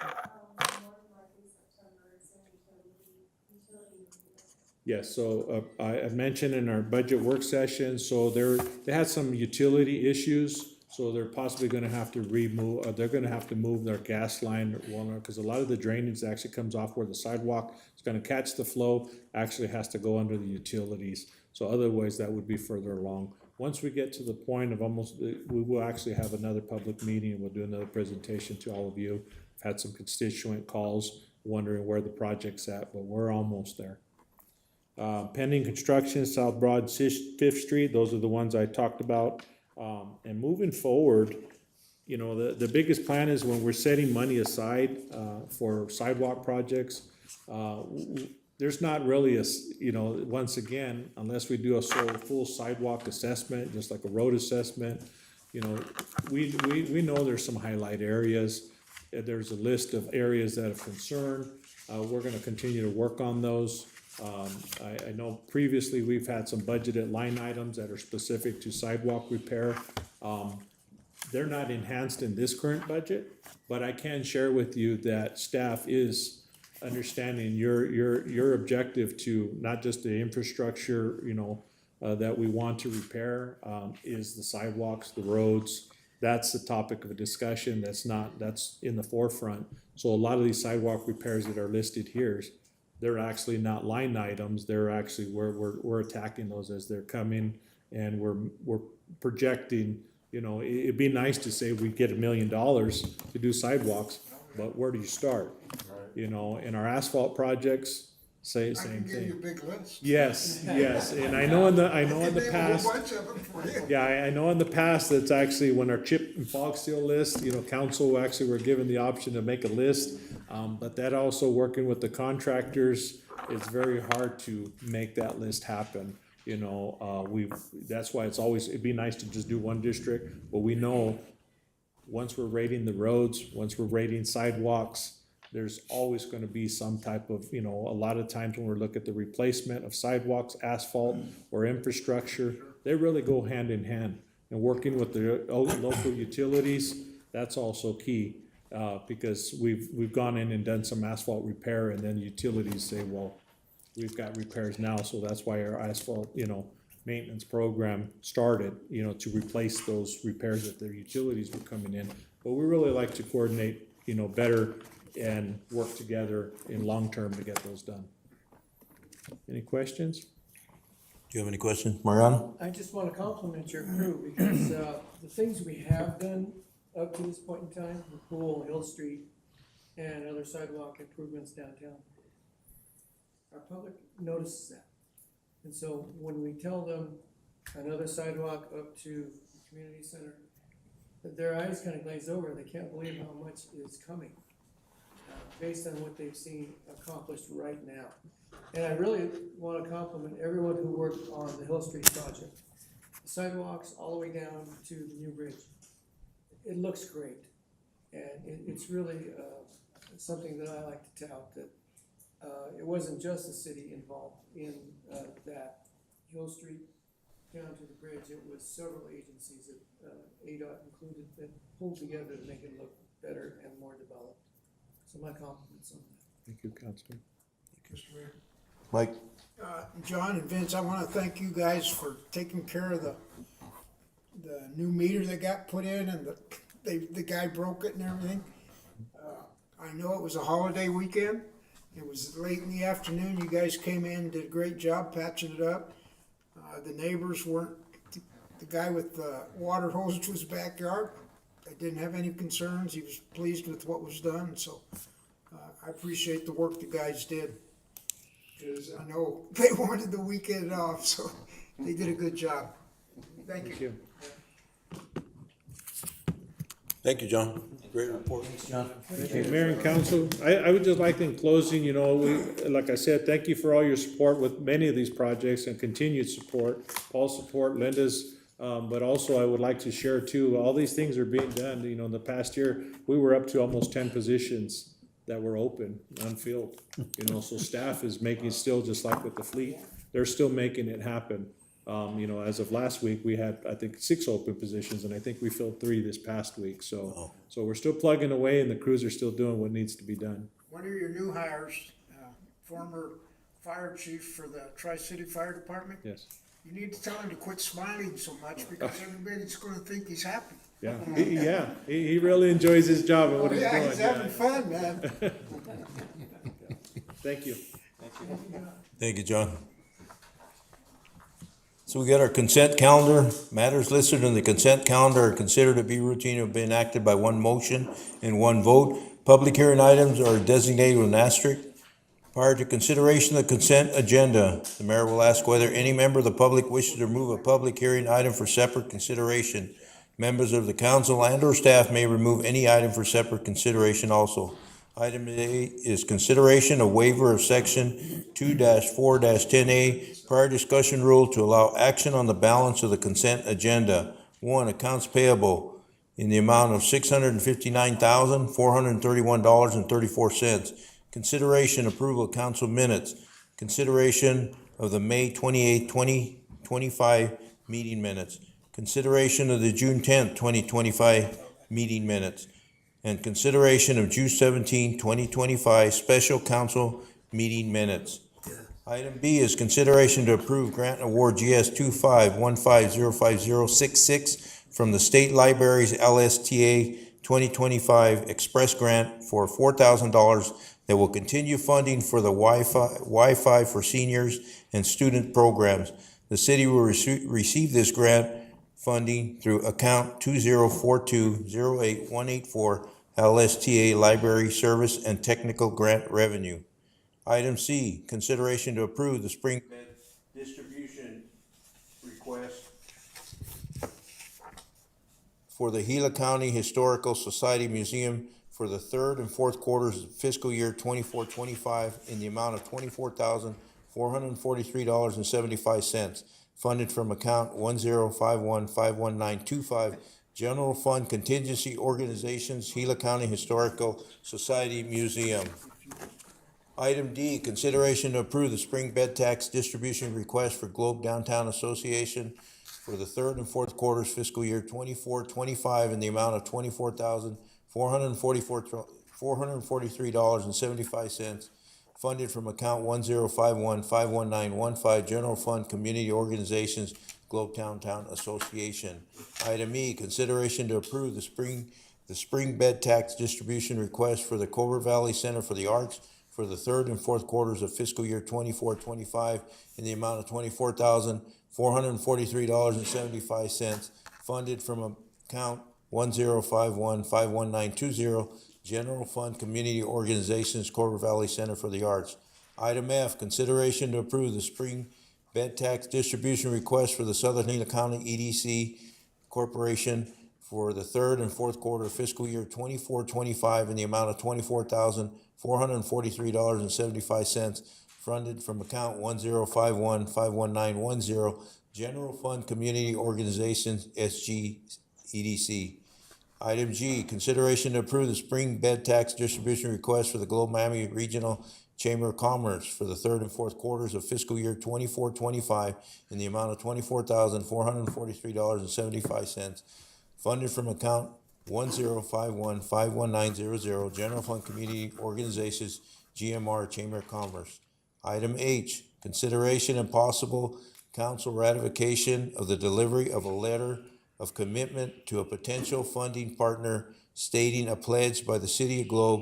Yes, so I mentioned in our budget work session, so they had some utility issues. So they're possibly gonna have to they're gonna have to move their gas line, because a lot of the drainage actually comes off where the sidewalk is gonna catch the flow, actually has to go under the utilities. So otherwise, that would be further along. Once we get to the point of we will actually have another public meeting, and we'll do another presentation to all of you. I've had some constituent calls wondering where the project's at, but we're almost there. Pending construction, South Broad, Fifth Street, those are the ones I talked about. And moving forward, you know, the biggest plan is when we're setting money aside for sidewalk projects, there's not really you know, once again, unless we do a full sidewalk assessment, just like a road assessment, you know, we know there's some highlight areas. There's a list of areas that are concerned. We're gonna continue to work on those. I know previously we've had some budgeted line items that are specific to sidewalk repair. They're not enhanced in this current budget, but I can share with you that staff is understanding your objective to not just the infrastructure, you know, that we want to repair, is the sidewalks, the roads. That's the topic of a discussion. That's in the forefront. So a lot of these sidewalk repairs that are listed here, they're actually not line items. They're actually we're attacking those as they're coming, and we're projecting. You know, it'd be nice to say we get $1 million to do sidewalks, but where do you start? You know, in our asphalt projects, say I same can give you a thing. big list. Yes, yes, and I know in the Name a past. whole bunch of them for you. Yeah, I know in the past, it's actually when our chip and fog seal list, council actually were given the option to make a list. But that also working with the contractors, it's very hard to make that list happen. That's why it'd be nice to just do one district, but we know once we're rating the roads, once we're rating sidewalks, there's always gonna be some type of, a lot of times when we look at the replacement of sidewalks, asphalt, or infrastructure, they really go hand in hand. And working with the local utilities, that's also key, because we've gone in and done some asphalt repair, and then utilities say, well, we've got repairs now, so that's why our asphalt, maintenance program started, to replace those repairs that their utilities were coming in. But we really like to coordinate, better and work together in long term to get those done. Any questions? Do you have any questions, Mariano? I just want to compliment your crew because the things we have done up to this point in time, the pool, Hill Street, and other sidewalk improvements downtown, our public notices that. And so when we tell them another sidewalk up to the community center, that their eyes kind of glaze over, they can't believe how much is coming, based on what they've seen accomplished right now. And I really want to compliment everyone who worked on the Hill Street project. The sidewalks all the way down to the new bridge. It looks great. And it's really something that I like to tout, that it wasn't just the city involved in that. Hill Street down to the bridge, it was several agencies that ADOT included that pulled together to make it look better and more developed. So my compliments on that. Thank you, Councilman. Mr. Mayor. Mike? John and Vince, I want to thank you guys for taking care of the new meter that got put in, and the guy broke it and everything. I know it was a holiday weekend. It was late in the afternoon. You guys came in, did a great job patching it up. The neighbors weren't, the guy with the water hose to his backyard, I didn't have any concerns. He was pleased with what was done, so I appreciate the work the guys did. Because I know they wanted the weekend off, so they did a good job. Thank you. Thank you, John. Great report. John. Okay, Mayor and Council, I would just like in closing, like I said, thank you for all your support with many of these projects and continued support, Paul's support, Linda's, but also I would like to share too, all these things are being done, in the past year, we were up to almost 10 positions that were open, unfilled, so staff is making still, just like with the fleet, they're still making it happen. As of last week, we had, I think, 6 open positions, and I think we filled 3 this past week, so we're still plugging away, and the crews are still doing what needs to be done. One of your new hires, former fire chief for the Tri-City Fire Department. Yes. You need to tell him to quit smiling so much because everybody's gonna think he's happy. Yeah, he really enjoys his job and what he's doing. He's having fun, man. Thank you. Thank you, John. So we got our consent calendar. Matters listed in the consent calendar are considered to be routine and have been enacted by one motion and one vote. Public hearing items are designated with an asterisk. Prior to consideration of the consent agenda, the mayor will ask whether any member of the public wishes to remove a public hearing item for separate consideration. Members of the council and or staff may remove any item for separate consideration also. Item A is consideration of waiver of section 2-4-10A prior discussion rule to allow action on the balance of the consent agenda. 1, accounts payable in the amount of $659,431.34. Consideration approval of council minutes. Consideration of the May 28, 2025 meeting minutes. Consideration of the June 10th, 2025 meeting minutes. And consideration of June 17, 2025 special council meeting minutes. Item B is consideration to approve grant and award GS 2515050066 from the State Libraries LSTA 2025 Express Grant for $4,000 that will continue funding for the Wi-Fi for seniors and student programs. The city will receive this grant funding through account 204208184 LSTA Library Service and Technical Grant Revenue. Item C, consideration to approve the spring bed distribution request for the Gila County Historical Society Museum for the third and fourth quarters of fiscal year 24-25 in the amount of $24,443.75, funded from account 1051519925, General Fund Contingency Organizations, Gila County Historical Society Museum. Item D, consideration to approve the spring bed tax distribution request for Globe Downtown Association for the third and fourth quarters fiscal year 24-25 in the amount of $24,443.75, funded from account 1051519915, General Fund Community Organizations, Globe Downtown Association. Item E, consideration to approve the spring bed tax distribution request for the Cobra Valley Center for the Arts for the third and fourth quarters of fiscal year 24-25 in the amount of $24,443.75, funded from account 1051511920, General Fund Community Organizations, Cobra Valley Center for the Arts. Item F, consideration to approve the spring bed tax distribution request for the Southern Gila County EDC Corporation for the third and fourth quarter of fiscal year 24-25 in the amount of $24,443.75, funded from account 1051511910, General Fund Community Organizations, SG EDC. Item G, consideration to approve the spring bed tax distribution request for the Globe Miami Regional Chamber of Commerce for the third and fourth quarters of fiscal year 24-25 in the amount of $24,443.75, funded from account 1051511900, General Fund Community Organizations, GMR Chamber of Commerce. Item H, consideration and possible council ratification of the delivery of a letter of commitment to a potential funding partner stating a pledge by the City of Globe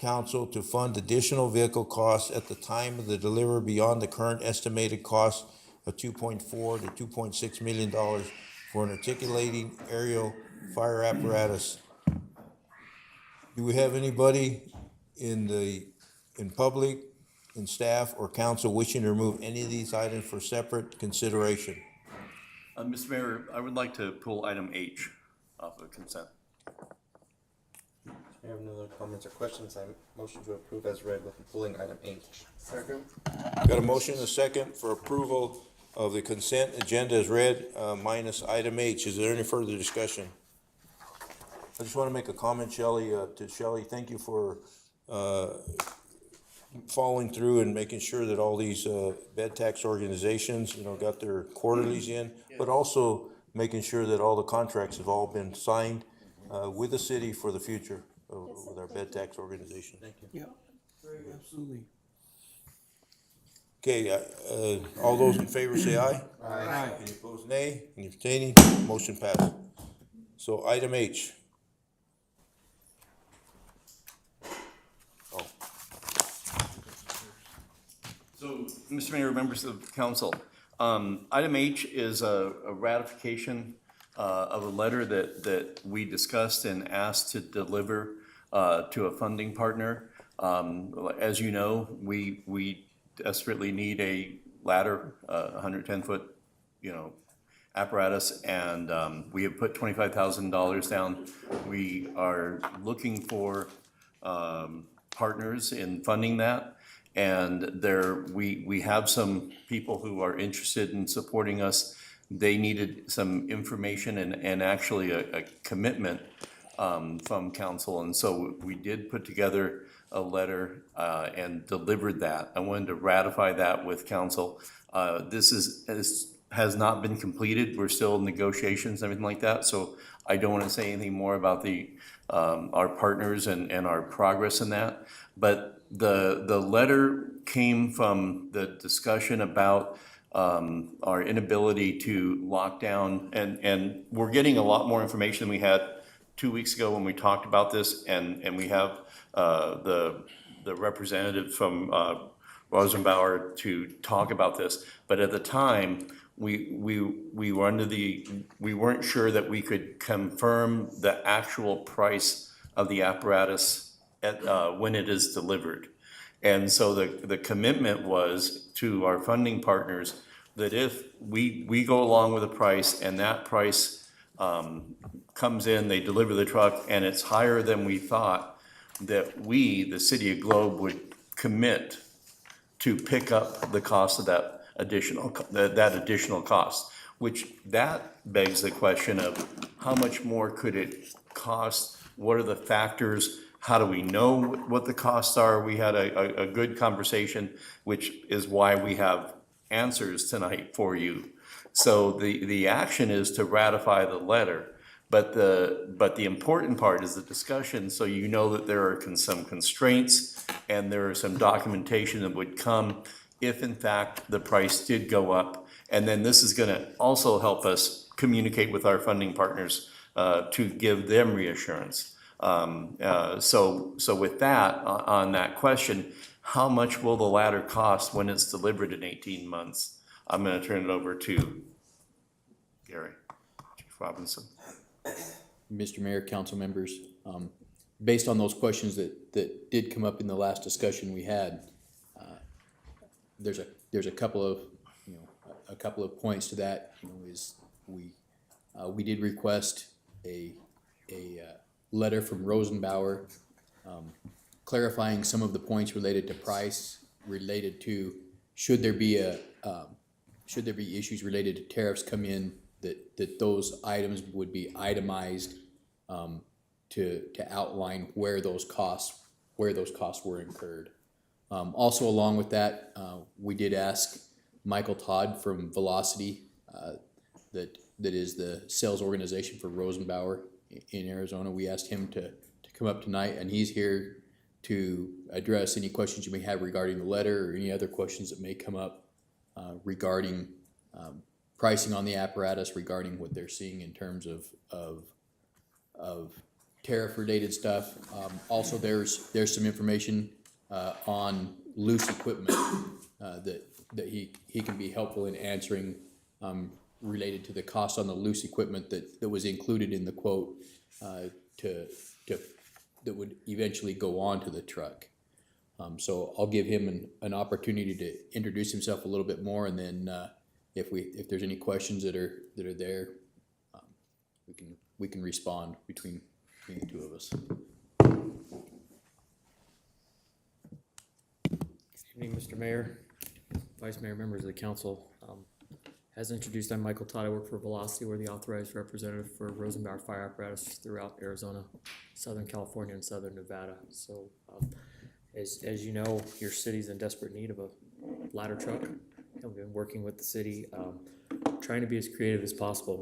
Council to fund additional vehicle costs at the time of the delivery beyond the current estimated cost of $2.4 to $2.6 million for an articulating aerial fire apparatus. Do we have anybody in public, in staff, or council wishing to remove any of these items for separate consideration? Mr. Mayor, I would like to pull item H off of consent. I have no other comments or questions. I motion to approve as read with pulling item H. Second? Got a motion and a second for approval of the consent agenda as read, minus item H. Is there any further discussion? I just want to make a comment, Shelley, to Shelley. Thank you for following through and making sure that all these bed tax organizations, got their quarterlies in, but also making sure that all the contracts have all been signed with the city for the future with our bed tax organization. Thank you. Yeah, absolutely. Okay, all those in favor say aye. Aye. Any opposed, nay. Any abstaining? Motion passed. So item H. So, Mr. Mayor, members of council, item H is a ratification of a letter that we discussed and asked to deliver to a funding partner. As you know, we desperately need a ladder, 110-foot, apparatus, and we have put $25,000 down. We are looking for partners in funding that. And we have some people who are interested in supporting us. They needed some information and actually a commitment from council. And so we did put together a letter and delivered that. I wanted to ratify that with council. This has not been completed. We're still in negotiations and everything like that. So I don't want to say anything more about our partners and our progress in that. But the letter came from the discussion about our inability to lock down, and we're getting a lot more information than we had 2 weeks ago when we talked about this, and we have the representative from Rosenbauer to talk about this. But at the time, we weren't sure that we could confirm the actual price of the apparatus when it is delivered. And so the commitment was to our funding partners that if we go along with a price and that price comes in, they deliver the truck and it's higher than we thought, that we, the city of Globe, would commit to pick up the cost of that additional cost, which that begs the question of how much more could it cost? What are the factors? How do we know what the costs are? We had a good conversation, which is why we have answers tonight for you. So the action is to ratify the letter, but the important part is the discussion, so you know that there are some constraints and there is some documentation that would come if in fact the price did go up. And then this is gonna also help us communicate with our funding partners to give them reassurance. So with that, on that question, how much will the ladder cost when it's delivered in 18 months? I'm gonna turn it over to Gary, Chief Robinson. Mr. Mayor, council members, based on those questions that did come up in the last discussion we had, there's a couple of points to that. Is we did request a letter from Rosenbauer clarifying some of the points related to price, related to should there be issues related to tariffs come in, that those items would be itemized to outline where those costs were incurred. Also, along with that, we did ask Michael Todd from Velocity, that is the sales organization for Rosenbauer in Arizona. We asked him to come up tonight, and he's here to address any questions you may have regarding the letter or any other questions that may come up regarding pricing on the apparatus, regarding what they're seeing in terms of tariff-related stuff. Also, there's some information on loose equipment that he can be helpful in answering, related to the cost on the loose equipment that was included in the quote that would eventually go on to the truck. So I'll give him an opportunity to introduce himself a little bit more, and then if there's any questions that are there, we can respond between the two of us. Good evening, Mr. Mayor, Vice Mayor, members of the council. As introduced, I'm Michael Todd. I work for Velocity. We're the authorized representative for Rosenbauer fire apparatus throughout Arizona, Southern California, and Southern Nevada. So, as you know, your city's in desperate need of a ladder truck. I've been working with the city, trying to be as creative as possible.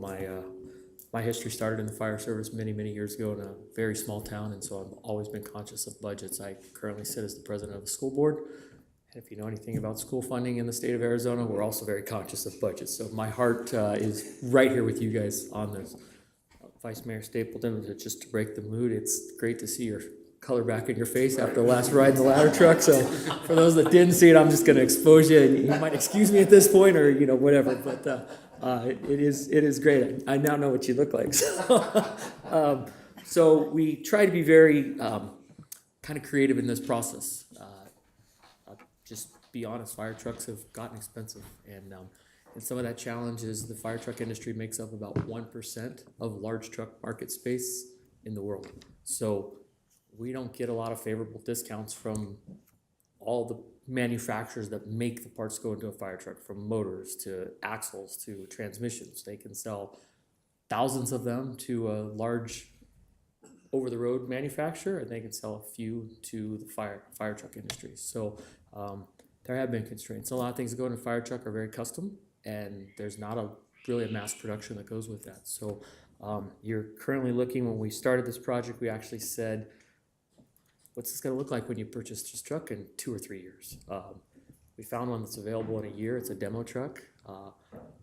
My history started in the fire service many years ago in a very small town, and so I've always been conscious of budgets. I currently sit as the president of the school board. And if you know anything about school funding in the state of Arizona, we're also very conscious of budgets. So my heart is right here with you guys on this. Vice Mayor Stapleton, just to break the mood, it's great to see your color back in your face after the last ride in the ladder truck. So for those that didn't see it, I'm just going to expose you. And you might excuse me at this point, or whatever. But it is great. I now know what you look like. So we try to be very kind of creative in this process. Just be honest, fire trucks have gotten expensive, and some of that challenge is the fire truck industry makes up about 1% of large truck market space in the world. So we don't get a lot of favorable discounts from all the manufacturers that make the parts go into a fire truck, from motors to axles to transmissions. They can sell thousands of them to a large over-the-road manufacturer, and they can sell a few to the fire truck industry. So there have been constraints. A lot of things that go in a fire truck are very custom, and there's not really a mass production that goes with that. So you're currently looking, when we started this project, we actually said, what's this going to look like when you purchase this truck in 2 or 3 years? We found one that's available in a year. It's a demo truck.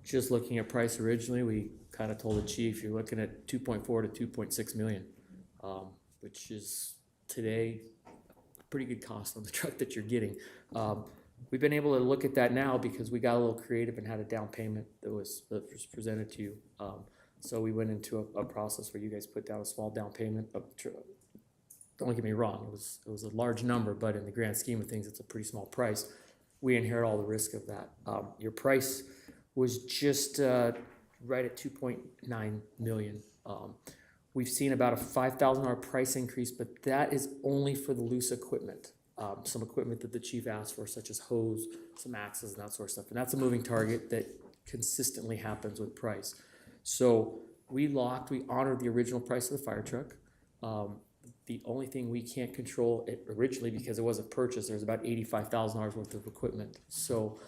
Just looking at price originally, we kind of told the chief, you're looking at 2.4 to 2.6 million, which is today a pretty good cost on the truck that you're getting. We've been able to look at that now because we got a little creative and had a down payment that was presented to you. So we went into a process where you guys put down a small down payment of don't get me wrong, it was a large number, but in the grand scheme of things, it's a pretty small price. We inherit all the risk of that. Your price was just right at 2.9 million. We've seen about a $5,000 price increase, but that is only for the loose equipment. Some equipment that the chief asked for, such as hose, some axes, and that sort of stuff. And that's a moving target that consistently happens with price. So we honored the original price of the fire truck. The only thing we can't control it originally, because it wasn't purchased, there's about $85,000 worth of equipment. So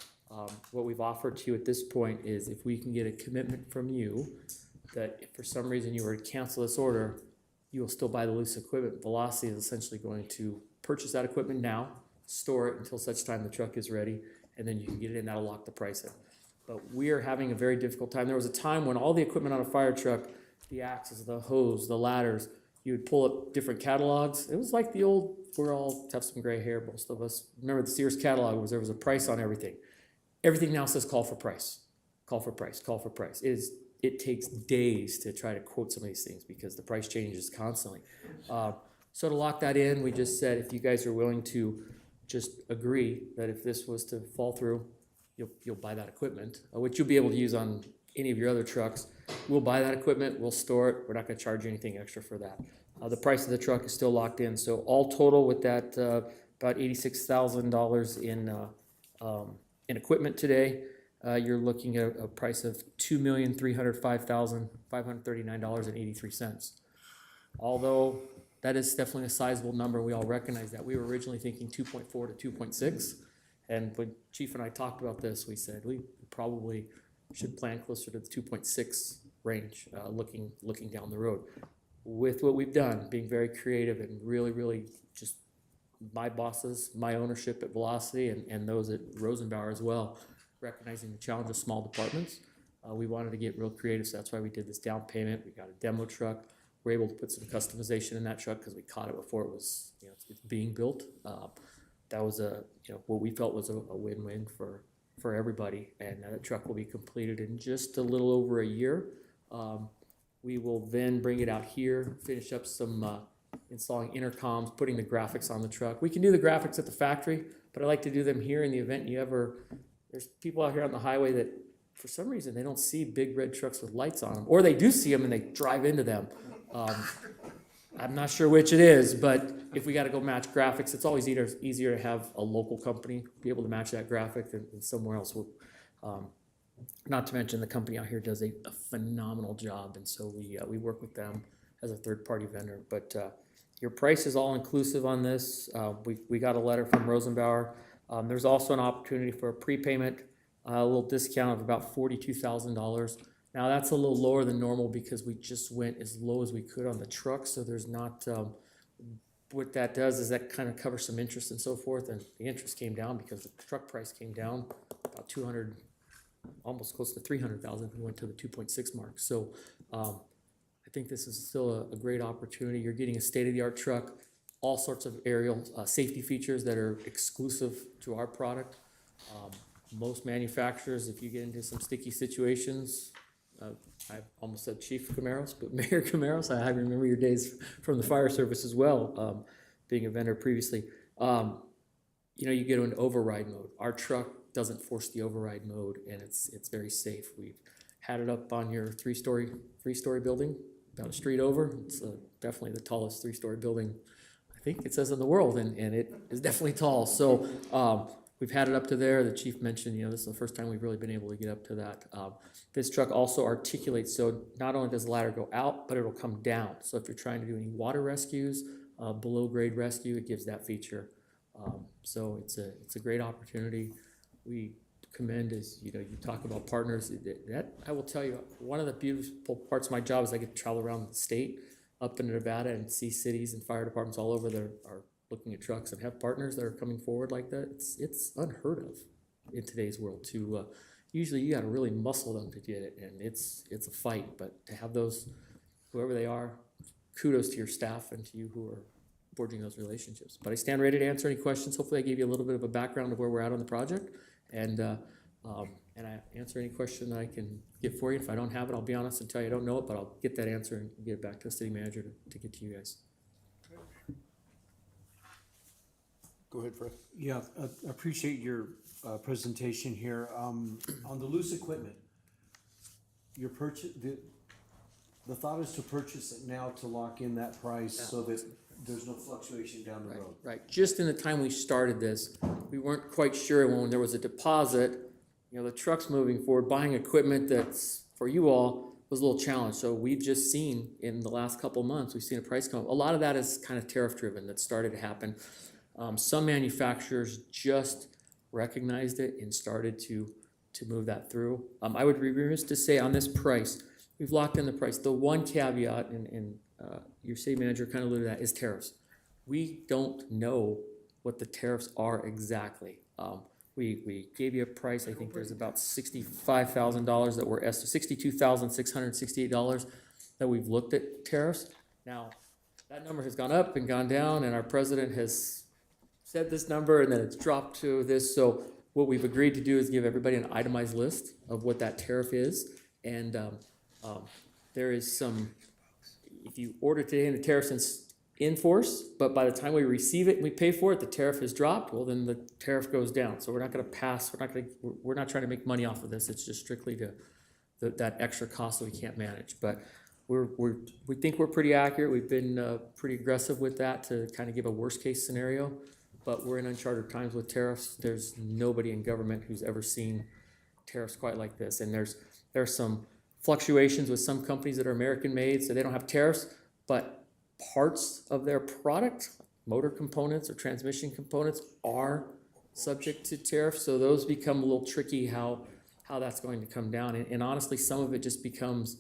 what we've offered to you at this point is if we can get a commitment from you that if for some reason you were to cancel this order, you will still buy the loose equipment. Velocity is essentially going to purchase that equipment now, store it until such time the truck is ready, and then you can get it in, that'll lock the price in. But we are having a very difficult time. There was a time when all the equipment on a fire truck, the axes, the hose, the ladders, you would pull up different catalogs. It was like the old, we're all have some gray hair, most of us. Remember the Sears catalog was there was a price on everything. Everything now says call for price, call for price, call for price. It takes days to try to quote some of these things because the price changes constantly. So to lock that in, we just said if you guys are willing to just agree that if this was to fall through, you'll buy that equipment, which you'll be able to use on any of your other trucks. We'll buy that equipment, we'll store it, we're not gonna charge you anything extra for that. The price of the truck is still locked in, so all total with that, about $86,000 in equipment today, you're looking at a price of $2,305,539.83. Although that is definitely a sizable number, we all recognize that. We were originally thinking 2.4 to 2.6, and when Chief and I talked about this, we said we probably should plan closer to the 2.6 range, looking down the road. With what we've done, being very creative and really just my bosses, my ownership at Velocity and those at Rosenbauer as well, recognizing the challenge of small departments, we wanted to get real creative, so that's why we did this down payment. We got a demo truck. We're able to put some customization in that truck because we caught it before it was, it's being built. That was what we felt was a win-win for everybody, and that truck will be completed in just a little over a year. We will then bring it out here, finish up some installing intercoms, putting the graphics on the truck. We can do the graphics at the factory, but I like to do them here in the event there's people out here on the highway that for some reason they don't see big red trucks with lights on them, or they do see them and they drive into them. I'm not sure which it is, but if we got to go match graphics, it's always easier to have a local company be able to match that graphic than somewhere else. Not to mention the company out here does a phenomenal job, and so we work with them as a third-party vendor. But your price is all inclusive on this. We got a letter from Rosenbauer. There's also an opportunity for a prepayment, a little discount of about $42,000. Now that's a little lower than normal because we just went as low as we could on the truck, so there's not, what that does is that kind of covers some interest and so forth, and the interest came down because the truck price came down about 200, almost close to 300,000 we went to the 2.6 mark. So I think this is still a great opportunity. You're getting a state-of-the-art truck, all sorts of aerial safety features that are exclusive to our product. Most manufacturers, if you get into some sticky situations, I almost said Chief Camaros, but Mayor Camaros, I remember your days from the fire service as well, being a vendor previously. You get into override mode. Our truck doesn't force the override mode, and it's very safe. We've had it up on your three-story building, about a street over. It's definitely the tallest three-story building, I think it says in the world, and it is definitely tall. So we've had it up to there. The chief mentioned, this is the first time we've really been able to get up to that. This truck also articulates, so not only does the ladder go out, but it'll come down. So if you're trying to do any water rescues, below grade rescue, it gives that feature. So it's a great opportunity. We commend as you talk about partners. That I will tell you, one of the beautiful parts of my job is I get to travel around the state, up in Nevada, and see cities and fire departments all over that are looking at trucks and have partners that are coming forward like that. It's unheard of in today's world. Usually you got to really muscle them to get it, and it's a fight. But to have those, whoever they are, kudos to your staff and to you who are forging those relationships. But I stand ready to answer any questions. Hopefully I gave you a little bit of a background of where we're at on the project, and I answer any question that I can get for you. If I don't have it, I'll be honest and tell you I don't know it, but I'll get that answer and get it back to the city manager to get to you guys. Go ahead, Fred. Yeah, appreciate your presentation here. On the loose equipment, your purchase, the thought is to purchase it now to lock in that price so that there's no fluctuation down the road. Right, just in the time we started this, we weren't quite sure when there was a deposit, you know, the truck's moving forward, buying equipment that's, for you all, was a little challenge. So we've just seen, in the last couple months, we've seen a price come up. A lot of that is kind of tariff driven that started to happen. Some manufacturers just recognized it and started to move that through. I would be remiss to say on this price, we've locked in the price. The one caveat, and your city manager kind of alluded to that, is tariffs. We don't know what the tariffs are exactly. We gave you a price, I think there's about $65,000 that we're $62,668 that we've looked at tariffs. Now, that number has gone up and gone down, and our president has said this number, and then it's dropped to this. So what we've agreed to do is give everybody an itemized list of what that tariff is. And there is some, if you order today and the tariff's in force, but by the time we receive it and we pay for it, the tariff has dropped, well, then the tariff goes down. So we're not gonna pass, we're not trying to make money off of this. It's just strictly to that extra cost that we can't manage. But we think we're pretty accurate. We've been pretty aggressive with that to kind of give a worst case scenario. But we're in uncharted times with tariffs. There's nobody in government who's ever seen tariffs quite like this. And there's some fluctuations with some companies that are American made, so they don't have tariffs, but parts of their product, motor components or transmission components, are subject to tariffs. So those become a little tricky how that's going to come down. And honestly, some of it just becomes,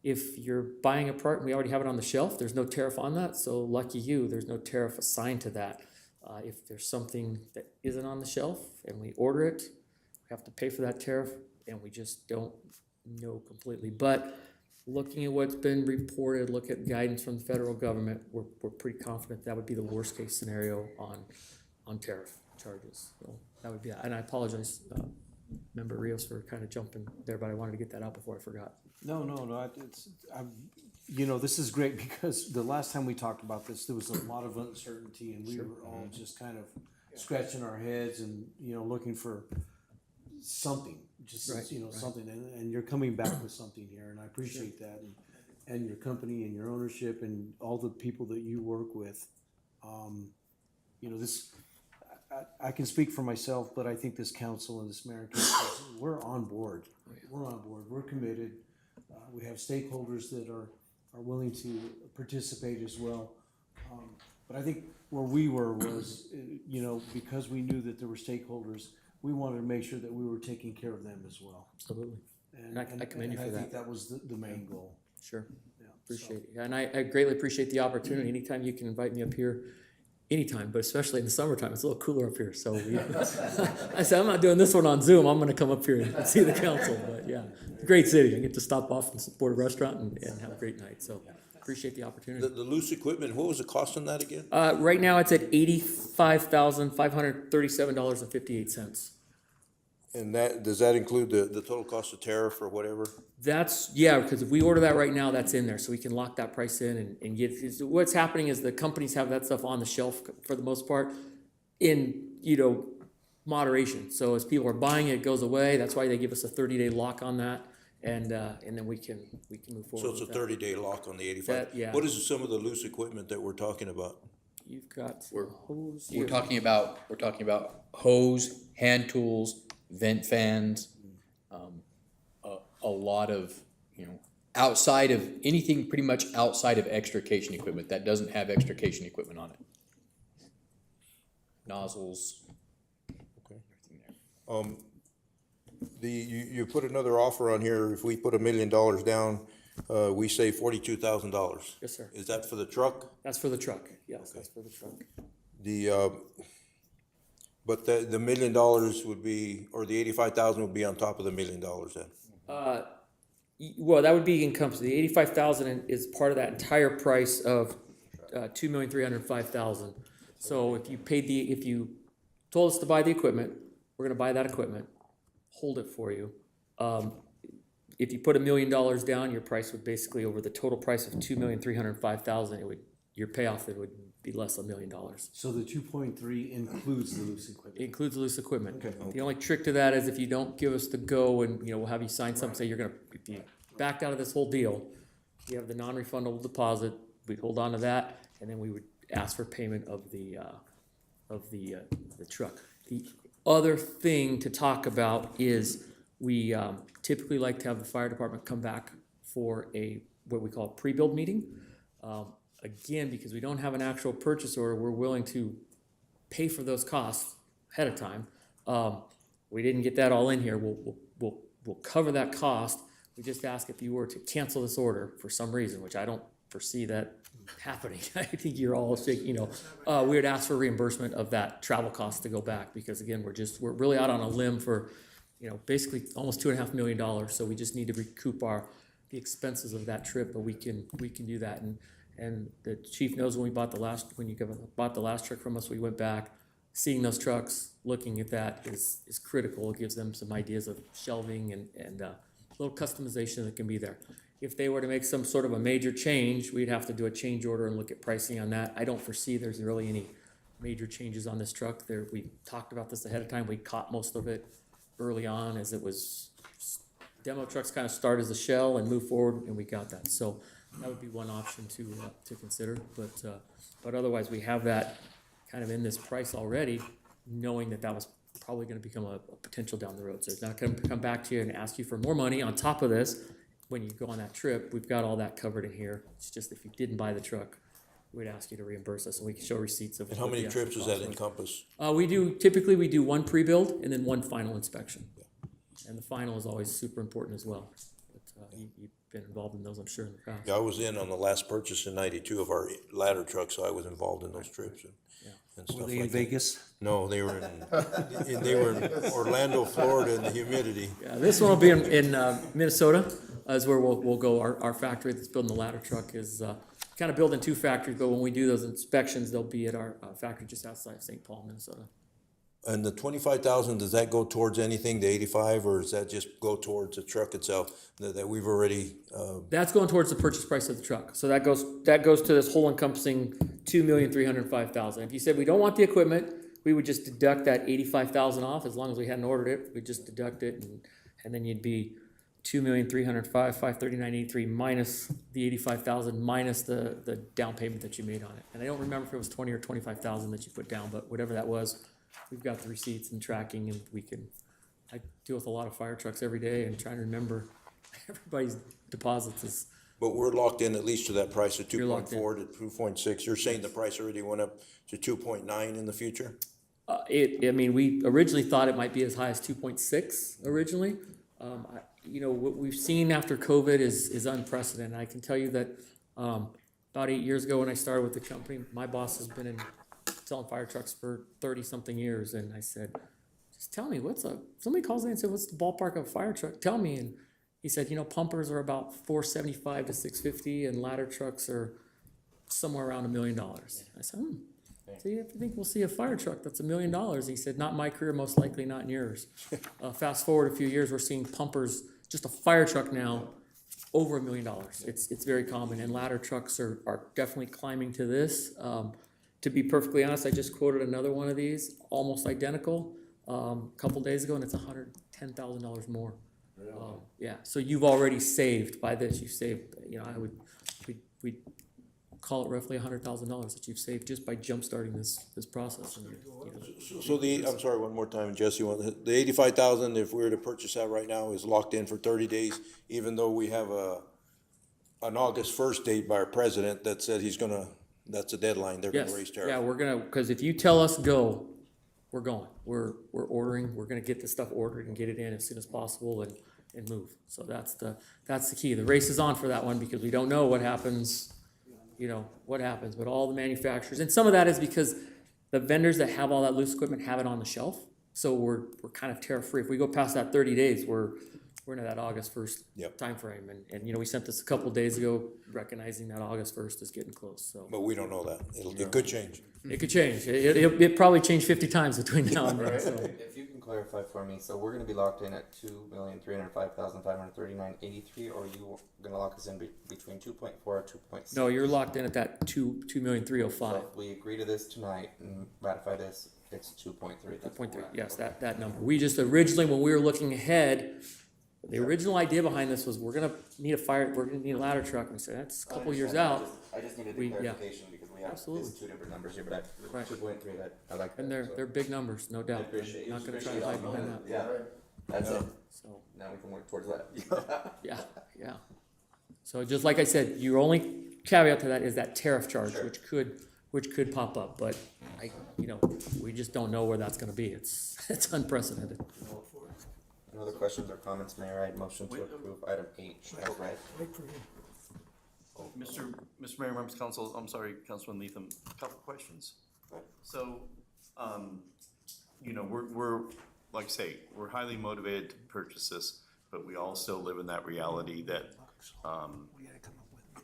if you're buying a part and we already have it on the shelf, there's no tariff on that. So lucky you, there's no tariff assigned to that. If there's something that isn't on the shelf and we order it, we have to pay for that tariff, and we just don't know completely. But looking at what's been reported, look at guidance from the federal government, we're pretty confident that would be the worst case scenario on tariff charges. So that would be that. And I apologize, Member Rios, for kind of jumping there, but I wanted to get that out before I forgot. No, this is great because the last time we talked about this, there was a lot of uncertainty, and we were all just kind of scratching our heads and, looking for something, something, and you're coming back with something here, and I appreciate that, and your company and your ownership and all the people that you work with. I can speak for myself, but I think this council and this mayor and council, we're on board. We're on board. We're committed. We have stakeholders that are willing to participate as well. But I think where we were was, because we knew that there were stakeholders, we wanted to make sure that we were taking care of them as well. Absolutely. And I commend you for I that. think that was the main goal. Sure. Yeah, Appreciate it. And I greatly appreciate the opportunity. Anytime you can invite me up here, anytime, but especially in the summertime, it's a little cooler up here. So I said, I'm not doing this one on Zoom. I'm going to come up here and see the council. But yeah, great city. I get to stop off and support a restaurant and have a great night. So appreciate the opportunity. The loose equipment, what was the cost on that again? Right now it's at $85,537.58. And does that include the total cost of tariff or whatever? Yeah, because if we order that right now, that's in there, so we can lock that price in and get, what's happening is the companies have that stuff on the shelf for the most part in, moderation. So as people are buying it, it goes away. That's why they give us a 30-day lock on that, and then we can move forward. So it's a 30-day lock on the 85? Yeah. What is some of the loose equipment that we're talking about? You've got hose. We're talking about hose, hand tools, vent fans, a lot of, outside of anything pretty much outside of extrication equipment that doesn't have extrication equipment on it. Nozzles. Okay. You put another offer on here. If we put $1 million down, we save $42,000. Yes, sir. Is that for the truck? That's for the truck. Yes, that's for the truck. But the $1 million would be, or the 85,000 would be on top of the $1 million then? Well, that would be encompassed. The 85,000 is part of that entire price of $2,305,000. So if you told us to buy the equipment, we're going to buy that equipment, hold it for you. If you put $1 million down, your price would basically, over the total price of $2,305,000, your payoff, it would be less than $1 million. So the 2.3 includes the loose equipment? It includes loose equipment. Okay. The only trick to that is if you don't give us the go and, we'll have you sign something, say you're gonna, if you backed out of this whole deal, you have the non-refundable deposit, we'd hold on to that, and then we would ask for payment of the truck. The other thing to talk about is we typically like to have the fire department come back for what we call a pre-build meeting. Again, because we don't have an actual purchase order, we're willing to pay for those costs ahead of time. We didn't get that all in here. We'll cover that cost. We just ask if you were to cancel this order for some reason, which I don't foresee that happening. I think you're all shaking, we would ask for reimbursement of that travel cost to go back, because again, we're really out on a limb for, basically almost $2.5 million. So we just need to recoup the expenses of that trip, but we can do that. And the chief knows when you bought the last truck from us, we went back, seeing those trucks, looking at that is critical. It gives them some ideas of shelving and a little customization that can be there. If they were to make some sort of a major change, we'd have to do a change order and look at pricing on that. I don't foresee there's really any major changes on this truck. We talked about this ahead of time. We caught most of it early on, as it was, demo trucks kind of start as a shell and move forward, and we got that. So that would be one option to consider, but otherwise we have that kind of in this price already, knowing that was probably gonna become a potential down the road. So it's not gonna come back to you and ask you for more money on top of this. When you go on that trip, we've got all that covered in here. It's just if you didn't buy the truck, we'd ask you to reimburse us, and we can show receipts of. And how what many the actual trips does cost that was. encompass? Typically we do one pre-build and then one final inspection. And the final is always super important as well. But, you've been involved in those, I'm sure, in the past. Yeah, I was in on the last purchase in '92 of our ladder truck, so I was involved in those trips and stuff Were like they in that. Vegas? No, they were in Orlando, Florida, in the humidity. Yeah, this one will be in Minnesota, is where we'll go. Our factory that's building the ladder truck is kind of building two factories, but when we do those inspections, they'll be at our factory just outside of St. Paul, Minnesota. And the 25,000, does that go towards anything, the 85, or does that just go towards the truck itself that we've already? That's going towards the purchase price of the truck. So that goes to this whole encompassing $2,305,000. If you said we don't want the equipment, we would just deduct that 85,000 off. As long as we hadn't ordered it, we'd just deduct it, and then you'd be 2,305,539.83 minus the 85,000 minus the down payment that you made on it. And I don't remember if it was 20 or 25,000 that you put down, but whatever that was, we've got the receipts and tracking, and I deal with a lot of fire trucks every day and trying to remember everybody's deposits is. But we're locked in at least to that price of You're locked in. 2.4 to 2.6. You're saying the price already went up to 2.9 in the future? We originally thought it might be as high as 2.6 originally. What we've seen after COVID is unprecedented. I can tell you that about 8 years ago when I started with the company, my boss has been selling fire trucks for 30-something years, and I said, just tell me, somebody calls in and said, what's the ballpark of a fire truck? Tell me. And he said, pumpers are about $475 to $650, and ladder trucks are somewhere around $1 million. I said, so you think we'll see a fire truck that's $1 million? He said, not in my career, most likely not in yours. Fast forward a few years, we're seeing pumpers, just a fire truck now, over $1 million. It's very common, and ladder trucks are definitely climbing to this. To be perfectly honest, I just quoted another one of these, almost identical, a couple days ago, and it's $110,000 more. So you've already saved by this. You saved, we'd call it roughly $100,000 that you've saved just by jump-starting this process. So I'm sorry, one more time, Jesse, the 85,000, if we were to purchase that right now, is locked in for 30 days, even though we have an August 1st date by our president that said that's a deadline, they're gonna raise tariff. Yeah, because if you tell us go, we're going. We're ordering, we're gonna get this stuff ordered and get it in as soon as possible and move. So that's the key. The race is on for that one because we don't know what happens, but all the manufacturers, and some of that is because the vendors that have all that loose equipment have it on the shelf. So we're kind of tariff free. If we go past that 30 days, we're we're into that August first Yep. timeframe, and, you know, we sent this a couple days ago, recognizing that August first is getting close, so. But we don't know that. It could change. It could change, it probably changed 50 times between now and then, so. If you can clarify for me, so we're gonna be locked in at 2,305,539.83, or are you gonna lock us in between 2.4 and 2.6? No, you're locked in at that 2,305,000. So if we agree to this tonight and ratify this, it's 2.3. That's Point three, correct. yes, that number. We just originally, when we were looking ahead, the original idea behind this was we're gonna need a ladder truck, and we said, that's a couple years out. I just needed We- the yeah. clarification because we have Absolutely. these two different numbers here, but Right. 2.3, I like that. And so they're big numbers, no I doubt. appreciate you. Not gonna try to hide behind that, Yeah, that's it. so, Now we can work towards that. yeah. So just like I said, your only caveat to that is that tariff charge, Sure. which could pop up, but we just don't know where that's gonna be. It's unprecedented. No other questions or comments, Mayor? I'd motion to approve item 8 as read. Wait for him. Mr. Mayor, members of council, I'm sorry, Councilman Leatham, a couple questions. So, we're, like I say, we're highly motivated to purchase this, but we all still live in that reality that,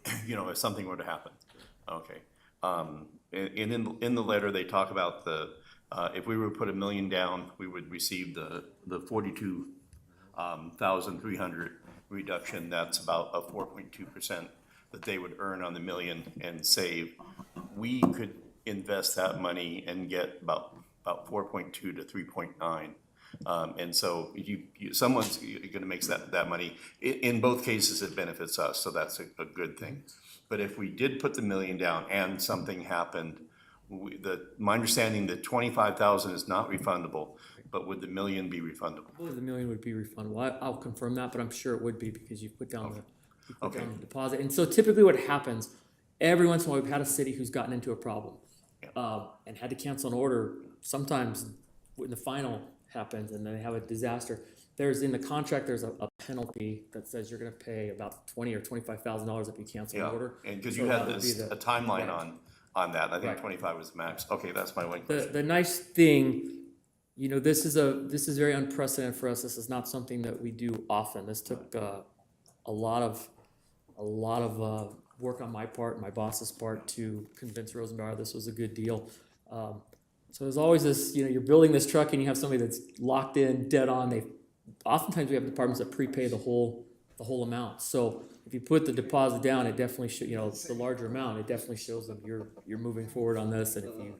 if something were to happen, okay. And in the letter, they talk about if we were to put $1 million down, we would receive the 42,300 reduction. That's about a 4.2% that they would earn on the $1 million and save. We could invest that money and get about 4.2 to 3.9. And so someone's gonna make that money. In both cases, it benefits us, so that's a good thing. But if we did put the $1 million down and something happened, my understanding that 25,000 is not refundable, but would the $1 million be refundable? I believe the $1 million would be refundable. I'll confirm that, but I'm sure it would be because you've put down the deposit. And so typically what happens, every once in a while, we've had a city who's gotten into a problem and had to cancel an order. Sometimes when the final happens and then they have a disaster, in the contract, there's a penalty that says you're gonna pay about $20,000 or $25,000 if you cancel an order. And because So you had that would be a timeline right. on that, I think Right. 25 was the max. Okay, that's my one question. The nice thing, this is very unprecedented for us. This is not something that we do often. This took a lot of work on my part, my boss's part, to convince Rosenbauer this was a good deal. So there's always this, you're building this truck and you have somebody that's locked in, dead on. Oftentimes we have departments that prepay the whole amount. So if you put the deposit down, it definitely the larger amount, it definitely shows them you're moving forward on this. And if you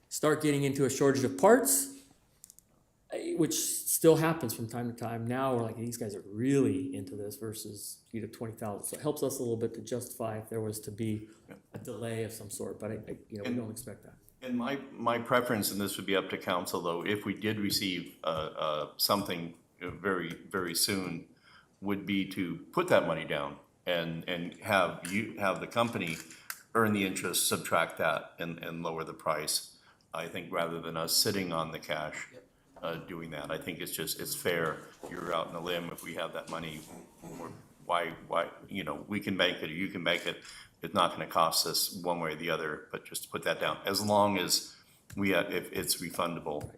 start getting into a shortage of parts, which still happens from time to time, now we're like, these guys are really into this versus 20,000. So it helps us a little bit to justify if there was to be a delay of some sort, but we don't expect that. And my preference, and this would be up to council though, if we did receive something very, very soon, would be to put that money down and have the company earn the interest, subtract that, and lower the price. I think rather than us sitting on the cash, doing that, I think it's fair. You're out in the limb. If we have that money, why we can bank it or you can bank it. It's not going to cost us one way or the other, but just to put that down, as long as if it's refundable,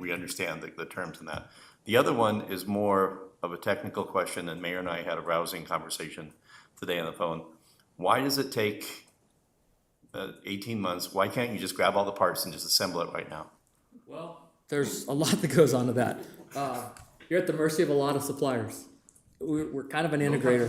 we understand the terms in that. The other one is more of a technical question, and Mayor and I had a rousing conversation today on the phone. Why does it take 18 months? Why can't you just grab all the parts and just assemble it right now? Well, there's a lot that goes on to that. You're at the mercy of a lot of suppliers. We're kind of an integrator.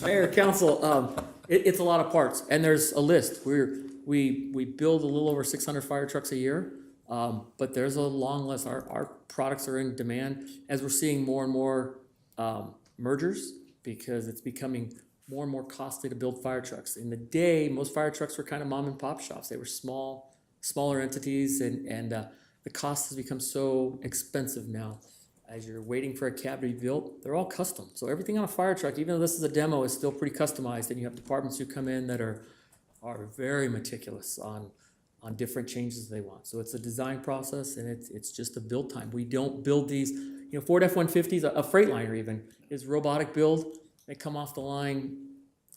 Mayor, council, it's a lot of parts, and there's a list. We build a little over 600 fire trucks a year, but there's a long list. Our products are in demand as we're seeing more and more mergers, because it's becoming more and more costly to build fire trucks. In the day, most fire trucks were kind of mom and pop shops. They were smaller entities, and the cost has become so expensive now. As you're waiting for a cab to be built, they're all custom. So everything on a fire truck, even though this is a demo, is still pretty customized. And you have departments who come in that are very meticulous on different changes they want. So it's a design process, and it's just a build time. We don't build these, Ford F-150s, a Freightliner even, is robotic build. They come off the line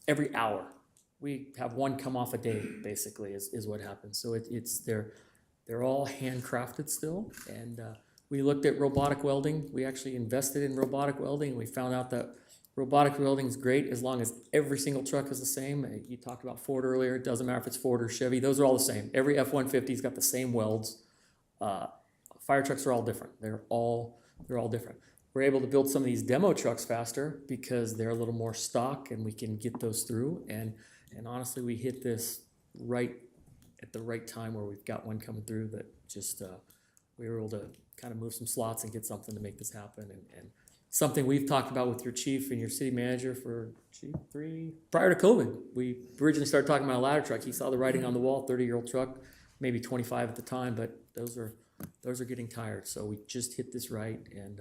every hour. We have one come off a day, basically, is what happens. So they're all handcrafted still, and We looked at robotic welding. We actually invested in robotic welding. We found out that robotic welding is great as long as every single truck is the same. You talked about Ford earlier. It doesn't matter if it's Ford or Chevy. Those are all the same. Every F-150's got the same welds. Fire trucks are all different. They're all different. We're able to build some of these demo trucks faster because they're a little more stock and we can get those through. And honestly, we hit this right at the right time where we've got one coming through that just, we were able to kind of move some slots and get something to make this happen. And something we've talked about with your chief and your city manager for prior to COVID. We originally started talking about a ladder truck. He saw the writing on the wall, 30-year-old truck, maybe 25 at the time, but those are getting tired. So we just hit this right, and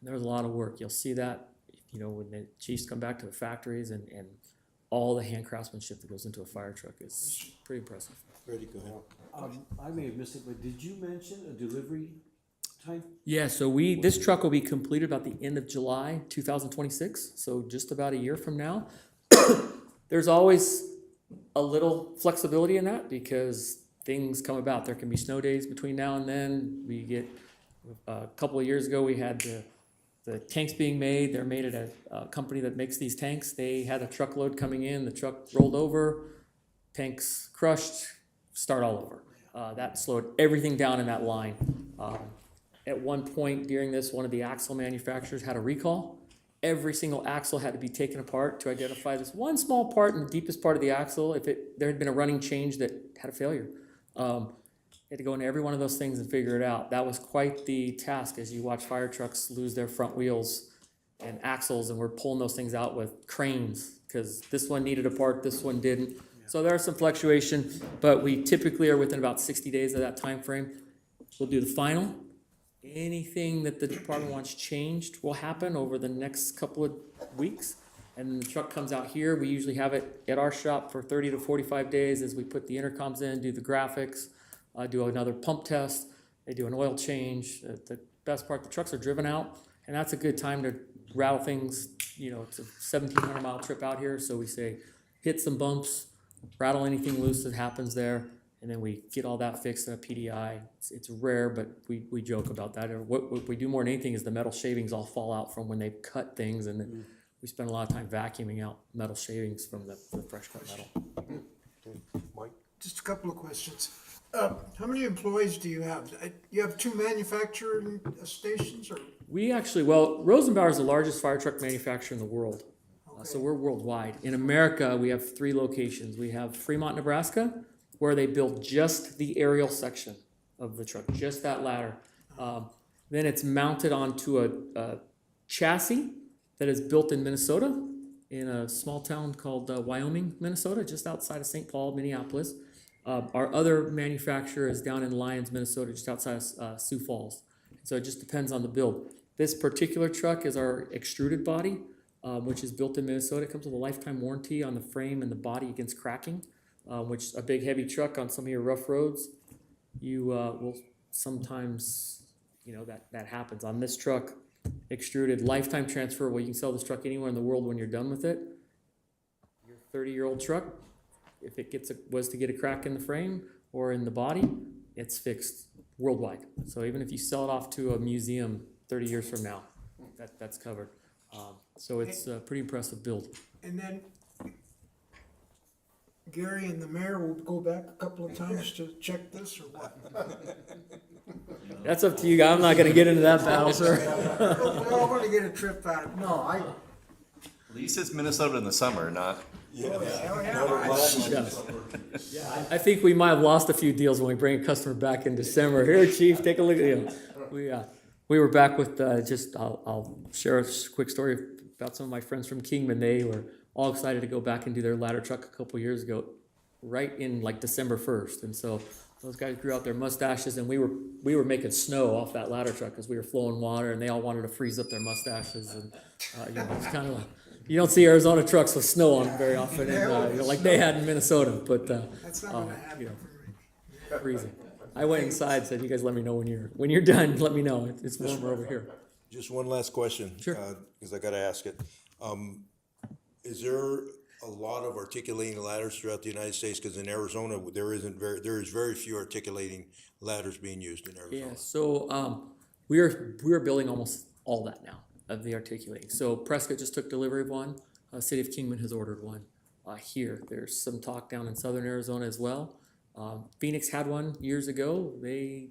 there's a lot of work. You'll see that, you know, when the chiefs come back to the factories and all the hand craftsmanship that goes into a fire truck is pretty impressive. Ready, go ahead. I may have missed it, but did you mention a delivery time? Yeah, so this truck will be completed about the end of July 2026, so just about a year from now. There's always a little flexibility in that because things come about. There can be snow days between now and then. We get, a couple of years ago, we had the tanks being made. They're made at a company that makes these tanks. They had a truckload coming in. The truck rolled over, tanks crushed, start all over. That slowed everything down in that line. At one point during this, one of the axle manufacturers had a recall. Every single axle had to be taken apart to identify this one small part in the deepest part of the axle. If there had been a running change that had a failure. Had to go into every one of those things and figure it out. That was quite the task as you watch fire trucks lose their front wheels and axles, and we're pulling those things out with cranes because this one needed a part, this one didn't. Yeah. So there's some fluctuation, but we typically are within about 60 days of that time frame. We'll do the final. Anything that the department wants changed will happen over the next couple of weeks. And the truck comes out here. We usually have it at our shop for 30 to 45 days as we put the intercoms in, do the graphics, do another pump test. They do an oil change. The best part, the trucks are driven out, and that's a good time to rattle things. You know, it's a 1,700 mile trip out here, so we say hit some bumps, rattle anything loose that happens there, and then we get all that fixed in a PDI. It's rare, but we joke about that. What we do more than anything is the metal shavings all fall out from when they cut things, and then we spend a lot of time vacuuming out metal shavings from the fresh cut metal. Mike? Just a couple of questions. How many employees do you have? You have 2 manufacturing stations, or? We actually, Rosenbauer is the largest fire truck manufacturer in the world. So we're worldwide. In America, we have 3 locations. We have Fremont, Nebraska, where they build just the aerial section of the truck, just that ladder. Then it's mounted onto a chassis that is built in Minnesota, in a small town called Wyoming, Minnesota, just outside of St. Paul, Minneapolis. Our other manufacturer is down in Lyons, Minnesota, just outside of Sioux Falls. So it just depends on the build. This particular truck is our extruded body, which is built in Minnesota. It comes with a lifetime warranty on the frame and the body against cracking, which a big heavy truck on some of your rough roads, you will sometimes, you know, that happens. On this truck, extruded, lifetime transferable. You can sell this truck anywhere in the world when you're done with it. Your 30-year-old truck, if it was to get a crack in the frame or in the body, it's fixed worldwide. So even if you sell it off to a museum 30 years from now, that's covered. So it's a pretty impressive build. And then Gary and the mayor will go back a couple of times to check this, or what? That's up to you guys. I'm not going to get into that battle, sir. We're all going to get a trip out of it. No, At least it's Minnesota in the summer, not. I think we might have lost a few deals when we bring a customer back in December. Here, Chief, take a look at you. We were back with I'll share a quick story about some of my friends from Kingman. They were all excited to go back and do their ladder truck a couple years ago, right in like December 1st. And so those guys grew out their mustaches, and we were making snow off that ladder truck because we were flowing water, and they all wanted to freeze up their mustaches. And it's kind of you don't see Arizona trucks with snow on them very often, and, like they had in Minnesota. But that's not going to happen for me. Freezing. I went inside and said, "You guys, let me know when you're done. Let me know. It's warmer over here." Just one last question. Sure. Because I got to ask it. Is there a lot of articulating ladders throughout the United States? Because in Arizona, there is very few articulating ladders being used in Arizona. Yeah. So we are building almost all that now of the articulating. So Prescott just took delivery of one. City of Kingman has ordered one. Here, there's some talk down in southern Arizona as well. Phoenix had one years ago. They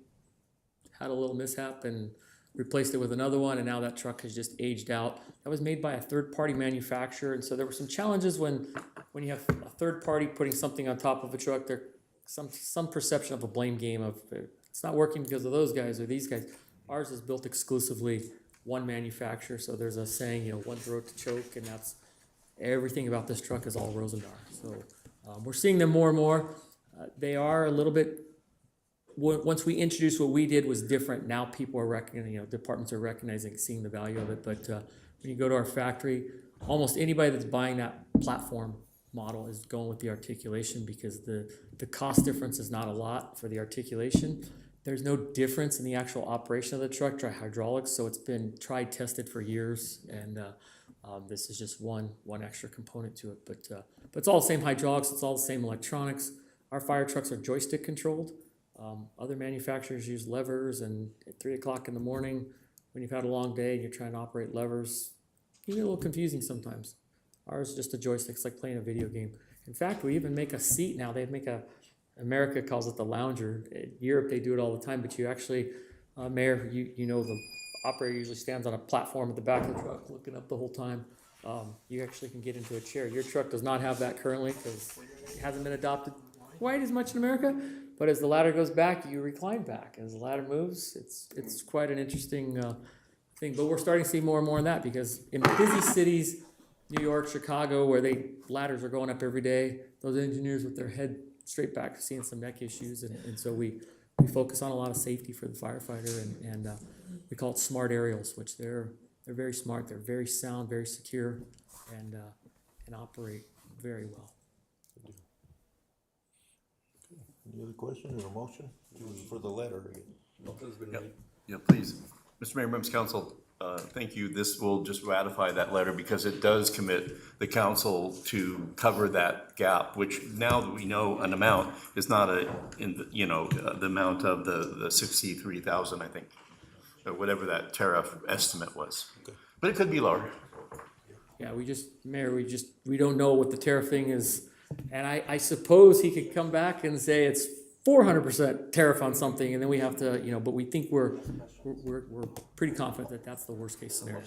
had a little mishap and replaced it with another one, and now that truck has just aged out. That was made by a third-party manufacturer, and so there were some challenges when you have a third party putting something on top of a truck. There some perception of a blame game of it's not working because of those guys or these guys. Ours is built exclusively one manufacturer, so there's a saying, one throat to choke, and that's everything about this truck is all Rosendar. So we're seeing them more and more. They are a little bit. Once we introduced what we did was different. Now people are recognizing, departments are recognizing, seeing the value of it. But when you go to our factory, almost anybody that's buying that platform model is going with the articulation because the cost difference is not a lot for the articulation. There's no difference in the actual operation of the truck, dry hydraulics, so it's been tried, tested for years, and this is just one extra component to it. But it's all the same hydraulics, it's all the same electronics. Our fire trucks are joystick controlled. Other manufacturers use levers, and at 3 o'clock in the morning, when you've had a long day and you're trying to operate levers, it can get a little confusing sometimes. Ours is just a joystick. It's like playing a video game. In fact, we even make a seat now. They make America calls it the lounger. In Europe, they do it all the time, but you actually, Mayor, the operator usually stands on a platform at the back of the truck looking up the whole time. You actually can get into a chair. Your truck does not have that currently because it hasn't been adopted quite as much in America. But as the ladder goes back, you recline back. As the ladder moves, it's quite an interesting thing. But we're starting to see more and more of that because in busy cities, New York, Chicago, where ladders are going up every day, those engineers with their head straight back are seeing some neck issues. And so we focus on a lot of safety for the firefighter. And we call it smart aerials, which they're very smart. They're very sound, very secure, and operate very well. Any other questions or motion for the letter? Yeah, please. Mr. Mayor, members of council, thank you. This will just ratify that letter because it does commit the council to cover that gap, which now that we know an amount is not the amount of the 63,000, I think, or whatever that tariff estimate was. Okay. But it could be lower. Yeah, Mayor, we don't know what the tariff thing is. And I suppose he could come back and say it's 400% tariff on something, and then we have to, but we think we're pretty confident that that's the worst case scenario.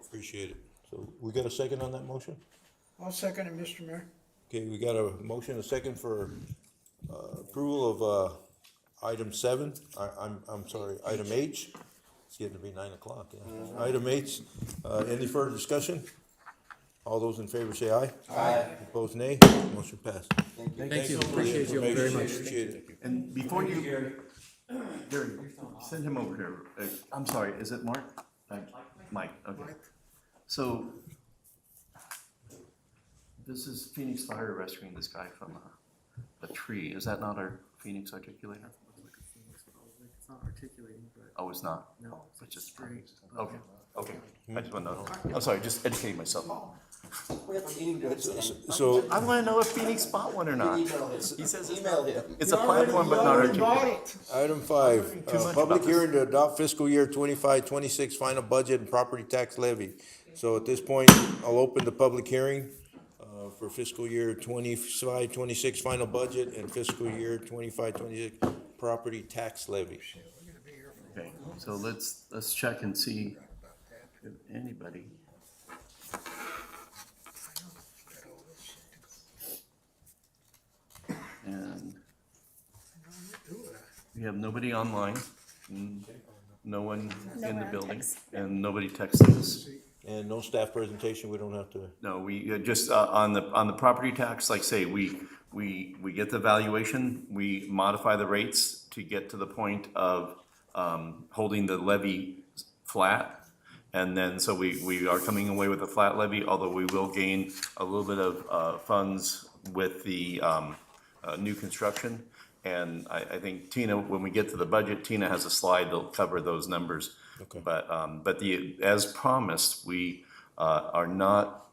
Appreciate it. So we got a second on that motion? I'll second it, Mr. Mayor. Okay, we got a motion, a second for approval of item 7. I'm sorry, item H. It's getting to be 9 o'clock. Yeah. Item H. Any further discussion? All those in favor say aye. Aye. Opposed, nay. Motion passed. Thank you. Appreciate you all very much. Appreciate it. And before you, Gary, send him over here. I'm sorry, is it Mark? Mike, okay. So, this is Phoenix Fire rescuing this guy from a tree. Is that not our Phoenix articulator? It's not articulating, but. Oh, it's not? No. It's just straight. Okay. I just want to know. I'm sorry, just educating myself. So, I want to know if Phoenix bought one or not. He says Email him. it's a platform, but not articulated. item 5, public hearing to adopt fiscal year 25-26 final budget and property tax levy. So at this point, I'll open the public hearing for fiscal year 25-26 final budget and fiscal year 25-26 property tax levy. Okay, so let's check and see if anybody. And we have nobody online, no one in the building, and nobody texted us. And no staff presentation, we don't have to. No, we just on the property tax, like say, we get the valuation, we modify the rates to get to the point of holding the levy flat. And then, so we are coming away with a flat levy, although we will gain a little bit of funds with the new construction. And I think Tina, when we get to the budget, Tina has a slide that'll cover those numbers. Okay. But as promised, we are not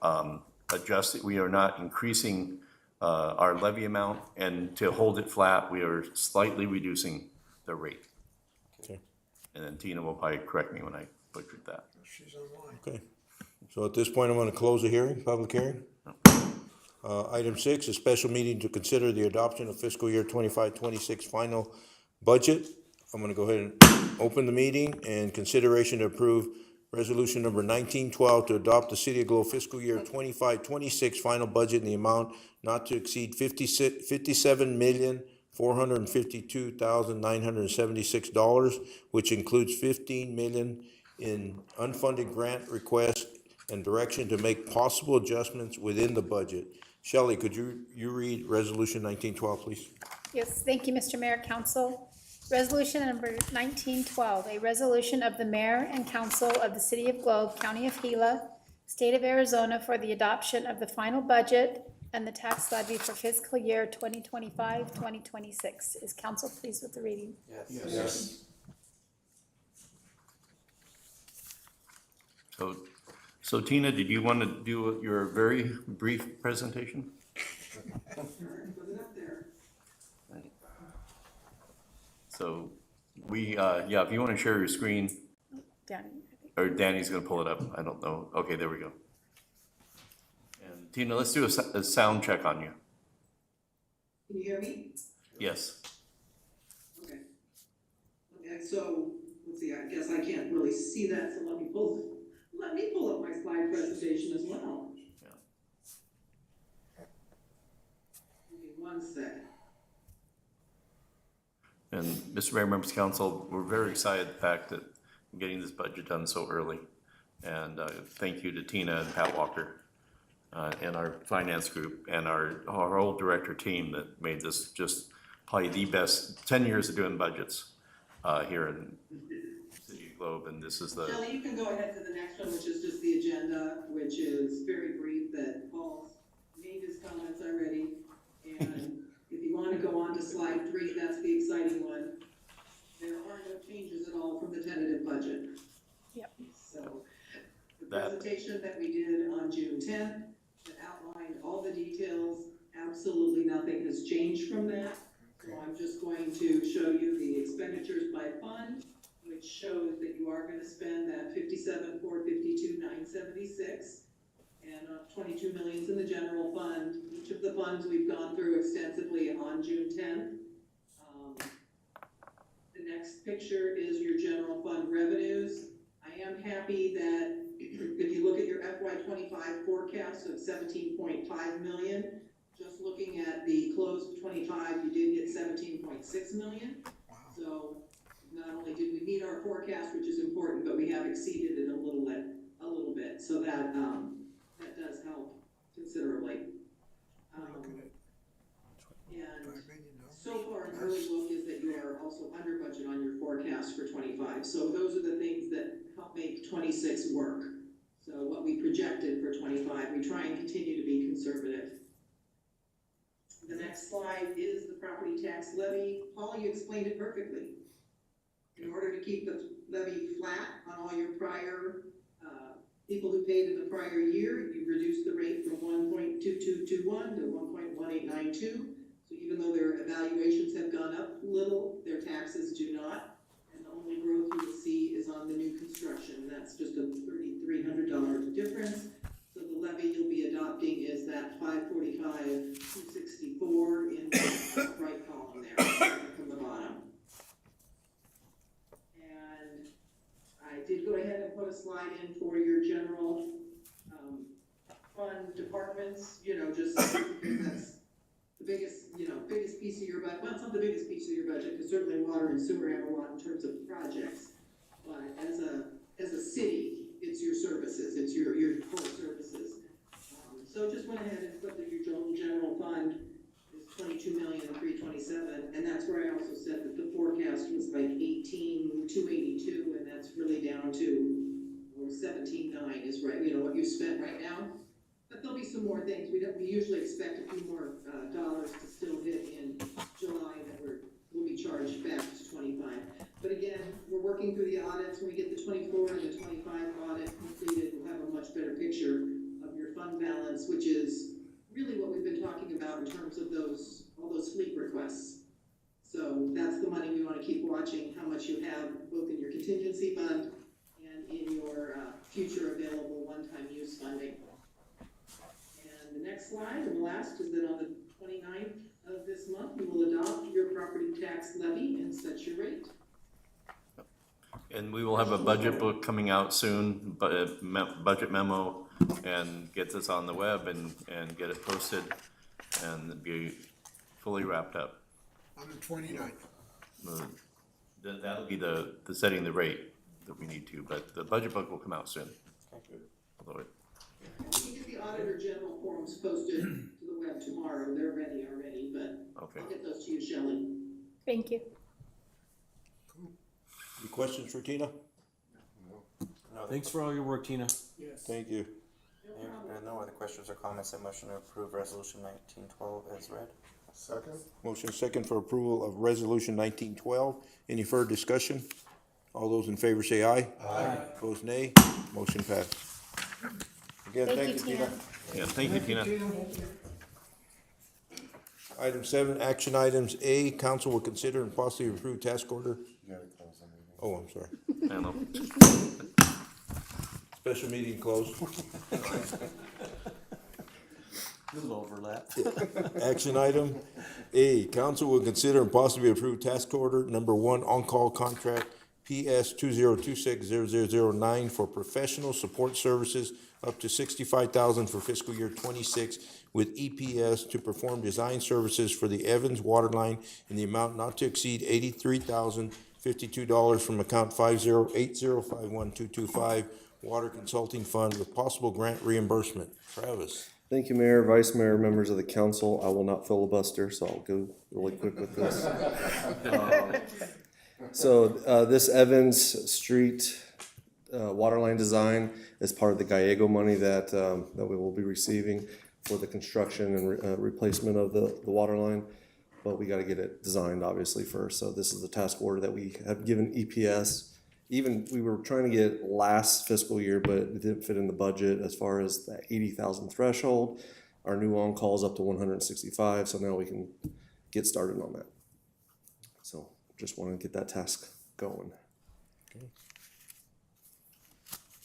we are not increasing our levy amount, and to hold it flat, we are slightly reducing the rate. Okay. And then Tina will probably correct me when I butchered that. She's online. Okay. So at this point, I'm gonna close the hearing, public hearing. Item 6, a special meeting to consider the adoption of fiscal year 25-26 final budget. I'm gonna go ahead and open the meeting and consideration to approve resolution number 1912 to adopt the City of Globe fiscal year 25-26 final budget in the amount not to exceed $57,452,976, which includes $15 million in unfunded grant requests and direction to make possible adjustments within the budget. Shelley, could you read resolution 1912, please? Yes, thank you, Mr. Mayor, Council. Resolution number 1912, a resolution of the Mayor and Council of the City of Globe, County of Gila, State of Arizona for the adoption of the final budget and the tax levy for fiscal year 2025-2026. Is council pleased with the reading? Yes. So Tina, did you want to do your very brief presentation? So yeah, if you want to share your screen, Danny, or Danny's gonna pull it up, I don't know. Okay, there we go. And Tina, let's do a sound check on you. Can you hear me? Yes. Okay. Okay, so, let's see, I guess I can't really see that, so let me pull up my slide presentation as well. Yeah. Give me one sec. And Mr. Mayor, members of council, we're very excited the fact that we're getting this budget done so early. And thank you to Tina and Pat Walker and our finance group and our whole director team that made this just probably the best 10 years of doing budgets here in City of Globe. And this is the. Shelley, you can go ahead to the next one, which is just the agenda, which is very brief, that Paul's made his comments already. And if you want to go on to slide 3, that's the exciting one. There are no changes at all from the tentative budget. Yep. So the presentation that we did on June 10th that outlined all the details, absolutely nothing has changed from that. So I'm just going to show you the expenditures by fund, which shows that you are going to spend that $57,452,976. And 22 million's in the general fund. Each of the funds we've gone through extensively on June 10th. The next picture is your general fund revenues. I am happy that if you look at your FY25 forecast of 17.5 million, just looking at the close of 25, you did hit 17.6 million. So not only did we meet our forecast, which is important, but we have exceeded it a little bit. So that does help considerably. And so far, an early look is that you are also under budget on your forecast for 25. So those are the things that help make 26 work. So what we projected for 25, we try and continue to be conservative. The next slide is the property tax levy. Paul, you explained it perfectly. In order to keep the levy flat on all your prior people who paid in the prior year, you reduced the rate from 1.2221 to 1.1892. So even though their evaluations have gone up a little, their taxes do not. And the only growth you will see is on the new construction. That's just a $3,300 difference. So the levy you'll be adopting is that $545,264 in the right column there from the bottom. And I did go ahead and put a slide in for your general fund departments, just because that's the biggest piece of your budget. Well, it's not the biggest piece of your budget, because certainly water and sewer have a lot in terms of projects. But as a city, it's your services, it's your core services. So just went ahead and put that your general fund is $22,327,000, and that's where I also said that the forecast was like $18,282, and that's really down to $17,900 is right. What you spent right now. But there'll be some more things. We usually expect a few more dollars to still hit in July that will be charged back to 25. But again, we're working through the audits. When we get the 24 and the 25 audit completed, we'll have a much better picture of your fund balance, which is really what we've been talking about in terms of all those fleet requests. So that's the money we want to keep watching, how much you have, both in your contingency fund and in your, future available one-time use funding. And the next slide, and the last, is that on the 29th of this month, you will adopt your property tax levy and set your rate. And we will have a budget book coming out soon, but budget memo, and get this on the web and get it posted and be fully wrapped up. On the 29th. That'll be the setting the rate that we need to, but the budget book will come out soon. Although it, You get the Auditor General forms posted to the web tomorrow, they're ready already, but okay. I'll get those to you, Shelley. Thank you. Any questions for Tina? Thanks for all your work, Tina. Yes. Thank you. And no other questions or comments, I motion to approve resolution 1912 as read. Second? Motion second for approval of resolution 1912. Any further discussion? All those in favor say aye. Aye. Opposed, nay. Motion passed. Again, Thank you, Tina. Yeah, thank you, Tina. Item 7, action items. A, council will consider and possibly approve task order. You gotta close the meeting. Oh, I'm sorry. I know. Special meeting closed. Little overlap. Action item A, council will consider and possibly approve task order number 1, on-call contract PS 20260009 for professional support services up to $65,000 for fiscal year 26 with EPS to perform design services for the Evans water line in the amount not to exceed $83,052 from account 508051225 Water Consulting Fund with possible grant reimbursement. Travis. Thank you, Mayor, Vice Mayor, members of the council. I will not filibuster, so I'll go really quick with this. This Evans Street water line design is part of the Gallego money that we will be receiving for the construction and replacement of the water line. But we got to get it designed, obviously, first. So this is the task order that we have given EPS. Even we were trying to get last fiscal year, but it didn't fit in the budget as far as that 80,000 threshold. Our new on-call is up to 165, so now we can get started on that. So just want to get that task going.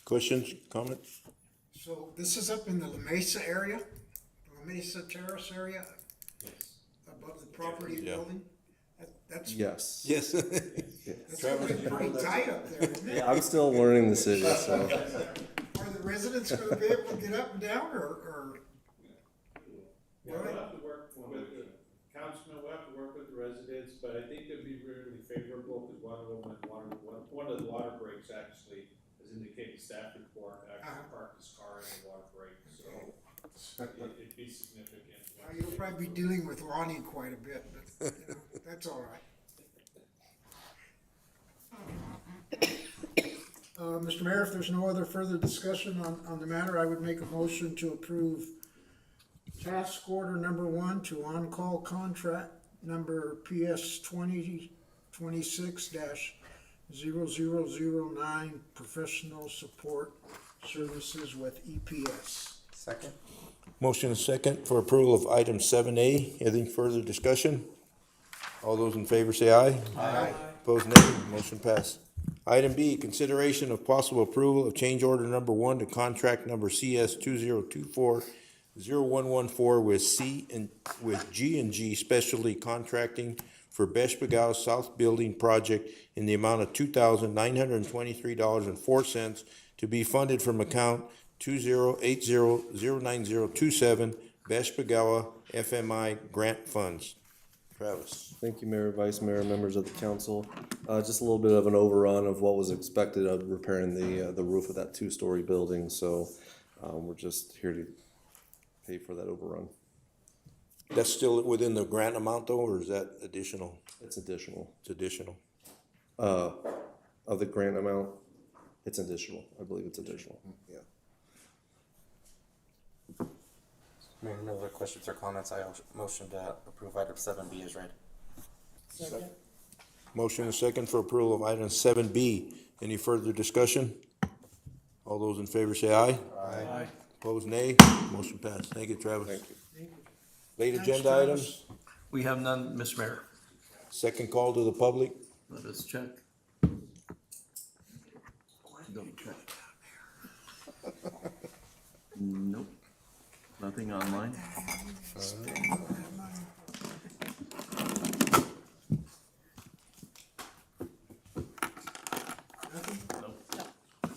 Questions, comments? So this is up in the La Mesa area, La Mesa Terrace area? Above the property Yeah. building? That's, Yes. Yes. that's pretty tight up there, isn't it? Yeah, I'm still learning the city, so. Are the residents gonna be able to get up and down, or? We'll have to work with the councilman, we'll have to work with the residents, but I think it'd be really favorable, because one of the water breaks actually, as indicated staff report, actually parked his car in the water break, so it'd be significant. You'll probably be dealing with Ronnie quite a bit, but, that's all right. Mr. Mayor, if there's no other further discussion on the matter, I would make a motion to approve task order number 1 to on-call contract number PS 2026-0009 professional support services with EPS. Second? Motion is second for approval of item 7A. Anything further discussion? All those in favor say aye. Aye. Opposed, nay. Motion passed. Item B, consideration of possible approval of change order number 1 to contract number CS 2024-0114 with G&G Specialty Contracting for Beshpagao South Building Project in the amount of $2,923.04 to be funded from account 2080-09027 Beshpagawa FMI grant funds. Travis. Thank you, Mayor, Vice Mayor, members of the council. Just a little bit of an overrun of what was expected of repairing the roof of that 2-story building. So we're just here to pay for that overrun. That's still within the grant amount though, or is that additional? It's additional. It's additional. Of the grant amount, it's additional. I believe it's additional. Yeah. Mayor, no other questions or comments, I motion to approve item 7B as read. Second. Motion is second for approval of item 7B. Any further discussion? All those in favor say aye. Aye. Opposed, nay. Motion passed. Thank you, Travis. Thank you. Late Thanks, agenda Travis. items. We have none, Mr. Mayor. Second call to the public. Let us check. Double check. Nope, nothing online.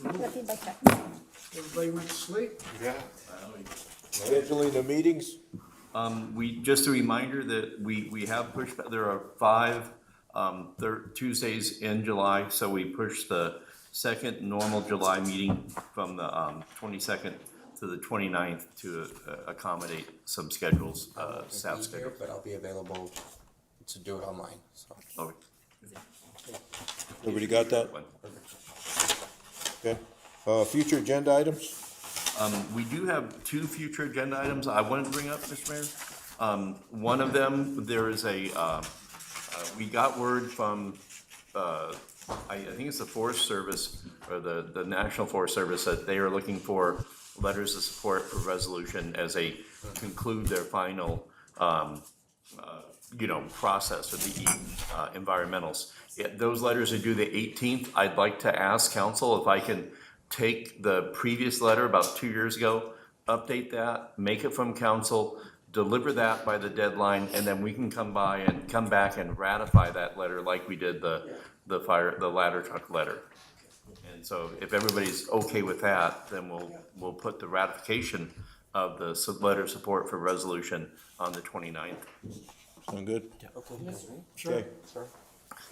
Nothing by text. Everybody went to sleep? Scheduling the meetings? Just a reminder that we have pushed, there are 5, Tuesdays in July, so we pushed the second normal July meeting from the, 22nd to the 29th to accommodate some schedules, staff Be here, schedules. but I'll be available to do it online, so. Okay. Everybody got that? Okay. Future agenda items? We do have 2 future agenda items I want to bring up, Mr. Mayor. One of them, there is we got word from, I think it's the Forest Service, or the National Forest Service, that they are looking for letters of support for resolution as they conclude their final, process of the environmentals. Those letters are due the 18th. I'd like to ask council if I can take the previous letter about 2 years ago, update that, make it from council, deliver that by the deadline, and then we can come back and ratify that letter like we did the ladder truck letter. And so if everybody's okay with that, then we'll put the ratification of the letter of support for resolution on the 29th. Sound good? Sure. Okay.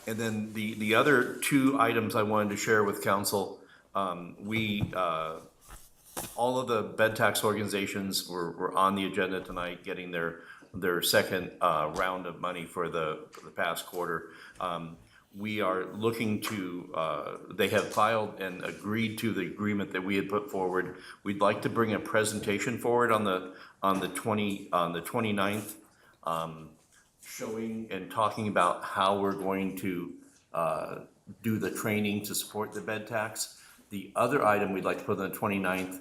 And then the other 2 items I wanted to share with council, all of the bed tax organizations were on the agenda tonight, getting their second round of money for the past quarter. We are looking to, they have filed and agreed to the agreement that we had put forward. We'd like to bring a presentation forward on the 29th, showing and talking about how we're going to do the training to support the bed tax. The other item we'd like to put on the 29th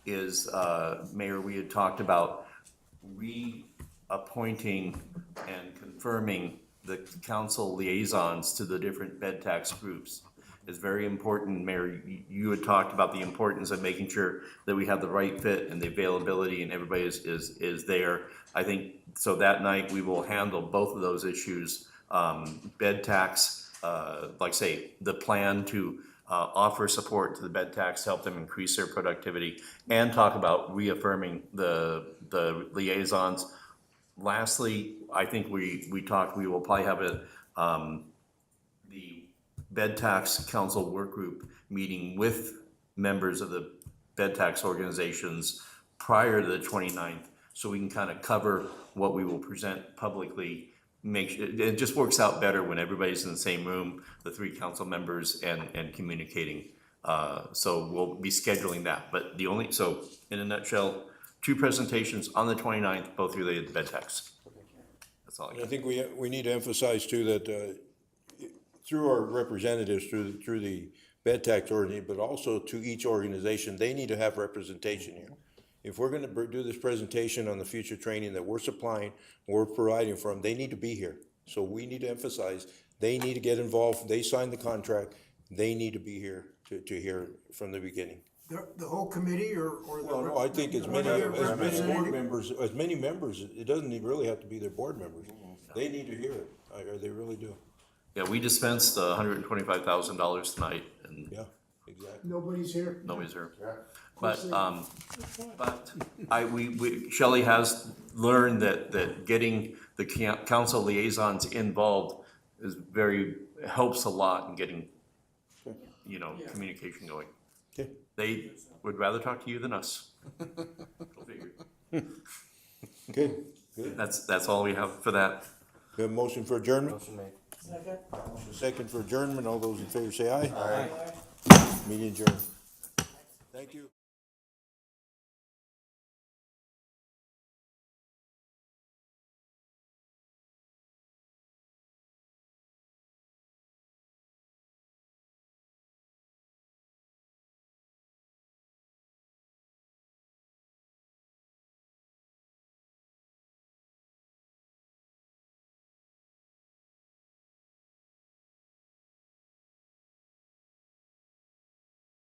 is, Mayor, we had talked about reappointing and confirming the council liaisons to the different bed tax groups. It's very important, Mayor, you had talked about the importance of making sure that we have the right fit and the availability and everybody is there. I think, so that night we will handle both of those issues. Bed tax, like say, the plan to offer support to the bed tax, help them increase their productivity, and talk about reaffirming the liaisons. Lastly, I think we will probably have the bed tax council work group meeting with members of the bed tax organizations prior to the 29th, so we can kind of cover what we will present publicly. It just works out better when everybody's in the same room, the 3 council members, and communicating. So we'll be scheduling that, but so in a nutshell, 2 presentations on the 29th, both related to bed tax. That's all I I got. think we need to emphasize too that, through our representatives, through the bed tax ordinance, but also to each organization, they need to have representation here. If we're gonna do this presentation on the future training that we're supplying, we're providing from, they need to be here. So we need to emphasize, they need to get involved, they signed the contract, they need to be here to hear from the beginning. The whole committee or the? Well, no, I think as many board members, it doesn't even really have to be their board members. They need to hear it, or they really do. Yeah, we dispensed $125,000 tonight, and Yeah, exactly. Nobody's here? nobody's here. But Shelley has learned that getting the council liaisons involved helps a lot in getting, communication going. Okay. They would rather talk to you than us. Go figure. Okay, good. That's all we have for that. We have a motion for adjournment? Motion made. Second for adjournment, all those in favor say aye. Aye. Meeting adjourned. Thank you.